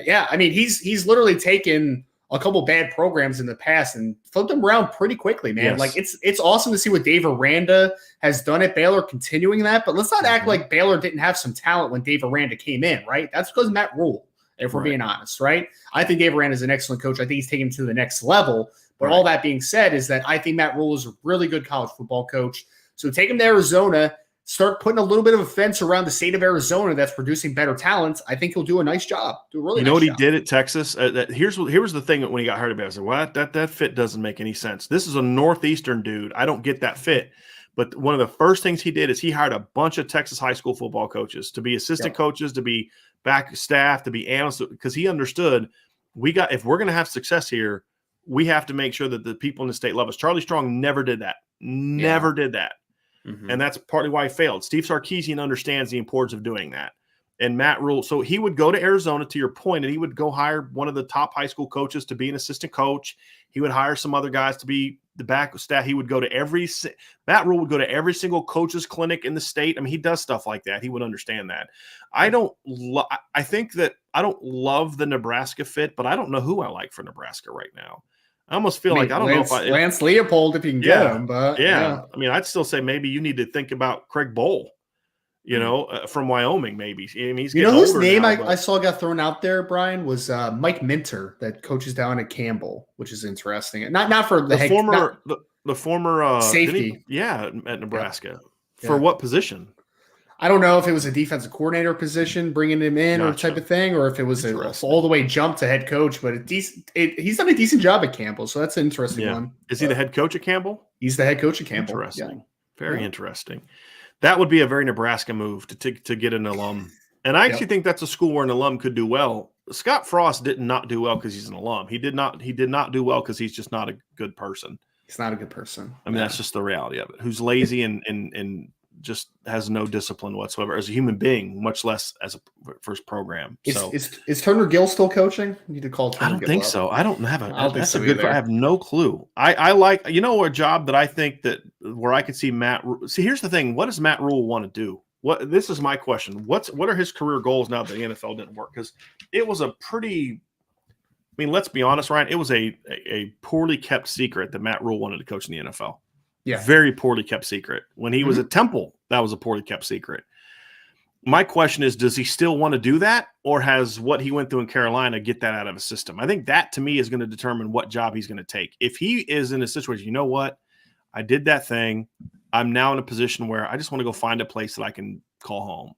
S2: yeah, I mean, he's literally taken a couple bad programs in the past and flipped them around pretty quickly, man. Yes. Like it's awesome to see what Dave Aranda has done at Baylor, continuing that. But let's not act like Baylor didn't have some talent when Dave Aranda came in, right? That's because of Matt Rule, if we're being honest, right? I think Dave Aranda is an excellent coach. I think he's taken him to the next level. But all that being said is that I think Matt Rule is a really good college football coach. So take him to Arizona, start putting a little bit of a fence around the state of Arizona that's producing better talent. I think he'll do a nice job. Do a really nice job.
S1: You know what he did at Texas? Here was the thing when he got hurt about it. I said, what? That fit doesn't make any sense. This is a Northeastern dude. I don't get that fit. But one of the first things he did is he hired a bunch of Texas high school football coaches to be assistant coaches, to be back staff, to be analysts, because he understood if we're going to have success here, we have to make sure that the people in the state love us. Charlie Strong never did that. Never did that. And that's partly why he failed. Steve Sarkisian understands the importance of doing that. And Matt Rule, so he would go to Arizona, to your point, and he would go hire one of the top high school coaches to be an assistant coach. He would hire some other guys to be the back staff. He would go to Matt Rule would go to every single coach's clinic in the state. I mean, he does stuff like that. He would understand that. I think that I don't love the Nebraska fit, but I don't know who I like for Nebraska right now. I almost feel like I don't know if
S2: Lance Leopold, if you can get him, but
S1: yeah. I mean, I'd still say maybe you need to think about Craig Bowl. From Wyoming, maybe. I mean, he's
S2: whose name now, I saw got thrown out there, Brian, was Mike Minter, that coaches down at Campbell, which is interesting. Not for the
S1: former
S2: safety,
S1: at Nebraska. Yeah. For what position?
S2: I don't know if it was a defensive coordinator position, bringing him in or type of thing, or if it was all the way jump to head coach. But he's done a decent job at Campbell, so that's an interesting one.
S1: Is he the head coach at Campbell?
S2: He's the head coach at Campbell.
S1: Interesting, very interesting. That would be a very Nebraska move to get an alum. And I actually think that's a school where an alum could do well. Scott Frost did not do well because he's an alum. He did not do well because he's just not a good person.
S2: He's not a good person.
S1: I mean, that's just the reality of it. Who's lazy and just has no discipline whatsoever as a human being, much less as a first program.
S2: Is Turner Gill still coaching? You need to call Turner
S1: I don't
S2: Gill
S1: think
S2: up.
S1: so. I don't have a.
S2: I don't think so
S1: I have no clue. I like a job that I think that where I could see Matt. See, here's the thing. What does Matt Rule want to do? This is my question. What are his career goals now that the NFL didn't work? Because it was a pretty. I mean, let's be honest, Ryan. It was a poorly kept secret that Matt Rule wanted to coach in the NFL.
S2: Yeah.
S1: Very poorly kept secret. When he was at Temple, that was a poorly kept secret. My question is, does he still want to do that, or has what he went through in Carolina get that out of his system? I think that, to me, is going to determine what job he's going to take. If he is in a situation, you know what? I did that thing. I'm now in a position where I just want to go find a place that I can call home.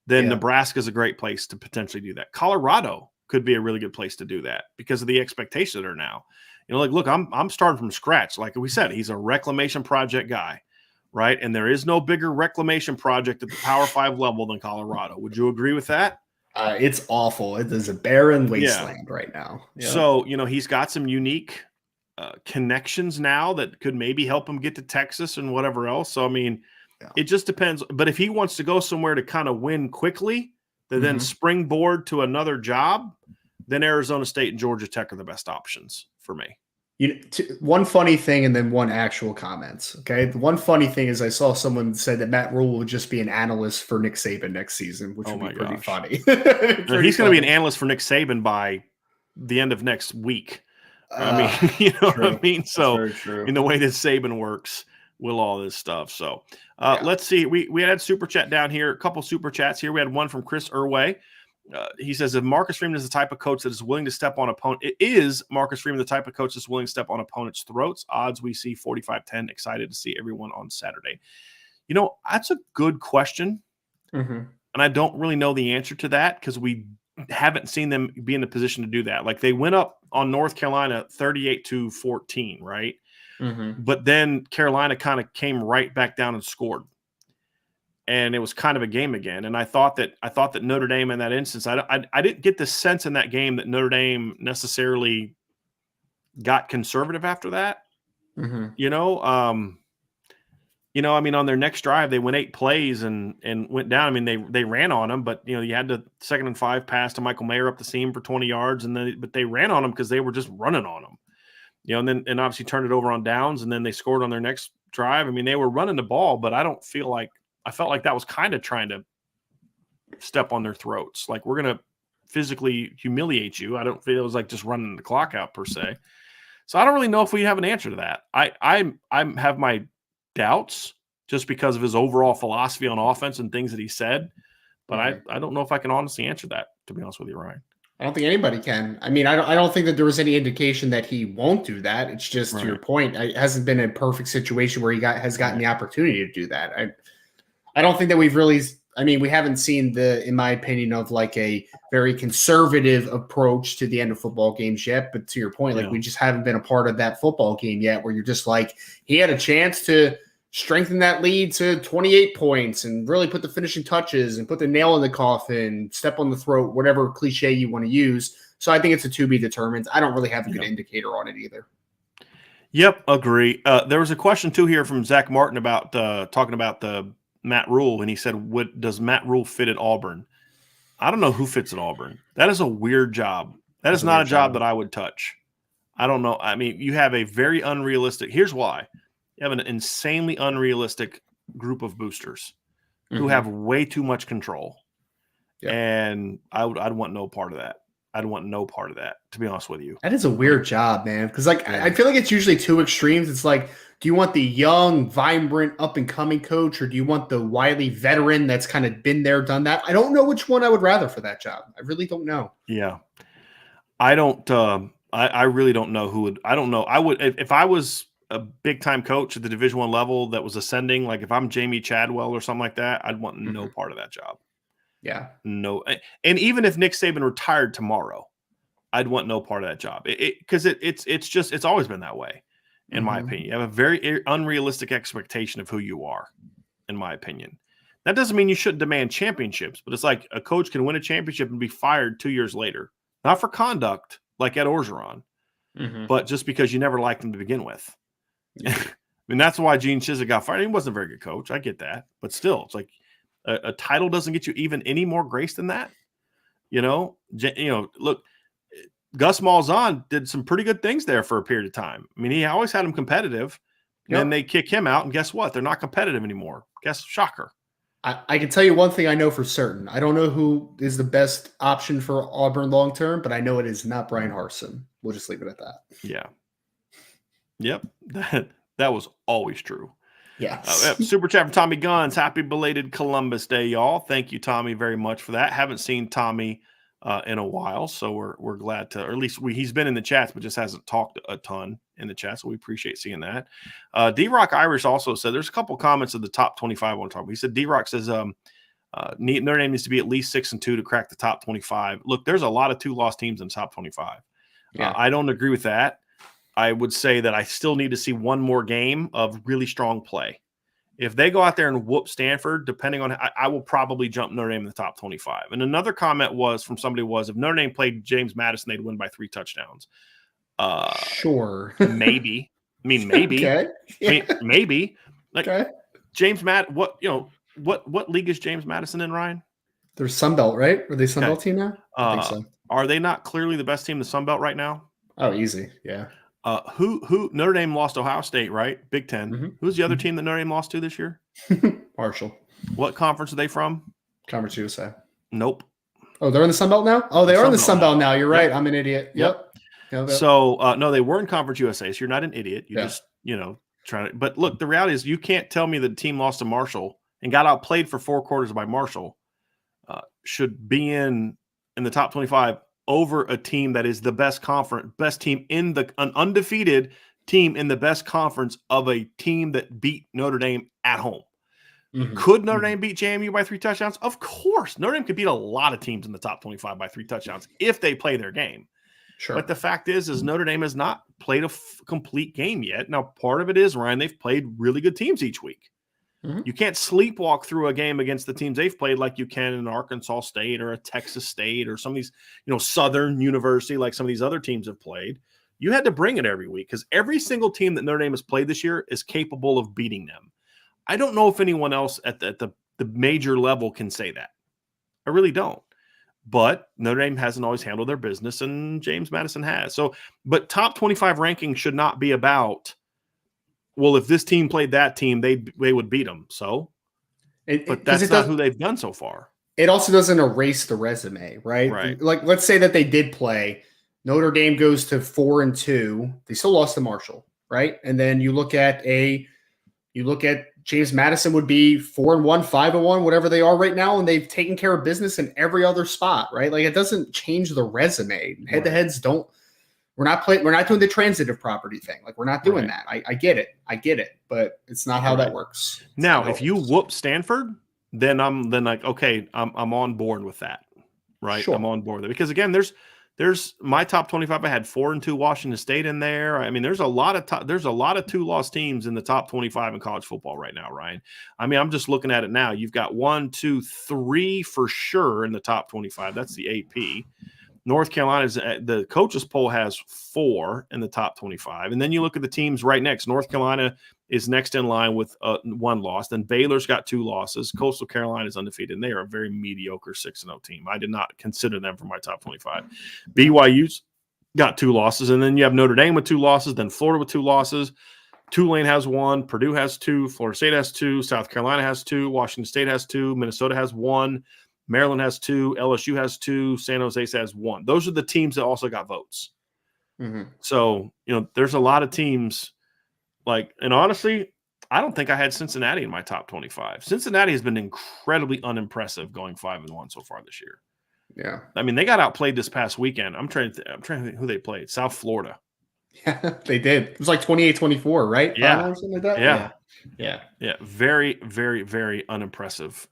S1: Then Nebraska is a great place to potentially do that. Colorado could be a really good place to do that because of the expectations that are now. Look, I'm starting from scratch. Like we said, he's a reclamation project guy, right? And there is no bigger reclamation project at the Power 5 level than Colorado. Would you agree with that?
S2: It's awful. It is a barren wasteland right now.
S1: Yeah. So, he's got some unique connections now that could maybe help him get to Texas and whatever else. So, I mean, it just depends. But if he wants to go somewhere to kind of win quickly, then springboard to another job, then Arizona State and Georgia Tech are the best options for me.
S2: One funny thing and then one actual comments. Okay. The one funny thing is I saw someone said that Matt Rule would just be an analyst for Nick Saban next season, which would be pretty funny.
S1: He's going to be an analyst for Nick Saban by the end of next week. I mean, what I mean? So in the way that Saban works with all this stuff. So let's see. We had super chat down here, a couple super chats here. We had one from Chris Irway. He says, if Marcus Freeman is the type of coach that is willing to step on opponent, is Marcus Freeman the type of coach that's willing to step on opponents' throats? Odds we see 45-10. Excited to see everyone on Saturday. That's a good question. And I don't really know the answer to that because we haven't seen them be in the position to do that. Like they went up on North Carolina 38-14, right? But then Carolina kind of came right back down and scored. And it was kind of a game again. And I thought that Notre Dame in that instance, I didn't get the sense in that game that Notre Dame necessarily got conservative after that. I mean, on their next drive, they went 8 plays and went down. I mean, they ran on them, but you had the 2nd and 5 pass to Michael Mayer up the seam for 20 yards. But they ran on them because they were just running on them, and obviously turned it over on downs. And then they scored on their next drive. I mean, they were running the ball, but I felt like that was kind of trying to step on their throats. Like, we're going to physically humiliate you. I don't feel it was like just running the clock out per se. So I don't really know if we have an answer to that. I have my doubts just because of his overall philosophy on offense and things that he said. But I don't know if I can honestly answer that, to be honest with you, Ryan.
S2: I don't think anybody can. I mean, I don't think that there was any indication that he won't do that. It's just, to your point, it hasn't been a perfect situation where he has gotten the opportunity to do that. I don't think that we've really – I mean, we haven't seen in my opinion, of like a very conservative approach to the end of football games yet. But to your point, we just haven't been a part of that football game yet where you're just like, he had a chance to strengthen that lead to 28 points and really put the finishing touches and put the nail in the coffin, step on the throat, whatever cliche you want to use. So I think it's a to be determined. I don't really have a good indicator on it either.
S1: Yep, agree. There was a question too here from Zach Martin about talking about the Matt Rule, and he said, does Matt Rule fit at Auburn? I don't know who fits at Auburn. That is a weird job. That
S2: That's
S1: is
S2: a
S1: not
S2: weird
S1: a job
S2: job.
S1: that I would touch. I don't know. I mean, you have a very unrealistic. Here's why: you have an insanely unrealistic group of boosters who have way too much control, and I'd want no part of that. I'd want no part of that, to be honest with you.
S2: That is a weird job, man. Because
S1: Yeah.
S2: I feel like it's usually two extremes. It's like, do you want the young, vibrant, up and coming coach, or do you want the wily veteran that's kind of been there, done that? I don't know which one I would rather for that job. I really don't know.
S1: Yeah, I don't. I really don't know who would. I don't know. I would if I was a big time coach at the Division I level that was ascending. Like if I'm Jamie Chadwell or something like that, I'd want no part of that job.
S2: Yeah.
S1: No, and even if Nick Saban retired tomorrow, I'd want no part of that job. Because it's always been that way, in my opinion. You have a very unrealistic expectation of who you are, in my opinion. That doesn't mean you shouldn't demand championships, but it's like a coach can win a championship and be fired 2 years later, not for conduct like Ed Orgeron, but just because you never liked him to begin with. I mean, that's why Gene Chizik got fired. He wasn't a very good coach. I get that, but still, it's like a title doesn't get you even any more grace than that. Look, Gus Malzahn did some pretty good things there for a period of time. I mean, he always had them competitive. And then they kick him out, and guess what? They're not competitive anymore. Shocker.
S2: I can tell you one thing I know for certain. I don't know who is the best option for Auburn long term, but I know it is not Brian Harsin. We'll just leave it at that.
S1: Yeah. Yep. That was always true.
S2: Yeah.
S1: Super chat from Tommy Guns. Happy belated Columbus Day, y'all. Thank you, Tommy, very much for that. Haven't seen Tommy in a while, so we're glad to, or at least he's been in the chats, but just hasn't talked a ton in the chat, so we appreciate seeing that. D-Rock Irish also said there's a couple comments of the top 25 I want to talk about. He said D-Rock says Notre Dame needs to be at least 6-2 to crack the top 25. Look, there's a lot of 2-loss teams in the top 25. Yeah. I don't agree with that. I would say that I still need to see one more game of really strong play. If they go out there and whoop Stanford, depending on, I will probably jump Notre Dame in the top 25. And another comment from somebody was, if Notre Dame played James Madison, they'd win by 3 touchdowns.
S2: Sure.
S1: Maybe. I mean, maybe.
S2: Okay. Yeah.
S1: I mean, maybe. Like
S2: okay.
S1: James what league is James Madison in, Ryan?
S2: They're Sunbelt, right? Are they Sunbelt team now? I think so.
S1: Are they not clearly the best team in the Sunbelt right now?
S2: Oh, easy. Yeah.
S1: Who Notre Dame lost Ohio State, right? Big Ten. Who's the other team that Notre Dame lost to this year?
S2: Marshall.
S1: What conference are they from?
S2: Conference USA.
S1: Nope.
S2: Oh, they're in the Sunbelt now? Oh, they are in the Sunbelt now. You're right. I'm an idiot. Yep.
S1: So, no, they were in Conference USA, so you're not an idiot. You just, trying to – but look, the reality is you can't tell me the team lost to Marshall and got outplayed for 4 quarters by Marshall should be in the top 25 over a team that is the best team an undefeated team in the best conference of a team that beat Notre Dame at home. Could Notre Dame beat JMU by 3 touchdowns? Of course. Notre Dame could beat a lot of teams in the top 25 by 3 touchdowns if they play their game.
S2: Sure.
S1: But the fact is Notre Dame has not played a complete game yet. Now, part of it is, Ryan, they've played really good teams each week. You can't sleepwalk through a game against the teams they've played like you can in Arkansas State or a Texas State or some of these, Southern University, like some of these other teams have played. You had to bring it every week because every single team that Notre Dame has played this year is capable of beating them. I don't know if anyone else at the major level can say that. I really don't. But Notre Dame hasn't always handled their business, and James Madison has. So, but top 25 ranking should not be about, well, if this team played that team, they would beat them. So, but that's not who they've done so far.
S2: It also doesn't erase the resume, right?
S1: Right.
S2: Like, let's say that they did play. Notre Dame goes to 4-2. They still lost to Marshall, right? And then you look at James Madison would be 4-1, 5-1, whatever they are right now, and they've taken care of business in every other spot, right? Like, it doesn't change the resume. Head-to-heads don't. We're not doing the transitive property thing. Like, we're not doing that. I get it, but it's not how that works.
S1: Now, if you whoop Stanford, then I'm on board with that, right?
S2: Sure.
S1: I'm on board with it because again, there's my top 25. I had 4-2 Washington State in there. I mean, there's a lot of 2-loss teams in the top 25 in college football right now, Ryan. I mean, I'm just looking at it now. You've got 1, 2, 3 for sure in the top 25. That's the AP. North Carolina's the coaches poll has 4 in the top 25. And then you look at the teams right next. North Carolina is next in line with 1 loss. Then Baylor's got 2 losses. Coastal Carolina is undefeated, and they are a very mediocre 6-0 team. I did not consider them for my top 25. BYU's got 2 losses, and then you have Notre Dame with 2 losses, then Florida with 2 losses. Tulane has 1, Purdue has 2, Florida State has 2, South Carolina has 2, Washington State has 2, Minnesota has 1, Maryland has 2, LSU has 2, San Jose has 1. Those are the teams that also got votes.
S2: Mm-hmm.
S1: So, there's a lot of teams and honestly, I don't think I had Cincinnati in my top 25. Cincinnati has been incredibly unimpressive going 5-1 so far this year.
S2: Yeah.
S1: I mean, they got outplayed this past weekend. I'm trying to think who they played. South Florida.
S2: Yeah, they did. It was like 28-24, right?
S1: Yeah.
S2: Or something like that?
S1: Yeah. Very, very, very unimpressive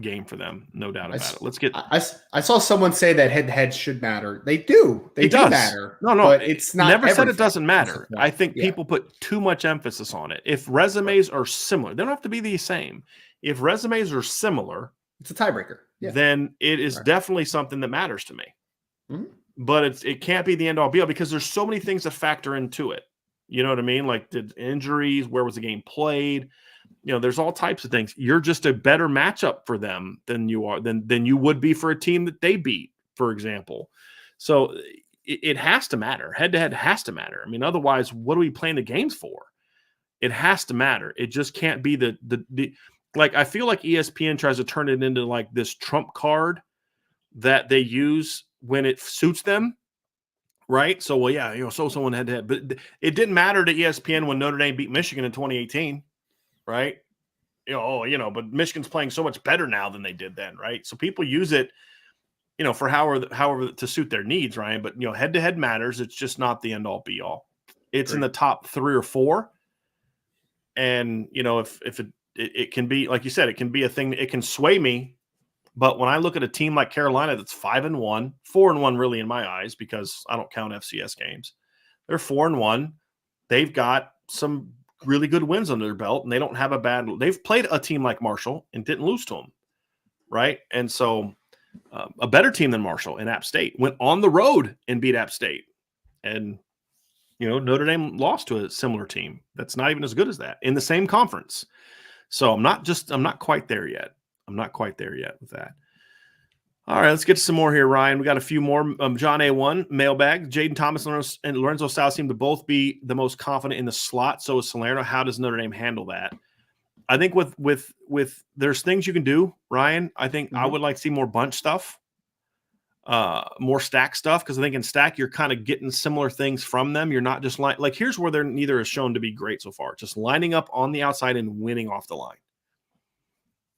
S1: game for them. No doubt about it. Let's get.
S2: I saw someone say that head-to-head should matter. They do. They do matter.
S1: No.
S2: But it's not.
S1: Never
S2: everything.
S1: said it doesn't matter. I think people put too much emphasis on it. If resumes are similar, they don't have to be the same. If resumes are similar,
S2: it's a tiebreaker. Yeah.
S1: Then it is definitely something that matters to me.
S2: Mm-hmm.
S1: But it can't be the end all be all because there's so many things that factor into it. You know what I mean? Like did injuries, where was the game played? There's all types of things. You're just a better matchup for them than you are than you would be for a team that they beat, for example. So it has to matter. Head to head has to matter. I mean, otherwise, what are we playing the games for? It has to matter. It just can't be the I feel like ESPN tries to turn it into like this trump card that they use when it suits them, right? So, so someone had to head, but it didn't matter to ESPN when Notre Dame beat Michigan in 2018, right? But Michigan's playing so much better now than they did then, right? So people use it, for however to suit their needs, Ryan. But head to head matters. It's just not the end all be all. It's in the top 3 or 4, and if it can be like you said, it can be a thing. It can sway me. But when I look at a team like Carolina that's 5-1, 4-1 really in my eyes because I don't count FCS games. They're 4-1. They've got some really good wins under their belt, and they don't have a bad – they've played a team like Marshall and didn't lose to them, right? And so a better team than Marshall in App State went on the road and beat App State. And, Notre Dame lost to a similar team that's not even as good as that in the same conference. So I'm not quite there yet. I'm not quite there yet with that. All right, let's get to some more here, Ryan. We got a few more. John A1, Mailbag. Jaden Thomas and Lorenzo Sal seem to both be the most confident in the slot. So is Salerno. How does Notre Dame handle that? I think with there's things you can do, Ryan. I think I would like to see more bunch stuff, more stack stuff, because I think in stack you're kind of getting similar things from them. You're not just like here's where they're neither is shown to be great so far. Just lining up on the outside and winning off the line.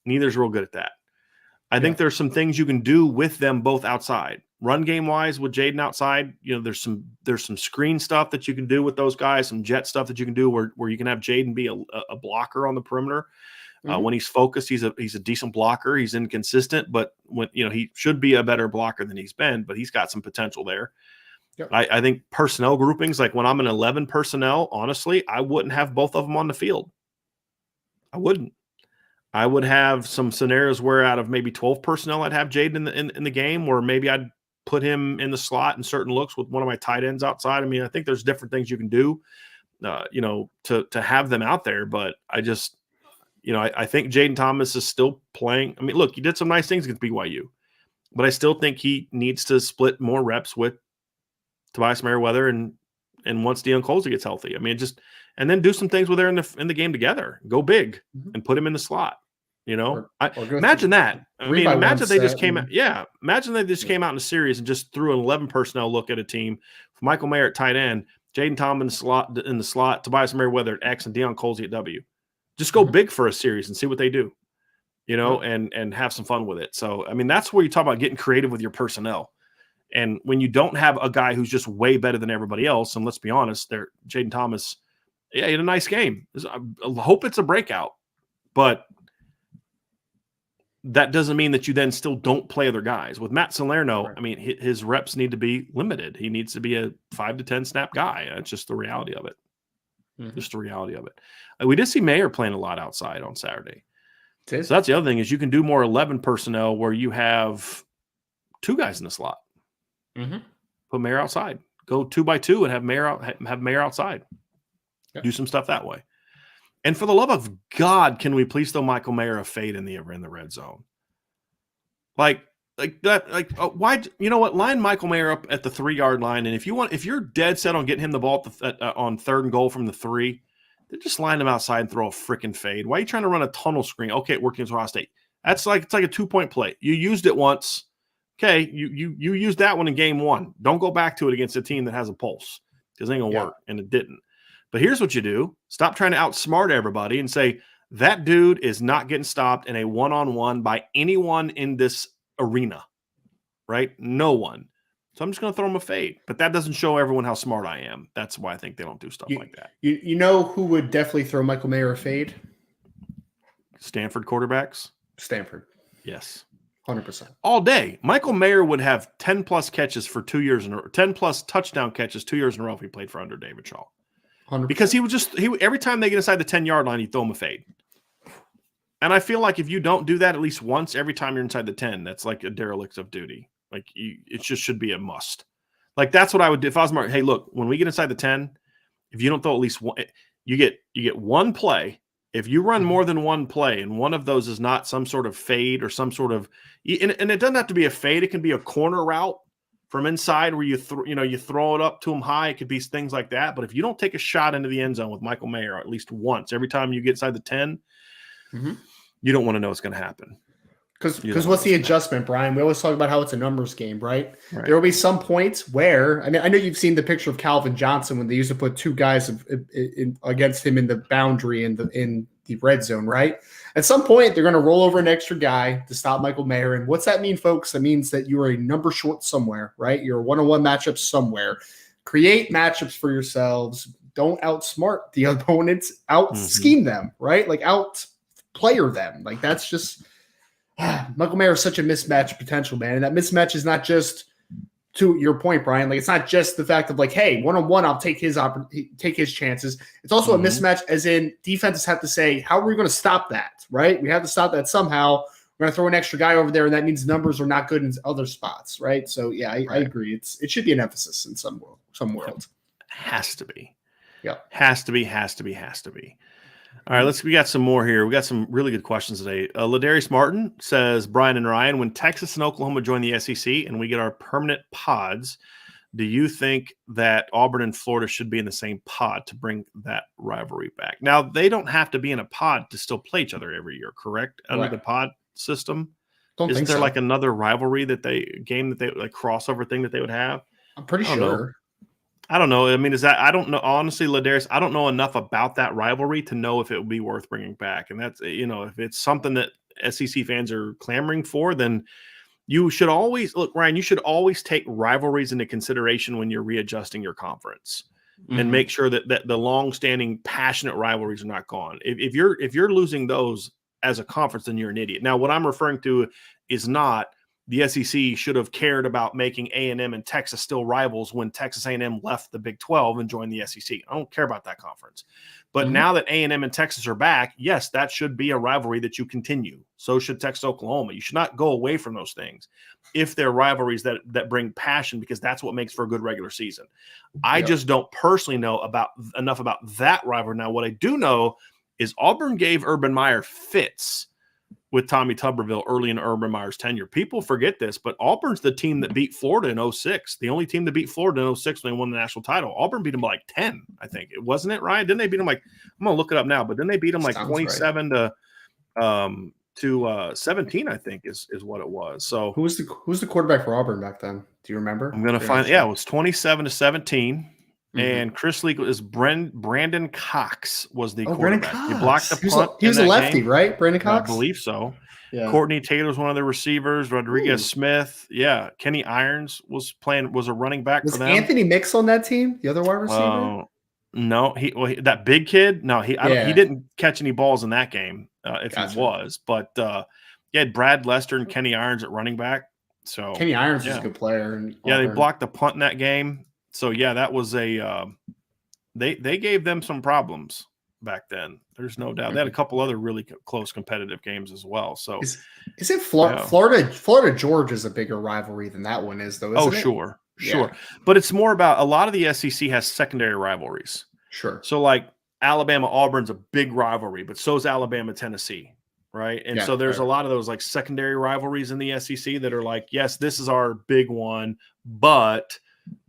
S1: Neither's real good at that. I think there's some things you can do with them both outside. Run game wise with Jaden outside, there's some screen stuff that you can do with those guys, some jet stuff that you can do where you can have Jaden be a blocker on the perimeter. When he's focused, he's a decent blocker. He's inconsistent, but when he should be a better blocker than he's been, but he's got some potential there. Yep. I think personnel groupings, like when I'm in 11 personnel, honestly, I wouldn't have both of them on the field. I wouldn't. I would have some scenarios where out of maybe 12 personnel, I'd have Jaden in the game, or maybe I'd put him in the slot in certain looks with one of my tight ends outside. I mean, I think there's different things you can do, to have them out there. But I just, I think Jaden Thomas is still playing. I mean, look, he did some nice things against BYU, but I still think he needs to split more reps with Tobias Merriweather and once Deion Colsey gets healthy. I mean, and then do some things with her in the game together. Go big and put him in the slot. Imagine that. I mean, imagine they just came out. Yeah, imagine they just came out in a series and just threw an 11 personnel look at a team. Michael Mayer at tight end, Jaden Thomas in the slot, Tobias Merriweather at X, and Deion Colsey at W. Just go big for a series and see what they do. And have some fun with it. So, I mean, that's where you talk about getting creative with your personnel. And when you don't have a guy who's just way better than everybody else, and let's be honest, Jaden Thomas, he had a nice game. I hope it's a breakout, but that doesn't mean that you then still don't play other guys. With Matt Salerno, I mean, his reps need to be limited. He needs to be a 5 to 10 snap guy. That's just the reality of it. Just the reality of it. We did see Mayer playing a lot outside on Saturday. So that's the other thing is you can do more 11 personnel where you have 2 guys in the slot.
S2: Mm-hmm.
S1: Put Mayer outside. Go 2x2 and have Mayer outside.
S2: Yep.
S1: Do some stuff that way. And for the love of God, can we please throw Michael Mayer a fade in the red zone? Like that. Why? You know what? Line Michael Mayer up at the 3-yard line, and if you're dead set on getting him the ball on 3rd and goal from the 3, then just line him outside and throw a freaking fade. Why are you trying to run a tunnel screen? Okay, it worked against Ohio State. It's like a 2-point play. You used it once. Okay, you used that one in game 1. Don't go back to it against a team that has a pulse, because it ain't gonna work, and it didn't. But here's what you do: stop trying to outsmart everybody and say that dude is not getting stopped in a one-on-one by anyone in this arena, right? No one. So I'm just going to throw him a fade. But that doesn't show everyone how smart I am. That's why I think they don't do stuff like that.
S2: You know who would definitely throw Michael Mayer a fade?
S1: Stanford quarterbacks?
S2: Stanford.
S1: Yes.
S2: 100%.
S1: All day. Michael Mayer would have 10-plus catches for 2 years in a row, 10-plus touchdown catches 2 years in a row if he played for under David Shaw.
S2: 100%.
S1: Because he every time they get inside the 10-yard line, he'd throw him a fade. And I feel like if you don't do that at least once every time you're inside the 10, that's like a derelict of duty. Like it just should be a must. Like that's what I would do if I was Mark. Hey, look, when we get inside the 10, if you don't throw at least one, you get one play. If you run more than one play, and one of those is not some sort of fade or some sort of, and it doesn't have to be a fade. It can be a corner route from inside where you throw it up to him high. It could be things like that. But if you don't take a shot into the end zone with Michael Mayer at least once every time you get inside the 10, you don't want to know what's going to happen.
S2: Because what's the adjustment, Brian? We always talk about how it's a numbers game, right? There will be some points where, I know you've seen the picture of Calvin Johnson when they used to put 2 guys against him in the boundary in the red zone, right? At some point, they're going to roll over an extra guy to stop Michael Mayer. And what's that mean, folks? That means that you are a number short somewhere, right? You're a one-on-one matchup somewhere. Create matchups for yourselves. Don't outsmart the opponents. Out-scheme them, right? Like out-player them. Like that's just – Michael Mayer is such a mismatch potential, man. And that mismatch is not just, to your point, Brian, like it's not just the fact of like, hey, one-on-one, I'll take his chances. It's also a mismatch as in defenses have to say, how are we going to stop that, right? We have to stop that somehow. We're going to throw an extra guy over there, and that means numbers are not good in other spots, right? So, yeah, I agree. It should be an emphasis in some world.
S1: Has to be.
S2: Yeah.
S1: Has to be. All right, we got some more here. We got some really good questions today. Ladarius Martin says, Brian and Ryan, when Texas and Oklahoma join the SEC and we get our permanent pods, do you think that Auburn and Florida should be in the same pod to bring that rivalry back? Now, they don't have to be in a pod to still play each other every year, correct? Under the pod system? Isn't there like another rivalry crossover thing that they would have?
S2: I'm pretty sure.
S1: I don't know. I mean, I don't know. Honestly, Ladarius, I don't know enough about that rivalry to know if it would be worth bringing back. And that's, if it's something that SEC fans are clamoring for, then you should always look, Ryan, you should always take rivalries into consideration when you're readjusting your conference and make sure that the long-standing passionate rivalries are not gone. If you're losing those as a conference, then you're an idiot. Now, what I'm referring to is not the SEC should have cared about making A&M and Texas still rivals when Texas A&M left the Big 12 and joined the SEC. I don't care about that conference. But now that A&M and Texas are back, yes, that should be a rivalry that you continue. So should Texas Oklahoma. You should not go away from those things if they're rivalries that bring passion, because that's what makes for a good regular season. I just don't personally know enough about that rivalry. Now, what I do know is Auburn gave Urban Meyer fits with Tommy Tuberville early in Urban Meyer's tenure. People forget this, but Auburn's the team that beat Florida in 2006. The only team that beat Florida in 2006 when they won the national title. Auburn beat them by like 10, I think. Wasn't it, Ryan? Didn't they beat them I'm going to look it up now, but then they beat them like 27 to 17, I think is what it was. So
S2: who's the quarterback for Auburn back then? Do you remember?
S1: I'm going to find. Yeah, it was 27 to 17. And Chris Leak is Brandon Cox was the quarterback. He blocked the punt.
S2: He was a lefty, right? Brandon Cox?
S1: I believe so. Yeah. Courtney Taylor was one of the receivers. Rodriguez Smith. Yeah. Kenny Irons was a running back for them.
S2: Was Anthony Mix on that team? The other wide receiver?
S1: No. That big kid? No, he didn't catch any balls in that game he was. But he had Brad Lester and Kenny Irons at running back. So
S2: Kenny Irons was a good player.
S1: They blocked the punt in that game. So, that was they gave them some problems back then. There's no doubt. They had a couple other really close competitive games as well. So
S2: is it Florida Georgia is a bigger rivalry than that one is, though, isn't it?
S1: Sure. Sure.
S2: Yeah,
S1: But it's more about a lot of the SEC has secondary rivalries.
S2: sure.
S1: So like Alabama Auburn's a big rivalry, but so is Alabama Tennessee, right? And
S2: Yeah,
S1: so there's a
S2: fair.
S1: lot of those like secondary rivalries in the SEC that are like, yes, this is our big one, but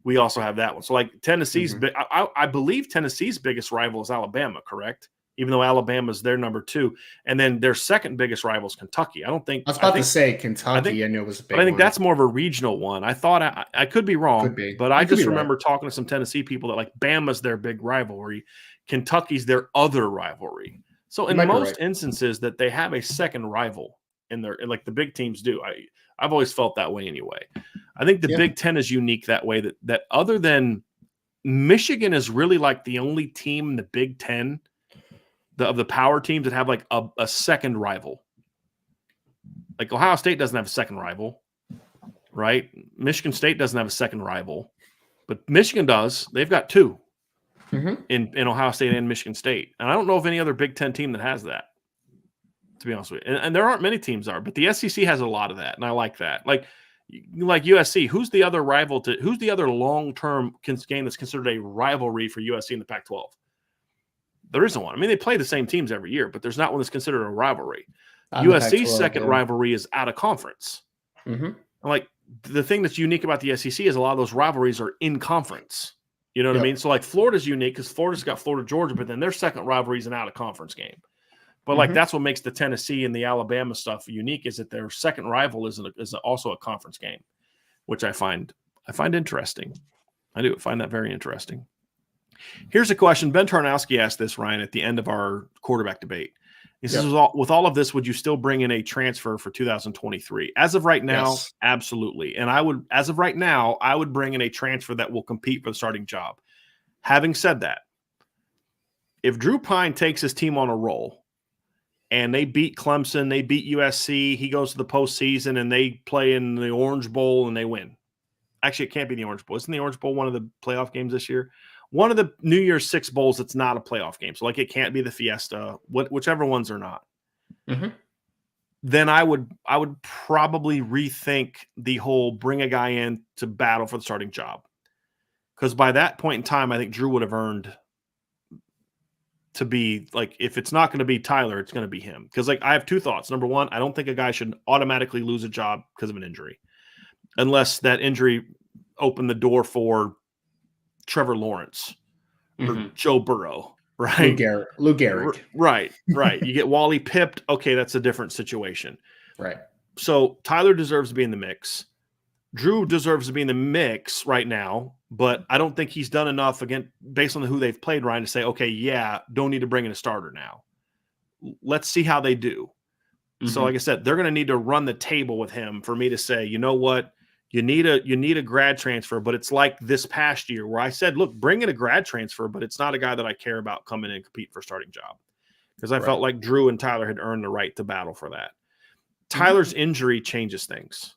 S1: we also have that one. So like Tennessee's
S2: Mhm.
S1: I believe Tennessee's biggest rival is Alabama, correct? Even though Alabama's their number 2, and then their second biggest rival is Kentucky.
S2: I was about to say
S1: I think
S2: Kentucky. I knew it was a
S1: but I
S2: big
S1: think
S2: one.
S1: that's more of a regional one. I thought I could be
S2: Could
S1: wrong,
S2: be.
S1: but I
S2: You could be
S1: just
S2: right.
S1: remember talking to some Tennessee people that like Bama's their big rivalry, Kentucky's their other rivalry. So
S2: You
S1: in
S2: might be right.
S1: most instances that they have a second rival in their like the big teams do. I've always felt that way anyway. I think the
S2: Yeah.
S1: Big Ten is unique that way that other than Michigan is really like the only team in the Big Ten of the power teams that have like a second rival. Like Ohio State doesn't have a second rival, right? Michigan State doesn't have a second rival, but Michigan does. They've got 2
S2: Mhm.
S1: in Ohio State and Michigan State. And I don't know of any other Big Ten team that has that, to be honest with you. And there aren't many teams are, but the SEC has a lot of that, and I like that. Like USC, who's the other long-term game that's considered a rivalry for USC in the Pac-12? There isn't one. I mean, they play the same teams every year, but there's not one that's considered a rivalry.
S2: On the
S1: USC's
S2: Pac-12,
S1: second
S2: yeah.
S1: rivalry is out of conference.
S2: Mhm.
S1: And like the thing that's unique about the SEC is a lot of those rivalries are in conference. You know what I
S2: Yep.
S1: mean? So like Florida's unique because Florida's got Florida Georgia, but then their second rivalry is an out of conference game. But like
S2: Mhm.
S1: that's what makes the Tennessee and the Alabama stuff unique is that their second rival is also a conference game, which I find interesting. I do find that very interesting. Here's a question. Ben Tarnowski asked this, Ryan, at the end of our quarterback debate. He says, with all of this, would you still bring in a transfer for 2023? As of right now,
S2: Yes.
S1: absolutely. And I would bring in a transfer that will compete for the starting job. Having said that, if Drew Pine takes his team on a roll and they beat Clemson, they beat USC, he goes to the postseason and they play in the Orange Bowl and they win. Actually, it can't be the Orange Bowl. Isn't the Orange Bowl one of the playoff games this year? One of the New Year's Six bowls that's not a playoff game. So like it can't be the Fiesta, whichever ones are not.
S2: Mm-hmm.
S1: Then I would probably rethink the whole bring a guy in to battle for the starting job. Because by that point in time, I think Drew would have earned to be like, if it's not going to be Tyler, it's going to be him. Because like I have 2 thoughts. Number one, I don't think a guy should automatically lose a job because of an injury, unless that injury opened the door for Trevor Lawrence or Joe Burrow, right?
S2: Lou Gehrig.
S1: Right. You get Wally pipped. Okay, that's a different situation.
S2: Right.
S1: So Tyler deserves to be in the mix. Drew deserves to be in the mix right now, but I don't think he's done enough again based on who they've played, Ryan, to say, okay, yeah, don't need to bring in a starter now. Let's see how they do. Mm-hmm. So like I said, they're going to need to run the table with him for me to say, you know what? You need a grad transfer, but it's like this past year where I said, look, bring in a grad transfer, but it's not a guy that I care about coming in and compete for a starting job. Because I felt like Drew and Tyler had earned the right to battle for that. Tyler's injury changes things.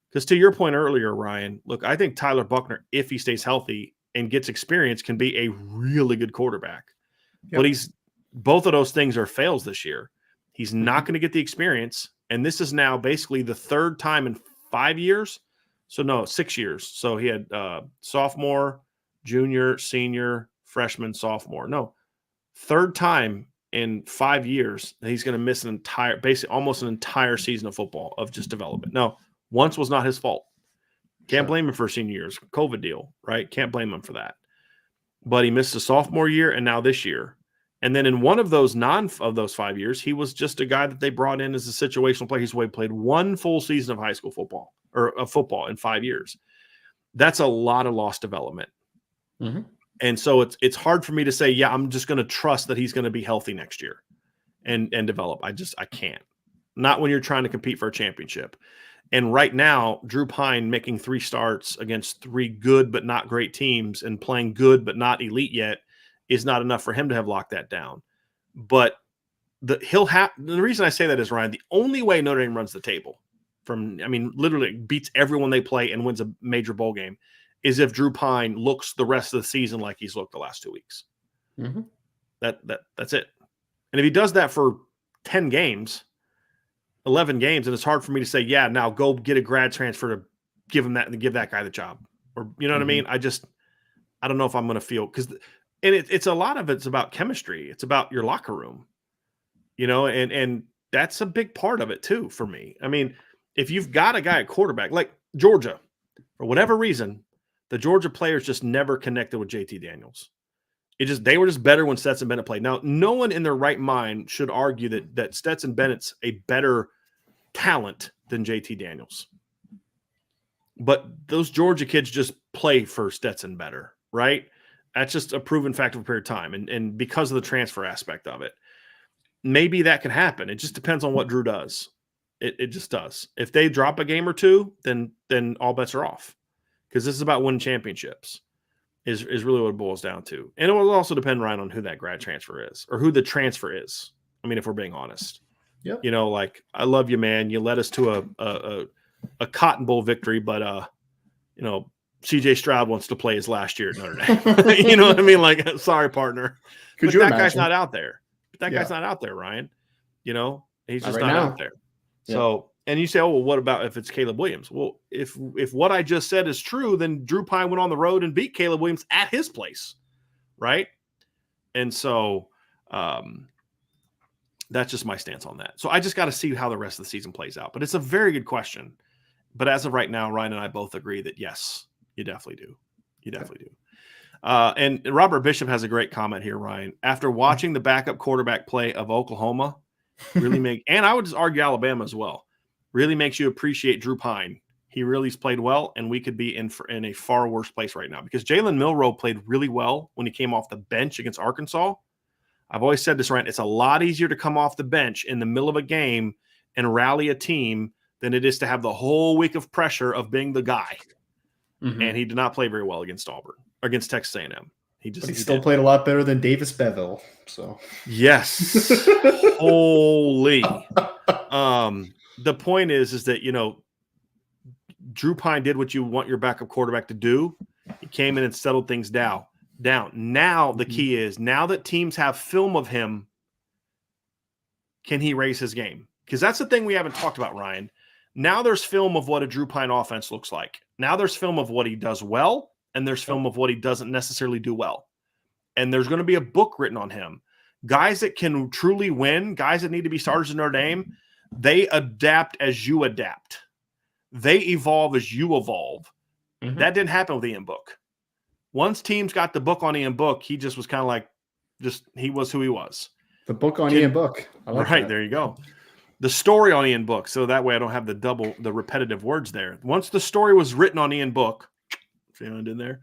S1: Because to your point earlier, Ryan, look, I think Tyler Buchner, if he stays healthy and gets experience, can be a really good quarterback. Yep. But both of those things are fails this year. He's not going to get the experience. And this is now basically the 3rd time in 5 years. So no, 6 years. So he had sophomore, junior, senior, freshman, sophomore. No, 3rd time in 5 years that he's going to miss almost an entire season of football of just development. No, once was not his fault. Can't blame him for senior years. COVID deal, right? Can't blame him for that. But he missed a sophomore year and now this year. And then in one of those of those 5 years, he was just a guy that they brought in as a situational player. He's played 1 full season of high school football or of football in 5 years. That's a lot of lost development. Mm-hmm. And so it's hard for me to say, yeah, I'm just going to trust that he's going to be healthy next year and develop. I can't. Not when you're trying to compete for a championship. And right now, Drew Pine making 3 starts against 3 good but not great teams and playing good but not elite yet is not enough for him to have locked that down. But the reason I say that is, Ryan, the only way Notre Dame runs the table literally beats everyone they play and wins a major bowl game is if Drew Pine looks the rest of the season like he's looked the last 2 weeks. Mm-hmm. That's it. And if he does that for 10 games, 11 games, and it's hard for me to say, yeah, now go get a grad transfer to give that guy the job or you know what I mean? I don't know if I'm going to feel because it's a lot of it's about chemistry. It's about your locker room, and that's a big part of it too for me. I mean, if you've got a guy at quarterback like Georgia, for whatever reason, the Georgia players just never connected with JT Daniels. They were just better when Stetson Bennett played. Now, no one in their right mind should argue that Stetson Bennett's a better talent than JT Daniels. But those Georgia kids just play for Stetson better, right? That's just a proven fact of a period of time. And because of the transfer aspect of it, maybe that can happen. It just depends on what Drew does. It just does. If they drop a game or two, then all bets are off. Because this is about winning championships is really what it boils down to. And it will also depend, Ryan, on who that grad transfer is or who the transfer is. I mean, if we're being honest.
S2: Yep.
S1: Like, I love you, man. You led us to a Cotton Bowl victory, but CJ Stroud wants to play his last year at Notre Dame. You know what I mean? Like, sorry, partner. But that guy's not out there. Guy's not out there, Ryan. He's just not out there. Yeah. So, and you say, oh, well, what about if it's Caleb Williams? Well, if what I just said is true, then Drew Pine went on the road and beat Caleb Williams at his place, right? And so that's just my stance on that. So I just got to see how the rest of the season plays out. But it's a very good question. But as of right now, Ryan and I both agree that, yes, you definitely do. You definitely do. And Robert Bishop has a great comment here, Ryan. After watching the backup quarterback play of Oklahoma, and I would just argue Alabama as well, really makes you appreciate Drew Pine. He really's played well, and we could be in a far worse place right now because Jalen Milroe played really well when he came off the bench against Arkansas. I've always said this, Ryan. It's a lot easier to come off the bench in the middle of a game and rally a team than it is to have the whole week of pressure of being the guy. Mm-hmm. And he did not play very well against Texas A&M. He
S2: still played a lot better than Davis Beville. So
S1: yes, holy. The point is that Drew Pine did what you want your backup quarterback to do. He came in and settled things down. Now the key is now that teams have film of him, can he raise his game? Because that's the thing we haven't talked about, Ryan. Now there's film of what a Drew Pine offense looks like. Now there's film of what he does well, and there's film of what he doesn't necessarily do well. And there's going to be a book written on him. Guys that can truly win, guys that need to be starters in Notre Dame, they adapt as you adapt. They evolve as you evolve. Mm-hmm. That didn't happen with Ian Book. Once teams got the book on Ian Book, he just was kind of like, he was who he was.
S2: The book on Ian Book.
S1: I like that. There you go. The story on Ian Book, so that way I don't have the repetitive words there. Once the story was written on Ian Book, found in there,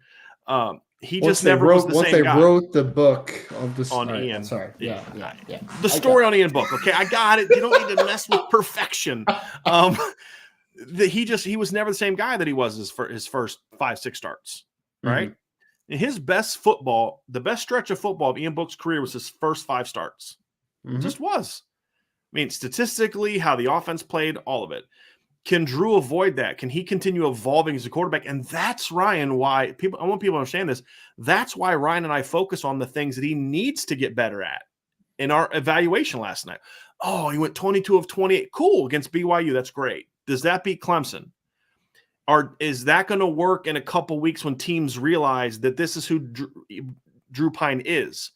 S1: he just never was the same guy. Once they wrote
S2: the book of the
S1: on Ian.
S2: Sorry, yeah.
S1: The story on Ian Book. Okay, I got it. You don't need to mess with perfection. He was never the same guy that he was for his first 5-6 starts, right? Mm-hmm. And his best football, the best stretch of football of Ian Book's career was his first 5 starts. Mm-hmm. Just was. I mean, statistically, how the offense played, all of it. Can Drew avoid that? Can he continue evolving as a quarterback? And that's, Ryan, why I want people to understand this. That's why Ryan and I focus on the things that he needs to get better at in our evaluation last night. Oh, he went 22 of 28. Cool. Against BYU. That's great. Does that beat Clemson? Or is that going to work in a couple weeks when teams realize that this is who Drew Pine is?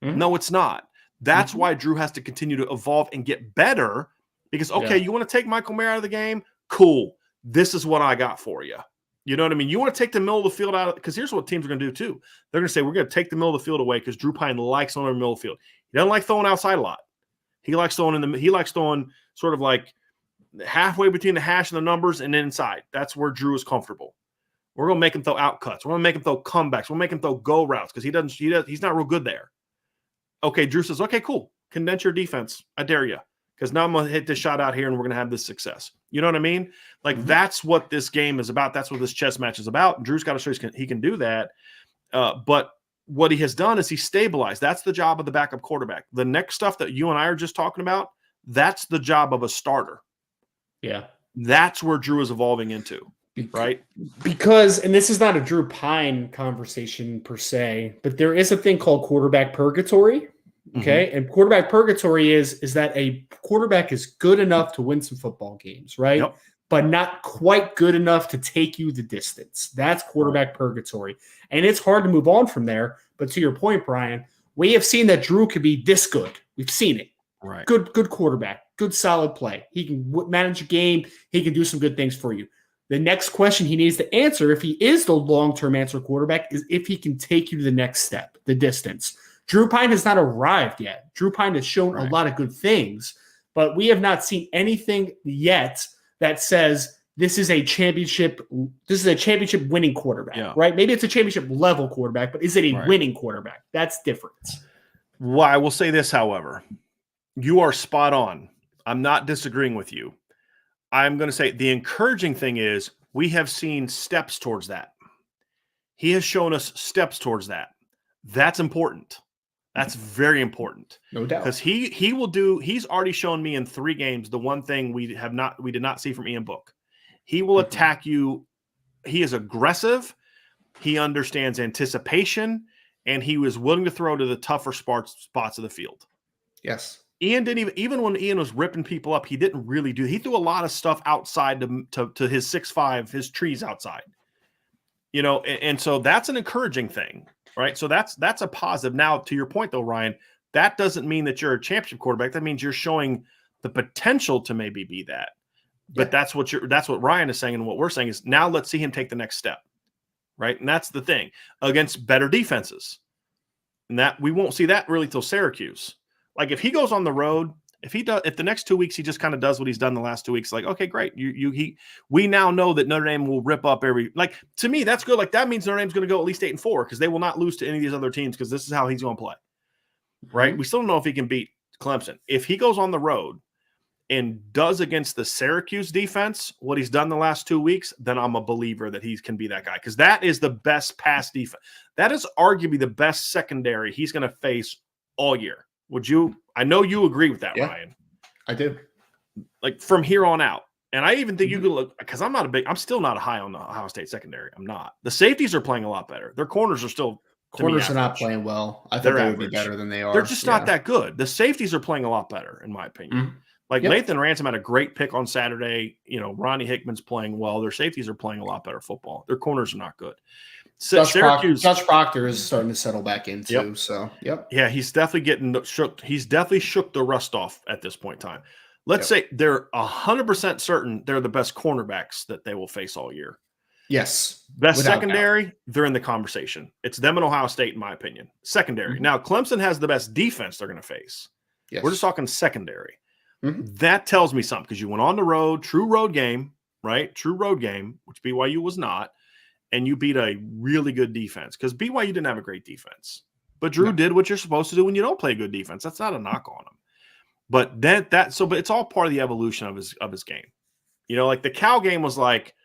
S1: Mm-hmm. No, it's not. That's why Drew has to continue to evolve and get better because, you want to take Michael Mayer out of the game? Cool. This is what I got for you. You know what I mean? You want to take the middle of the field out because here's what teams are going to do too. They're going to say, we're going to take the middle of the field away because Drew Pine likes throwing in the middle of the field. He doesn't like throwing outside a lot. He likes throwing sort of like halfway between the hash and the numbers and then inside. That's where Drew is comfortable. We're going to make him throw out cuts. We're going to make him throw comebacks. We'll make him throw go routes because he's not real good there. Okay, Drew says, okay, cool. Condense your defense. I dare you. Because now I'm going to hit this shot out here and we're going to have this success. You know what I mean? Like, that's what this game is about. That's what this chess match is about. And Drew's got to show he can do that. But what he has done is he stabilized. That's the job of the backup quarterback. The next stuff that you and I are just talking about, that's the job of a starter.
S2: Yeah.
S1: That's where Drew is evolving into. Right?
S2: Because, and this is not a Drew Pine conversation per se, but there is a thing called quarterback purgatory. Okay. And quarterback purgatory is that a quarterback is good enough to win some football games, right? Yep. but not quite good enough to take you the distance. That's quarterback purgatory. And it's hard to move on from there. But to your point, Brian, we have seen that Drew could be this good. We've seen it.
S1: Right.
S2: Good quarterback, good solid play. He can manage a game. He can do some good things for you. The next question he needs to answer, if he is the long-term answer quarterback, is if he can take you to the next step, the distance. Drew Pine has not arrived yet. Drew Pine has shown a lot of good things, but we have not seen anything yet that says this is a championship winning quarterback, right? Maybe it's a championship level quarterback, but is it a winning quarterback? That's different.
S1: Well, I will say this, however. You are spot on. I'm not disagreeing with you. I'm going to say the encouraging thing is we have seen steps towards that. He has shown us steps towards that. That's important. That's very important.
S2: No doubt.
S1: Because he's already shown me in 3 games the one thing we did not see from Ian Book. He will attack you. He is aggressive. He understands anticipation, and he was willing to throw to the tougher spots of the field.
S2: Yes.
S1: Ian didn't even when Ian was ripping people up, he didn't really do. He threw a lot of stuff outside to his 6'5", his trees outside. And so that's an encouraging thing, right? So that's a positive. Now, to your point though, Ryan, that doesn't mean that you're a championship quarterback. That means you're showing the potential to maybe be that. But that's what Ryan is saying, and what we're saying is now let's see him take the next step, right? And that's the thing against better defenses, and that we won't see that really till Syracuse. Like if he goes on the road, if the next 2 weeks he just kind of does what he's done the last 2 weeks, like okay, great, we now know that Notre Dame will rip up every. Like to me, that's good. Like that means Notre Dame's going to go at least 8-4 because they will not lose to any of these other teams because this is how he's going to play, right? We still don't know if he can beat Clemson. If he goes on the road and does against the Syracuse defense what he's done the last 2 weeks, then I'm a believer that he can be that guy because that is the best pass defense. That is arguably the best secondary he's going to face all year. Would you? I know you agree with that, Ryan.
S2: I do.
S1: Like from here on out, and I even think you could look because I'm still not high on the Ohio State secondary. I'm not. The safeties are playing a lot better. Their corners are still
S2: are not playing well. I think they would be better than they are.
S1: They're just not that good. The safeties are playing a lot better, in my opinion. Like Nathan Ransom had a great pick on Saturday. Ronnie Hickman's playing well. Their safeties are playing a lot better football. Their corners are not good.
S2: Dutch Proctor is starting to settle back in too. So,
S1: yeah, he's definitely getting shook. He's definitely shook the rust off at this point in time. Let's say they're 100% certain they're the best cornerbacks that they will face all year.
S2: Yes,
S1: best secondary, doubt. They're in the conversation. It's them and Ohio State, in my opinion. Secondary. Now, Clemson has the best defense they're going to face.
S2: Yes.
S1: We're just talking secondary. That tells me something because you went on the road, true road game, right? True road game, which BYU was not. And you beat a really good defense because BYU didn't have a great defense. But Drew did what you're supposed to do when you don't play good defense. That's not a knock on him. But but it's all part of the evolution of his game. Like the Cal game was like,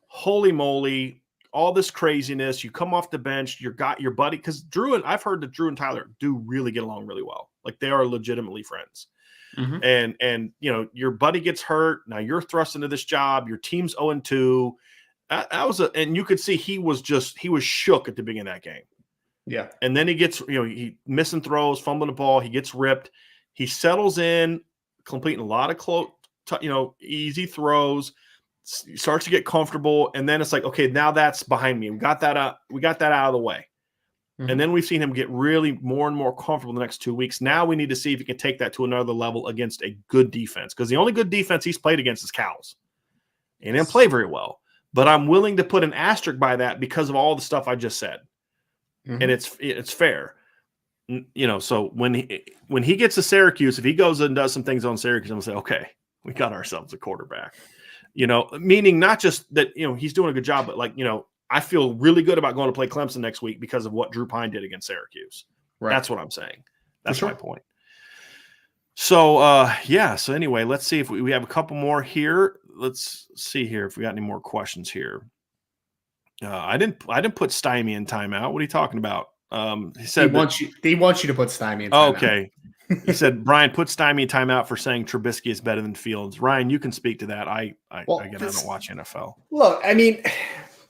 S1: holy moly, all this craziness. You come off the bench, you got your buddy because I've heard that Drew and Tyler do really get along really well. Like they are legitimately friends. And your buddy gets hurt. Now you're thrust into this job. Your team's 0-2. And you could see he was shook at the beginning of that game.
S2: Yeah.
S1: And then he gets, he missing throws, fumbling the ball. He gets ripped. He settles in, completing a lot of easy throws, starts to get comfortable. And then it's like, okay, now that's behind me. We got that out of the way. And then we've seen him get really more and more comfortable the next 2 weeks. Now we need to see if he can take that to another level against a good defense. Because the only good defense he's played against is Cal's. And didn't play very well. But I'm willing to put an asterisk by that because of all the stuff I just said. And it's fair. So when he gets to Syracuse, if he goes and does some things on Syracuse, I'm going to say, okay, we got ourselves a quarterback. Meaning not just that, he's doing a good job, but I feel really good about going to play Clemson next week because of what Drew Pine did against Syracuse. Right. That's what I'm saying. That's my point. So, so anyway, let's see if we have a couple more here. Let's see here if we got any more questions here. I didn't put Stymie in timeout. What are you talking about? He said
S2: they want you to put Stymie in timeout.
S1: Okay. He said, Brian, put Stymie in timeout for saying Trubisky is better than Fields. Ryan, you can speak to that. I don't watch NFL.
S2: Look, I mean,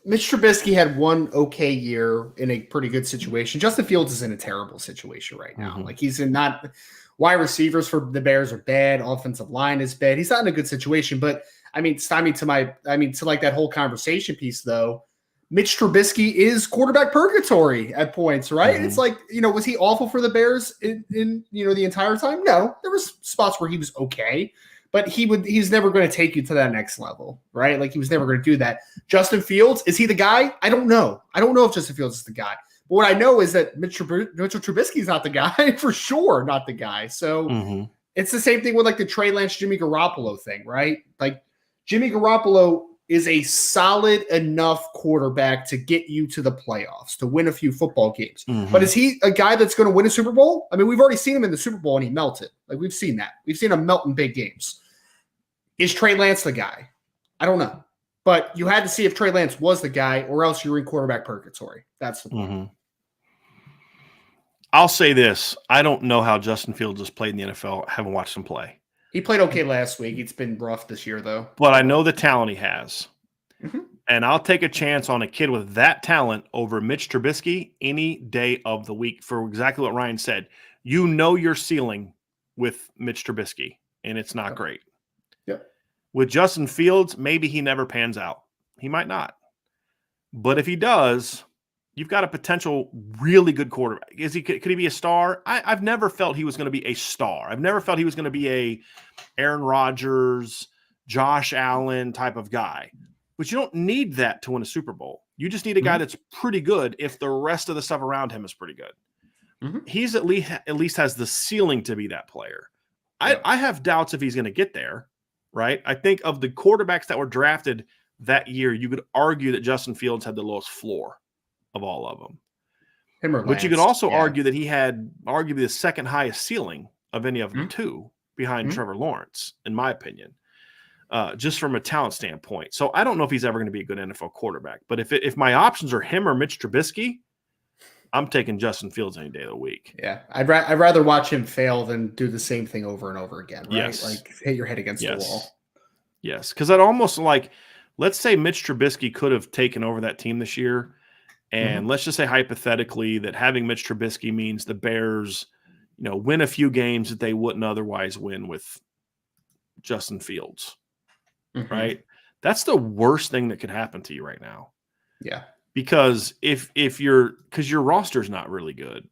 S2: Mitch Trubisky had one okay year in a pretty good situation. Justin Fields is in a terrible situation right now. Like he's in not – wide receivers for the Bears are bad. Offensive line is bad. He's not in a good situation, but to like that whole conversation piece though. Mitch Trubisky is quarterback purgatory at points, right?
S1: Mm-hmm.
S2: It's like, was he awful for the Bears in the entire time? No, there was spots where he was okay, but he's never going to take you to that next level, right? Like he was never going to do that. Justin Fields, is he the guy? I don't know. I don't know if Justin Fields is the guy. But what I know is that Mitchell Trubisky is not the guy, for sure, not the guy. So It's the same thing with like the Trey Lance, Jimmy Garoppolo thing, right? Like Jimmy Garoppolo is a solid enough quarterback to get you to the playoffs, to win a few football games. But is he a guy that's going to win a Super Bowl? I mean, we've already seen him in the Super Bowl and he melted. Like we've seen that. We've seen him melt in big games. Is Trey Lance the guy? I don't know. But you had to see if Trey Lance was the guy or else you're in quarterback purgatory. That's the point.
S1: I'll say this. I don't know how Justin Fields has played in the NFL. I haven't watched him play.
S2: He played okay last week. It's been rough this year, though.
S1: But I know the talent he has. And I'll take a chance on a kid with that talent over Mitch Trubisky any day of the week for exactly what Ryan said. You know your ceiling with Mitch Trubisky, and it's not great.
S2: Yep.
S1: With Justin Fields, maybe he never pans out. He might not. But if he does, you've got a potential really good quarterback. Could he be a star? I've never felt he was going to be a star. I've never felt he was going to be a Aaron Rodgers, Josh Allen type of guy. But you don't need that to win a Super Bowl. You just need a guy that's pretty good if the rest of the stuff around him is pretty good. He's at least has the ceiling to be that player. I have doubts if he's going to get there, right? I think of the quarterbacks that were drafted that year, you could argue that Justin Fields had the lowest floor of all of them. But you could also argue that he had arguably the second highest ceiling of any of them too, behind Trevor Lawrence, in my opinion, just from a talent standpoint. So I don't know if he's ever going to be a good NFL quarterback. But if my options are him or Mitch Trubisky, I'm taking Justin Fields any day of the week.
S2: Yeah, I'd rather watch him fail than do the same thing over and over again, right?
S1: Yes.
S2: Like hit your head against the wall.
S1: Yes, because I'd almost like, let's say Mitch Trubisky could have taken over that team this year. And let's just say hypothetically that having Mitch Trubisky means the Bears, win a few games that they wouldn't otherwise win with Justin Fields, right? That's the worst thing that could happen to you right now.
S2: Yeah.
S1: Because because your roster's not really good.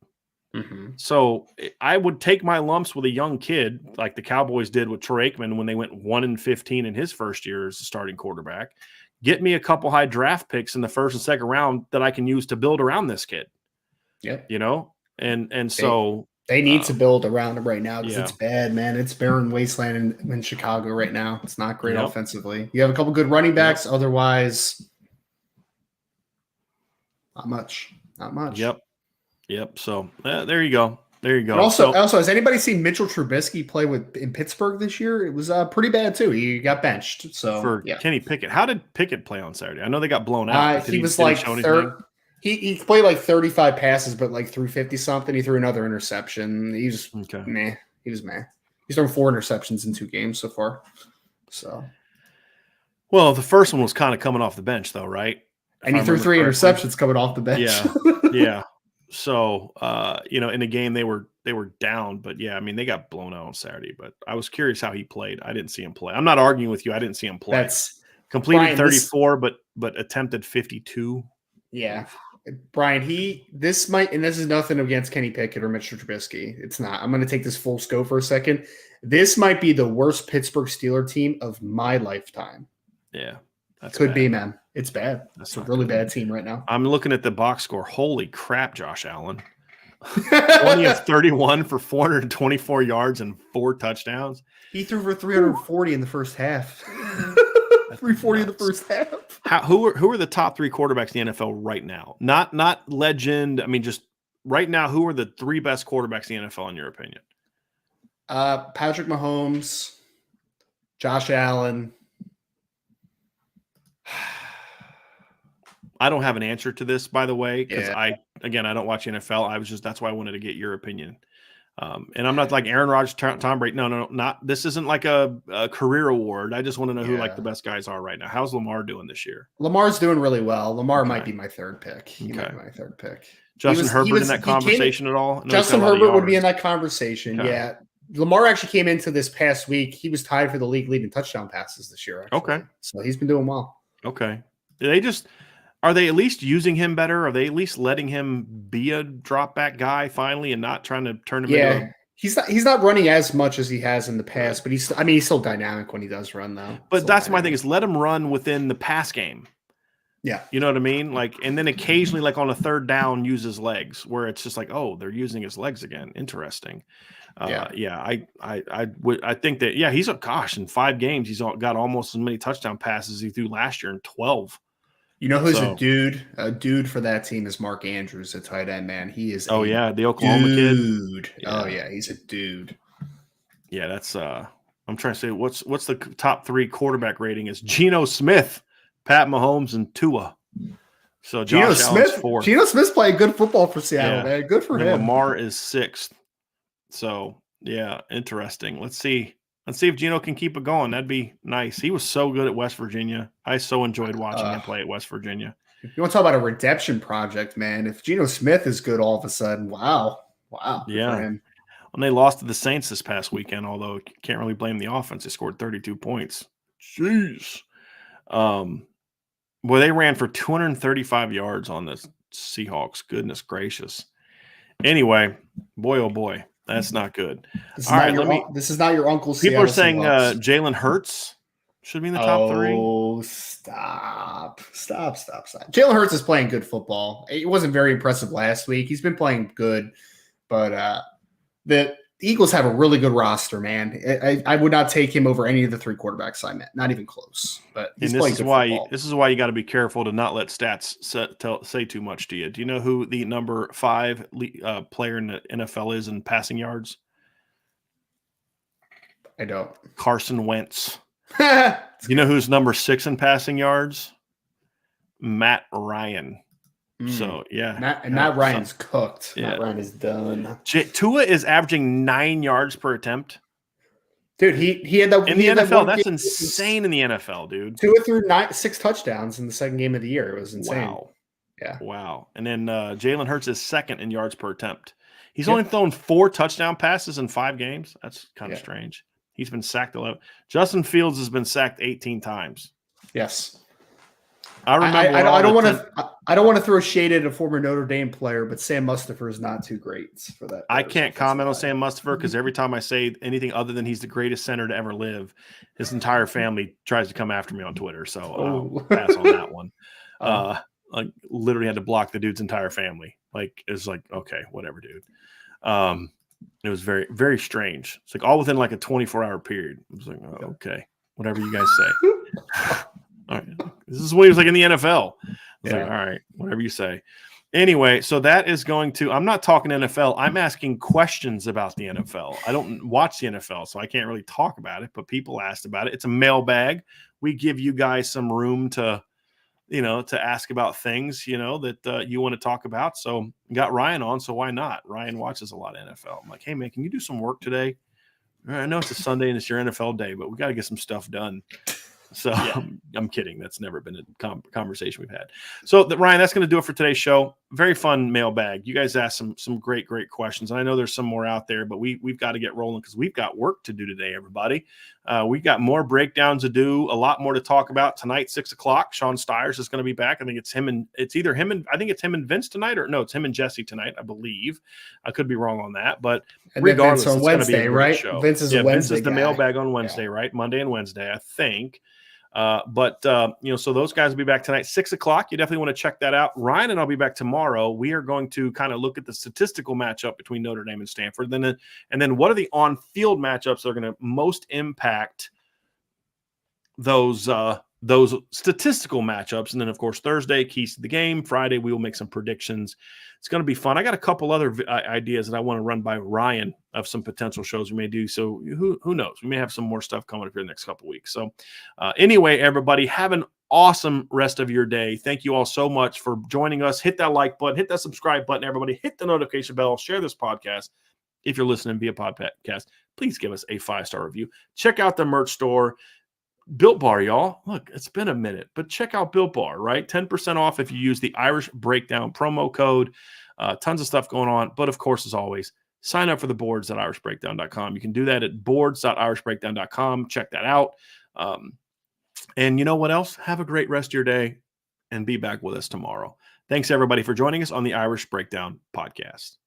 S1: So I would take my lumps with a young kid like the Cowboys did with Troy Aikman when they went 1-15 in his first year as a starting quarterback. Get me a couple high draft picks in the first and second round that I can use to build around this kid.
S2: Yep.
S1: So
S2: they need to build around him right now because it's bad, man. It's barren wasteland in Chicago right now. It's not great offensively. You have a couple good running backs, otherwise not much.
S1: Yep. So there you go.
S2: And also, has anybody seen Mitchell Trubisky play in Pittsburgh this year? It was pretty bad too. He got benched. So
S1: Kenny Pickett, how did Pickett play on Saturday? I know they got blown out.
S2: He was like third. He played like 35 passes, but like threw 50 something. He threw another interception. He was meh. He was meh. He's thrown 4 interceptions in 2 games so far. So,
S1: well, the first one was kind of coming off the bench, though, right?
S2: And he threw 3 interceptions coming off the bench.
S1: Yeah. So, in the game they were down, but they got blown out on Saturday. But I was curious how he played. I didn't see him play. I'm not arguing with you. I didn't see him play.
S2: That's
S1: completed 34, but attempted 52.
S2: Yeah, Brian. This is nothing against Kenny Pickett or Mitchell Trubisky. It's not. I'm going to take this full scope for a second. This might be the worst Pittsburgh Steelers team of my lifetime.
S1: Yeah, that
S2: could be, man. It's bad. That's a really bad team right now.
S1: I'm looking at the box score. Holy crap, Josh Allen. 20 of 31 for 424 yards and 4 touchdowns.
S2: He threw for 340 in the first half. 340 in the first half.
S1: Who are the top 3 quarterbacks in the NFL right now? Not legend. I mean, just right now, who are the 3 best quarterbacks in the NFL in your opinion?
S2: Patrick Mahomes, Josh Allen.
S1: I don't have an answer to this, by the way, because I don't watch NFL. That's why I wanted to get your opinion. And I'm not like Aaron Rodgers, Tom Brady. No, not. This isn't like a career award. I just want to know who like the best guys are right now. How's Lamar doing this year?
S2: Lamar's doing really well. Lamar might be my third pick. He might be my third pick.
S1: Justin Herbert in that conversation at all?
S2: Justin Herbert would be in that conversation. Okay. Yeah. Lamar actually came into this past week. He was tied for the league leading touchdown passes this year. Actually.
S1: Okay.
S2: So he's been doing well.
S1: Okay. Are they at least using him better? Are they at least letting him be a drop back guy finally and not trying to turn him into a...
S2: He's not running as much as he has in the past, but he's still dynamic when he does run though.
S1: But that's my thing is let him run within the pass game.
S2: Yeah.
S1: You know what I mean? Like, and then occasionally, like on a third down, use his legs where it's just like, oh, they're using his legs again. Interesting. I think that, he's in 5 games, he's got almost as many touchdown passes as he threw last year in 12.
S2: You know who's a dude for that team is Mark Andrews, a tight end, man. He is
S1: the Oklahoma
S2: dude.
S1: kid.
S2: Oh yeah, he's a dude.
S1: Yeah, that's I'm trying to say what's the top 3 quarterback rating is Geno Smith, Pat Mahomes, and Tua. So Geno
S2: Smith's playing good football for Seattle, man. Good for him.
S1: Lamar is 6th. So yeah, interesting. Let's see if Geno can keep it going. That'd be nice. He was so good at West Virginia. I so enjoyed watching him play at West Virginia.
S2: If you want to talk about a redemption project, man, if Geno Smith is good all of a sudden, wow.
S1: Yeah.
S2: For him.
S1: When they lost to the Saints this past weekend, although you can't really blame the offense. They scored 32 points. Jeez. Boy, they ran for 235 yards on the Seahawks. Goodness gracious. Anyway, boy, oh boy. That's not good.
S2: This is not your uncle's.
S1: People are saying Jalen Hurts should be in the top 3.
S2: Oh, stop. Jalen Hurts is playing good football. It wasn't very impressive last week. He's been playing good, but the Eagles have a really good roster, man. I would not take him over any of the 3 quarterbacks I met. Not even close. But he's playing good football.
S1: This is why you got to be careful to not let stats say too much to you. Do you know who the number 5 player in the NFL is in passing yards?
S2: I don't.
S1: Carson Wentz. You know who's number 6 in passing yards? Matt Ryan. So yeah,
S2: Matt Ryan's cooked. Yeah. Matt Ryan is done.
S1: Tua is averaging 9 yards per attempt.
S2: Dude, he had that
S1: in the NFL. That's insane in the NFL, dude.
S2: Tua threw 6 touchdowns in the second game of the year. It was insane.
S1: Wow. Yeah. Wow. And then Jalen Hurts is 2nd in yards per attempt. He's only thrown 4 touchdown passes in 5 games. That's kind of strange. He's been sacked 11. Justin Fields has been sacked 18 times.
S2: Yes.
S1: I remember.
S2: I don't want to throw shade at a former Notre Dame player, but Sam Mustipher is not too great for that.
S1: I can't comment on Sam Mustipher because every time I say anything other than he's the greatest center to ever live, his entire family tries to come after me on Twitter. So I'll pass on that one. I literally had to block the dude's entire family. Like it's like, okay, whatever, dude. It was very, very strange. It's like all within like a 24-hour period. I was like, oh, okay, whatever you guys say. All right. This is what he was like in the NFL. I was like, all right, whatever you say. Anyway, so that is going to – I'm not talking NFL. I'm asking questions about the NFL. I don't watch the NFL, so I can't really talk about it, but people asked about it. It's a mailbag. We give you guys some room to, to ask about things, that you want to talk about. So got Ryan on, so why not? Ryan watches a lot of NFL. I'm like, hey, man, can you do some work today? I know it's a Sunday and it's your NFL day, but we got to get some stuff done. So I'm kidding. That's never been a conversation we've had. So Ryan, that's going to do it for today's show. Very fun mailbag. You guys asked some great questions. And I know there's some more out there, but we've got to get rolling because we've got work to do today, everybody. We've got more breakdowns to do, a lot more to talk about tonight, 6:00. Sean Stiers is going to be back. I think it's him and it's Vince tonight or no, it's him and Jesse tonight, I believe. I could be wrong on that, but regardless,
S2: Vince on Wednesday, right? Show. Vince is a Wednesday.
S1: Vince is the mailbag on Wednesday, right? Monday and Wednesday, I think. So those guys will be back tonight, 6:00. You definitely want to check that out. Ryan and I'll be back tomorrow. We are going to kind of look at the statistical matchup between Notre Dame and Stanford. And then what are the on-field matchups that are going to most impact those statistical matchups. And then, of course, Thursday, keys to the game. Friday, we will make some predictions. It's going to be fun. I got a couple other ideas that I want to run by Ryan of some potential shows we may do. So who knows? We may have some more stuff coming up here the next couple of weeks. So anyway, everybody, have an awesome rest of your day. Thank you all so much for joining us. Hit that like button, hit that subscribe button, everybody. Hit the notification bell. Share this podcast. If you're listening via podcast, please give us a 5-star review. Check out the merch store. Built Bar, y'all. Look, it's been a minute, but check out Built Bar, right? 10% off if you use the Irish Breakdown promo code. Tons of stuff going on. But of course, as always, sign up for the boards.irishbreakdown.com. You can do that at boards.irishbreakdown.com. Check that out. And you know what else? Have a great rest of your day and be back with us tomorrow. Thanks, everybody, for joining us on the Irish Breakdown podcast.